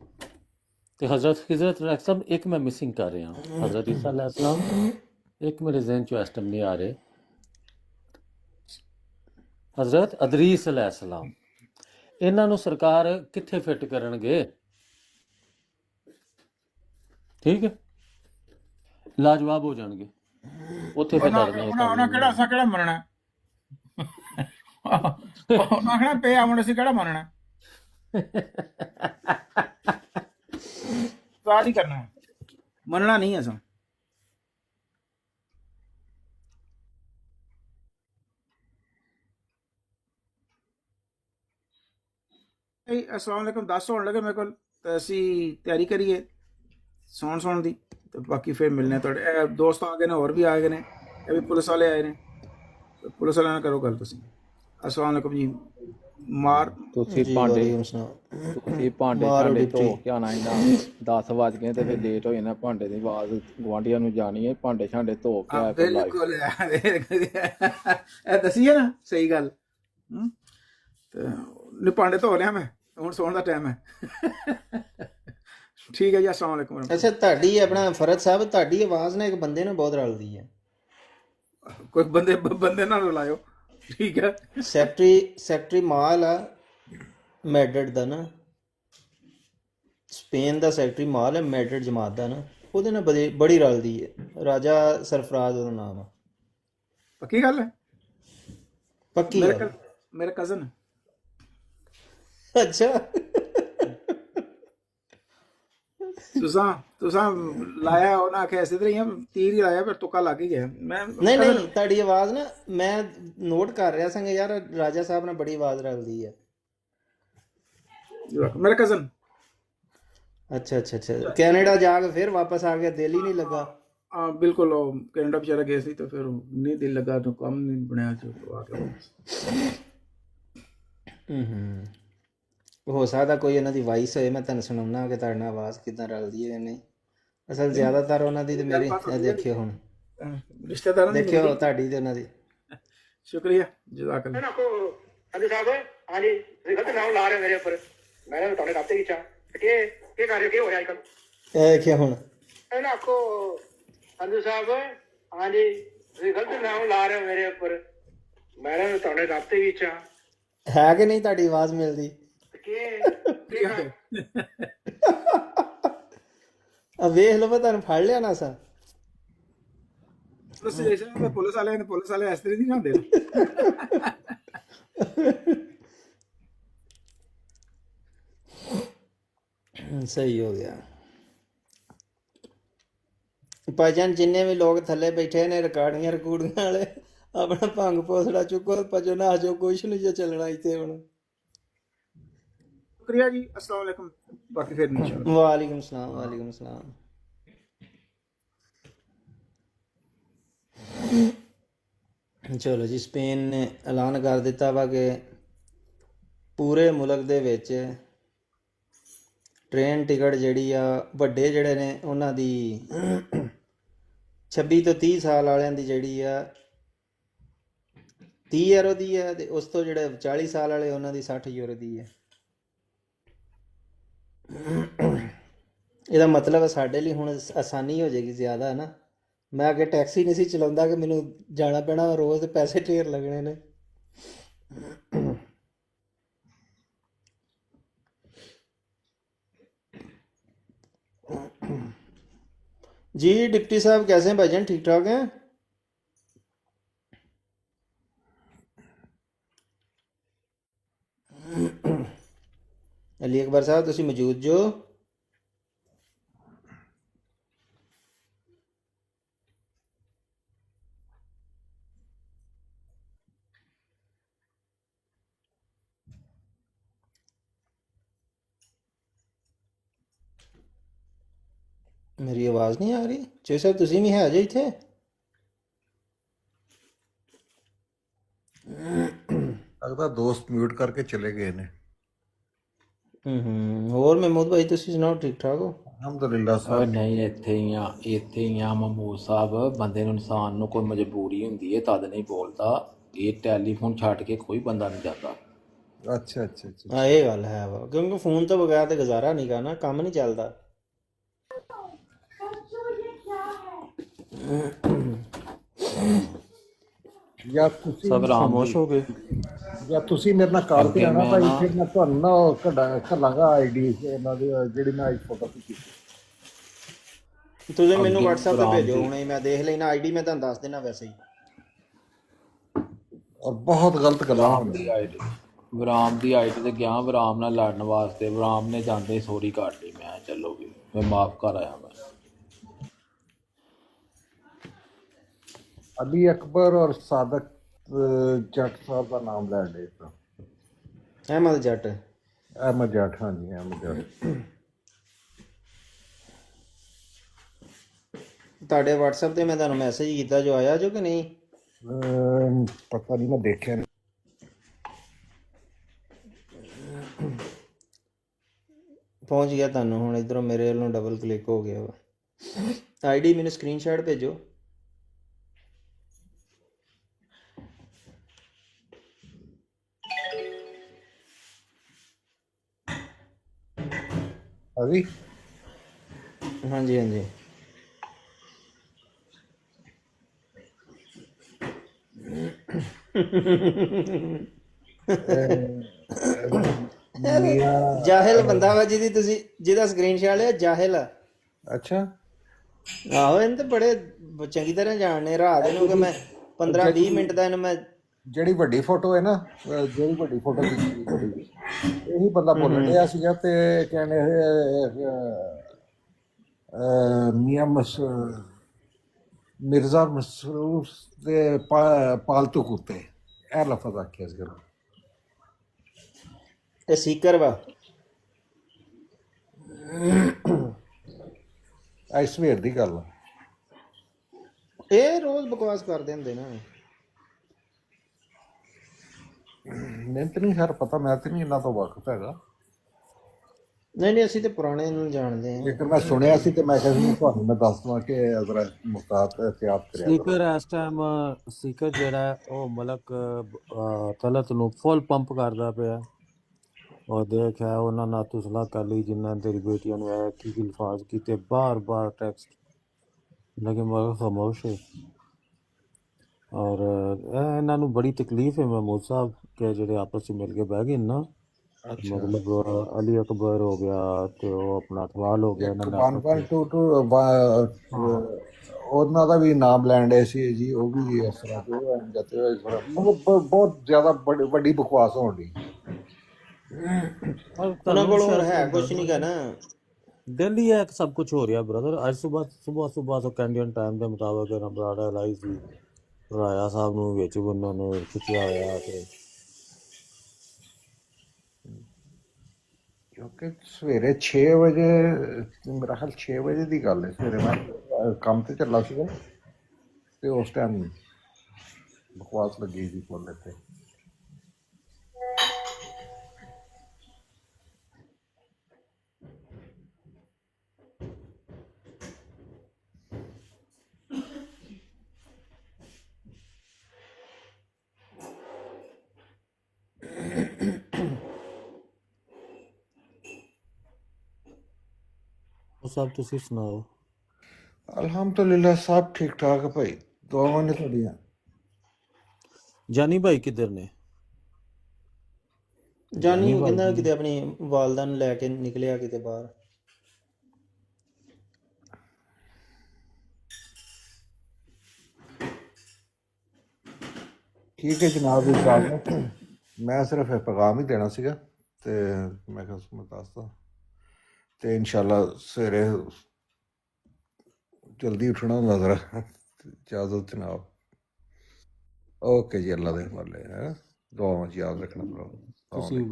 ਤੇ ਹਜ਼ਰਤ ਖਿਜ਼ਰ अलैहिस्सलाम, ਇੱਕ ਮੈਂ ਮਿਸਿੰਗ ਕਰ ਰਿਹਾ ਹਜ਼ਰਤ ਈਸਾ अलैहिस्सलाम, ਇੱਕ ਮੇਰੇ ਜ਼ਿਹਨ ਚੋਂ ਇਸ ਟਾਈਮ ਨਹੀਂ ਆ ਰਹੇ। ਹਜ਼ਰਤ ਅਦਰੀਸ अलैहिस्सलाम, ਇਹਨਾਂ ਨੂੰ ਸਰਕਾਰ ਕਿੱਥੇ ਫਿੱਟ ਕਰਨਗੇ? ਠੀਕ ਹੈ, ਲਾਜਵਾਬ ਹੋ ਜਾਣਗੇ ਉੱਥੇ ਫਿਰ ਉਹਨਾਂ ਡਰਨਾ ਉਹਨਾਂ ਉਹਨਾਂ ਕਿਹੜਾ ਅਸਾਂ ਕਿਹੜਾ ਮੰਨਣਾ? ਉਹਨਾਂ ਕਿਹੜਾ ਪਿਆ ਹੁਣ ਅਸੀਂ ਕਿਹੜਾ ਮੰਨਣਾ? ਸਵਾਲ ਨਹੀਂ ਕਰਨਾ, ਮੰਨਣਾ ਨਹੀਂ ਅਸਾਂ। अस्सलाम वालेकुम। 10 होने लगे मेरे को, तो असी तैयारी करिए सौन दी, तो बाकी फिर मिलने थोड़े दोस्त आ गए ने, और भी आ गए ने, ये भी पुलिस वाले आए ने, तो पुलिस वाले करो गल तुसी। अस्सलाम वालेकुम जी। मार ਤੁਸੀਂ जी ਭਾਂਡੇ वालेकुम सलाम। ਤੁਸੀਂ ਭਾਂਡੇ ਮਾਰੋ ਭਾਂਡੇ ਡਿਪਟੀ। ਧੋ ਕੇ ਆਣਾ ਇਹਨਾਂ 10 ਵੱਜ ਗਏ ਤੇ ਫਿਰ ਲੇਟ ਹੋ ਜਾਣਾ। ਭਾਂਡੇ ਦੀ ਆਵਾਜ਼ ਗੁਆਂਢੀਆਂ ਨੂੰ ਜਾਣੀ ਹੈ, ਭਾਂਡੇ ਛਾਂਡੇ ਧੋ ਕੇ ਆਇਆ ਫਿਰ ਲਾਈਵ। बिल्कुल दसी है ना, सही गल। तो भांडे धो लिया मैं, हुण सौण दा टाइम है। ठीक है जी, अस्सलाम वालेकुम। ਅੱਛਾ, ਤੁਹਾਡੀ ਆਪਣਾ ਫਰਦ ਸਾਹਿਬ, ਤੁਹਾਡੀ ਆਵਾਜ਼ ਨਾ ਇੱਕ ਬੰਦੇ ਨੂੰ ਬਹੁਤ ਰਲਦੀ ਹੈ। कोई बंदे ना रुलायो, ठीक है। ਸੈਕਟਰੀ ਮਾਲ ਆ ਮੈਡਰਡ ਦਾ ਨਾ, ਸਪੇਨ ਦਾ ਸੈਕਟਰੀ ਮਾਲ ਹੈ ਮੈਡਰਡ ਜਮਾਤ ਦਾ ਨਾ, ਉਹਦੇ ਨਾਲ ਬੜੀ ਰਲਦੀ ਹੈ। ਰਾਜਾ ਸਰਫਰਾਜ਼ ਉਹਦਾ ਨਾਮ ਆ। पक्की गल है? ਪੱਕੀ ਗੱਲ। मेरा कजन। ਅੱਛਾ, तुसा लाया उन्हें आखे इस तरह ही तीर ही लाया, फिर तुक्का लग ही गया। मैं ਨਹੀਂ ਨਹੀਂ, ਤੁਹਾਡੀ ਆਵਾਜ਼ ਨਾ ਮੈਂ ਨੋਟ ਕਰ ਰਿਹਾ ਸੰਗ ਯਾਰ, ਰਾਜਾ ਸਾਹਿਬ ਨਾਲ ਬੜੀ ਆਵਾਜ਼ ਰਲਦੀ ਹੈ। मेरा कजन। ਅੱਛਾ ਅੱਛਾ ਅੱਛਾ, ਕੈਨੇਡਾ ਜਾ ਕੇ ਫਿਰ ਵਾਪਸ ਆ ਗਿਆ, ਦਿਲ ਹੀ ਨਹੀਂ ਲੱਗਾ। हाँ बिल्कुल, वो कनाडा बेचारा गया सी, तो फिर नहीं दिल लगा, तो काम नहीं बनाया, तो आ गया। ਹੋ ਸਕਦਾ ਕੋਈ ਉਹਨਾਂ ਦੀ ਵਾਇਸ ਹੋਏ, ਮੈਂ ਤੁਹਾਨੂੰ ਸੁਣਾਉਣਾ ਕਿ ਤੁਹਾਡੇ ਨਾਲ ਆਵਾਜ਼ ਕਿੱਦਾਂ ਰਲਦੀ ਹੈ ਜਾਂ ਨਹੀਂ। ਅਸਲ ਜ਼ਿਆਦਾਤਰ ਉਹਨਾਂ ਦੀ ਤੇ ਮੇਰੀ ਇਹ ਦੇਖਿਓ ਹੁਣ, ਰਿਸ਼ਤੇਦਾਰਾਂ ਦੀ ਦੇਖਿਓ ਤੁਹਾਡੀ ਤੇ ਉਹਨਾਂ ਦੀ। ਸ਼ੁਕਰੀਆ ਜਜ਼ਾਕੱਲਾ। संधु साहब हाँ जी तुम गलत नाम ला रहे हो मेरे ऊपर मैंने तो रास्ते की के कर रहे हो क्या हो रहा है आजकल ਇਹ ਦੇਖਿਓ ਹੁਣ। ना आपको संधु साहब हाँ जी तुम गलत नाम ला रहे हो मेरे ऊपर मैंने तो रास्ते की ਹੈ ਕਿ ਨਹੀਂ ਤੁਹਾਡੀ ਆਵਾਜ਼ ਮਿਲਦੀ? ਆ ਵੇਖ ਲਓ, ਮੈਂ ਤੁਹਾਨੂੰ ਫੜ ਲਿਆ ਨਾ ਸਾ। ਪੁਲਿਸ ਵਾਲੇ ਇਸ ਤਰ੍ਹਾਂ ਨਹੀਂ ਜਾਂਦੇ। ਸਹੀ ਹੋ ਗਿਆ ਭਾਈਜਾਨ। ਜਿੰਨੇ ਵੀ ਲੋਕ ਥੱਲੇ ਬੈਠੇ ਨੇ ਰਿਕਾਰਡਿੰਗਾਂ ਵਾਲੇ, ਆਪਣਾ ਭੰਗ ਪੋਸੜਾ ਚੁੱਕੋ, ਭਜੋ ਨਾ ਜੋ ਕੁਛ ਨਹੀਂ ਜੇ ਚੱਲਣਾ ਇੱਥੇ ਹੁਣ। ਸ਼ੁਕਰੀਆ ਜੀ, ਅਸਲਾਮ ਵਾਲੇਕੁਮ। ਬਾਕੀ ਫਿਰ ਇਨਸ਼ਾਅੱਲਾ। ਵਾਲੇਕੁਮ ਸਲਾਮ, ਵਾਲੇਕੁਮ ਸਲਾਮ। ਚਲੋ ਜੀ, ਸਪੇਨ ਨੇ ਐਲਾਨ ਕਰ ਦਿੱਤਾ ਵਾ ਕਿ ਪੂਰੇ ਮੁਲਕ ਦੇ ਵਿੱਚ ਟ੍ਰੇਨ ਟਿਕਟ ਜਿਹੜੀ ਆ, ਵੱਡੇ ਜਿਹੜੇ ਨੇ ਉਹਨਾਂ ਦੀ 26 ਤੋਂ 30 ਸਾਲ ਵਾਲਿਆਂ ਦੀ ਜਿਹੜੀ ਆ 30 ਯੂਰੋ ਦੀ ਹੈ, ਤੇ ਉਸ ਤੋਂ ਜਿਹੜੇ 40 ਸਾਲ ਵਾਲੇ ਉਹਨਾਂ ਦੀ 60 ਯੂਰੋ ਦੀ ਹੈ। ਇਹਦਾ ਮਤਲਬ ਹੈ ਸਾਡੇ ਲਈ ਹੁਣ ਆਸਾਨੀ ਹੋ ਜਾਏਗੀ ਜ਼ਿਆਦਾ, ਹੈ ਨਾ। ਮੈਂ ਅੱਗੇ ਟੈਕਸੀ ਨਹੀਂ ਸੀ ਚਲਾਉਂਦਾ ਕਿ ਮੈਨੂੰ ਜਾਣਾ ਪੈਣਾ ਰੋਜ਼, ਦੇ ਪੈਸੇ ਢੇਰ ਲੱਗਣੇ ਨੇ। जी डिप्टी साहब कैसे हैं भाईजान, ठीक ठाक हैं? अली अकबर साहब तुसी मौजूद जो? मेरी आवाज़ नहीं आ रही? चोई साहब तुसी भी है जे इत्थे? लगता दोस्त म्यूट करके चले गए ने। ਹੋਰ ਮਹਿਮੂਦ ਭਾਈ ਤੁਸੀਂ ਸੁਣਾਓ, ਠੀਕ ਠਾਕ ਹੋ? ਅਲਹਮਦੁਲਿਲਾ ਉਹ ਸਾਹਿਬ। ਨਹੀਂ, ਇੱਥੇ ਹੀ ਆ ਮਹਿਮੂਦ ਸਾਹਿਬ। ਬੰਦੇ ਨੂੰ, ਇਨਸਾਨ ਨੂੰ ਕੋਈ ਮਜਬੂਰੀ ਹੁੰਦੀ ਹੈ ਤਦ ਨਹੀਂ ਬੋਲਦਾ। ਇਹ ਟੈਲੀਫੋਨ ਛੱਡ ਕੇ ਕੋਈ ਬੰਦਾ ਨਹੀਂ ਜਾਂਦਾ। ਅੱਛਾ ਅੱਛਾ ਅੱਛਾ। ਹਾਂ ਇਹ ਗੱਲ ਹੈ ਵਾ, ਕਿਉਂਕਿ ਫੋਨ ਤੋਂ ਬਗੈਰ ਤੇ ਗੁਜ਼ਾਰਾ ਨਹੀਂ ਕਰਨਾ, ਕੰਮ ਨਹੀਂ ਚੱਲਦਾ। ਜਾਂ ਤੁਸੀਂ ਸਭ ਖਾਮੋਸ਼ ਹੋ ਗਏ। ਜਾਂ ਤੁਸੀਂ ਮੇਰੇ ਨਾਲ ਕਾਲ ਤੇ ਅੱਗੇ ਆਣਾ ਮੈਂ ਭਾਈ, ਨਾ- ਫਿਰ ਮੈਂ ਤੁਹਾਨੂੰ ਨਾ ਘੱਲਾਂਗਾ ਆਈਡੀ ਇਹਨਾਂ ਦੀ ਜਿਹੜੀ ਮੈਂ ਅੱਜ ਫੋਟੋ ਕੀਤੀ। ਤੁਸੀਂ ਮੈਨੂੰ ਅੱਗੇ WhatsApp ਤੇ ਬਰਾਮ ਭੇਜੋ ਦੀ- ਹੁਣੇ, ਮੈਂ ਦੇਖ ਲੈਣਾ। ਆਈਡੀ ਮੈਂ ਤੁਹਾਨੂੰ ਦੱਸ ਦੇਣਾ ਵੈਸੇ ਹੀ। ਔਰ ਬਹੁਤ ਗਲਤ ਗੱਲਾਂ ਵਿਰਾਮ ਦੀ ਆਈਡੀ ਤੇ ਗਿਆ, ਵਿਰਾਮ ਨਾਲ ਲੜਨ ਵਾਸਤੇ। ਵਿਰਾਮ ਨੇ ਜਾਂਦੇ ਸੋਰੀ ਕਰ ਲਈ। ਮੈਂ ਚਲੋ ਵੀ ਮੈਂ ਮਾਫ ਕਰ ਆਇਆ। ਮੈਂ ਅਲੀ ਅਕਬਰ ਔਰ ਸਾਦਕ ਜੱਟ ਸਾਹਿਬ ਦਾ ਨਾਮ ਲੈ ਲਏ ਤਾਂ ਅਹਿਮਦ ਜੱਟ। ਅਹਿਮਦ ਜੱਟ, ਹਾਂਜੀ ਅਹਿਮਦ ਜੱਟ। ਤੁਹਾਡੇ WhatsApp ਤੇ ਮੈਂ ਤੁਹਾਨੂੰ ਮੈਸੇਜ ਕੀਤਾ, ਜੋ ਆਇਆ ਜੋ ਕਿ ਨਹੀਂ? ਪਤਾ ਨਹੀਂ, ਮੈਂ ਦੇਖਿਆ ਨਹੀਂ। ਪਹੁੰਚ ਗਿਆ ਤੁਹਾਨੂੰ ਹੁਣ। ਇਧਰੋਂ ਮੇਰੇ ਵੱਲੋਂ ਡਬਲ ਕਲਿੱਕ ਹੋ ਗਿਆ ਵਾ। ਆਈਡੀ ਮੈਨੂੰ ਸਕਰੀਨਸ਼ਾਟ ਭੇਜੋ। ਅਭੀ ਹਾਂਜੀ ਹਾਂਜੀ। ਜਾਹਿਲ ਬੰਦਾ ਵਾ ਜਿਹਦਾ ਸਕਰੀਨਸ਼ਾਟ ਹੈ, ਜਾਹਿਲ ਆ। ਅੱਛਾ। ਆਹੋ, ਇਹਨੂੰ ਤੇ ਬੜੇ ਚੰਗੀ ਤਰ੍ਹਾਂ ਜਾਣਨੇ। ਰਾਤ ਨੂੰ ਕਿ ਮੈਂ 15-20 ਮਿੰਟ ਦਾ ਇਹਨੂੰ ਮੈਂ ਜਿਹੜੀ ਵੱਡੀ ਫੋਟੋ ਹੈ ਨਾ, ਜਿਹੜੀ ਵੱਡੀ ਫੋਟੋ ਖਿੱਚੀ, ਇਹੀ ਬੰਦਾ ਬੋਲਣ ਡਿਆ ਸੀਗਾ ਤੇ ਕਹਿੰਦੇ ਮੀਆਂ ਮਿਰਜ਼ਾ ਮਸਰੂਫ ਦੇ ਪਾਲਤੂ ਕੁੱਤੇ, ਇਹ ਲਫ਼ਜ਼ ਆਖਿਆ ਸੀਗਾ। ਇਹ ਸੀਕਰ ਵਾ। ਅੱਜ ਸਵੇਰ ਦੀ ਗੱਲ ਆ। ਇਹ ਰੋਜ਼ ਬਕਵਾਸ ਕਰਦੇ ਹੁੰਦੇ ਨਾ। ਮੈਨੂੰ ਤਾਂ ਨਹੀਂ ਖੈਰ ਪਤਾ, ਮੈਂ ਤੇ ਨਹੀਂ ਇਹਨਾਂ ਤੋਂ ਵਾਕਫ ਹੈਗਾ, ਨਹੀਂ ਅਸੀਂ ਤੇ ਪੁਰਾਣੇ ਨੂੰ ਜਾਣਦੇ ਹਾਂ। ਲੇਕਿਨ ਮੈਂ ਸੁਣਿਆ ਸੀ ਤੇ ਮੈਂ ਕਿਹਾ ਸੀ ਤੁਹਾਨੂੰ ਮੈਂ ਦੱਸ ਦਵਾਂ ਕਿ ਅਗਰ ਮੁਹਤਾਤ एहतियात ਕਰਿਆ ਕਰੋ। ਸਪੀਕਰ ਇਸ ਟਾਈਮ ਸਪੀਕਰ ਜਿਹੜਾ ਹੈ ਉਹ ਮਲਕ ਤਲਤ ਨੂੰ ਫੁੱਲ ਪੰਪ ਕਰਦਾ ਪਿਆ। ਔਰ ਦੇਖ ਹੈ ਉਹਨਾਂ ਨਾਲ ਤੂੰ ਸਲਾਹ ਕਰ ਲਈ ਜਿਨ੍ਹਾਂ ਤੇਰੀ ਬੇਟੀਆਂ ਨੂੰ ਇਹ ਕੀ ਅਲਫਾਜ਼ ਕੀਤੇ, ਬਾਰ ਬਾਰ ਟੈਕਸਟ, ਲੇਕਿਨ ਮਲਕ ਖਾਮੋਸ਼ ਹੈ। ਔਰ ਇਹਨਾਂ ਨੂੰ ਬੜੀ ਤਕਲੀਫ ਹੈ ਮਹਿਮੂਦ ਸਾਹਿਬ ਕਿ ਜਿਹੜੇ ਆਪਸ 'ਚ ਮਿਲ ਕੇ ਬਹਿ ਗਏ ਨਾ, ਮਤਲਬ ਅਲੀ ਅਕਬਰ ਹੋ ਗਿਆ ਤੇ ਉਹ ਆਪਣਾ ਅਕਬਾਲ ਹੋ ਗਿਆ, ਇਹਨਾਂ ਨੇ ਆਪਸ 'ਚ 1.2 ਉਹਨਾਂ ਦਾ ਵੀ ਨਾਮ ਲੈਣ ਡਏ ਸੀ ਜੀ, ਉਹ ਵੀ ਇਸ ਤਰ੍ਹਾਂ ਤੇ ਉਹ ਇੰਝ ਤੇ ਉਹ ਇਸ ਤਰ੍ਹਾਂ, ਮਤਲਬ ਬਹੁਤ ਜ਼ਿਆਦਾ ਵੱਡੀ ਬਕਵਾਸ ਹੋਣ ਡਈ। ਉਹਨਾਂ ਕੋਲ ਹੋਰ ਹੈ ਕੁਝ ਨਹੀਂ ਗਾ ਨਾ। ਦਿੱਲੀ ਹੈ ਸਭ ਕੁਝ ਹੋ ਰਿਹਾ ਬ੍ਰਦਰ। ਅੱਜ ਸੁਬਾਹ ਤੋਂ ਕੈਂਡੀਅਨ ਟਾਈਮ ਦੇ ਮੁਤਾਬਕ ਇਹਨਾਂ ਬਰਾੜਾ ਲਾਈ ਸੀ, ਰਾਇਆ ਸਾਹਿਬ ਨੂੰ ਵਿੱਚ ਉਹਨਾਂ ਨੇ ਖਿੱਚਿਆ ਹੋਇਆ ਤੇ ਕਿਉਂਕਿ ਸਵੇਰੇ 6 ਵਜੇ, ਮੇਰਾ ਖਿਆਲ 6 ਵਜੇ ਦੀ ਗੱਲ ਹੈ, ਸਵੇਰੇ ਮੈਂ ਕੰਮ ਤੇ ਚੱਲਾ ਸੀਗਾ ਤੇ ਉਸ ਟਾਈਮ ਬਕਵਾਸ ਲੱਗੀ ਸੀ ਫੋਨ ਤੇ। ਉਹ ਸਭ ਤੁਸੀਂ ਸੁਣਾਓ। ਅਲਹਮਦੁਲਿਲਾ ਸਭ ਠੀਕ ਠਾਕ ਹੈ ਭਾਈ, ਦੁਆਵਾਂ ਨੇ ਤੁਹਾਡੀਆਂ। ਜਾਨੀ ਭਾਈ ਕਿੱਧਰ ਨੇ? ਜਾਨੀ ਉਹ ਕਹਿੰਦਾ ਕਿਤੇ ਆਪਣੀ ਵਾਲਦਾ ਨੂੰ ਲੈ ਕੇ ਨਿਕਲਿਆ ਕਿਤੇ ਬਾਹਰ। ਠੀਕ ਹੈ ਜਨਾਬ ਦੀ ਇਜਾਜ਼ਤ, ਮੈਂ ਸਿਰਫ ਇਹ ਪੈਗਾਮ ਹੀ ਦੇਣਾ ਸੀਗਾ ਤੇ ਮੈਂ ਕਿਹਾ ਮੈਂ ਦੱਸਦਾ ਤੇ ਇਨਸ਼ਾਅੱਲਾ ਸਵੇਰੇ ਜਲਦੀ ਉੱਠਣਾ ਹੁੰਦਾ ਜ਼ਰਾ। ਇਜਾਜ਼ਤ ਜਨਾਬ। ਓਕੇ ਜੀ, ਅੱਲਾ ਦੇ ਹਵਾਲੇ ਹੈ, ਦੁਆਵਾਂ 'ਚ ਯਾਦ ਰੱਖਣਾ ਭਰਾ। ਤੁਸੀਂ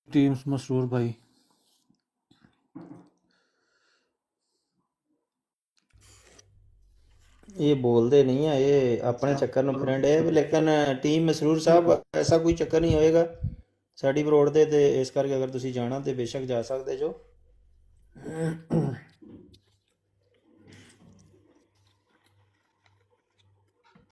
टीम्स मसरूर भाई। ਇਹ ਬੋਲਦੇ ਨਹੀਂ ਆ, ਇਹ ਆਪਣੇ ਚੱਕਰ ਨੂੰ ਫਿਰਨ ਡੇ। ਲੇਕਿਨ ਟੀਮ ਮਸਰੂਰ ਸਾਹਿਬ ਐਸਾ ਕੋਈ ਚੱਕਰ ਨਹੀਂ ਹੋਏਗਾ ਸਾਡੀ ਬਰੋਡ ਦੇ, ਤੇ ਇਸ ਕਰਕੇ ਅਗਰ ਤੁਸੀਂ ਜਾਣਾ ਤੇ ਬੇਸ਼ੱਕ ਜਾ ਸਕਦੇ ਜੋ।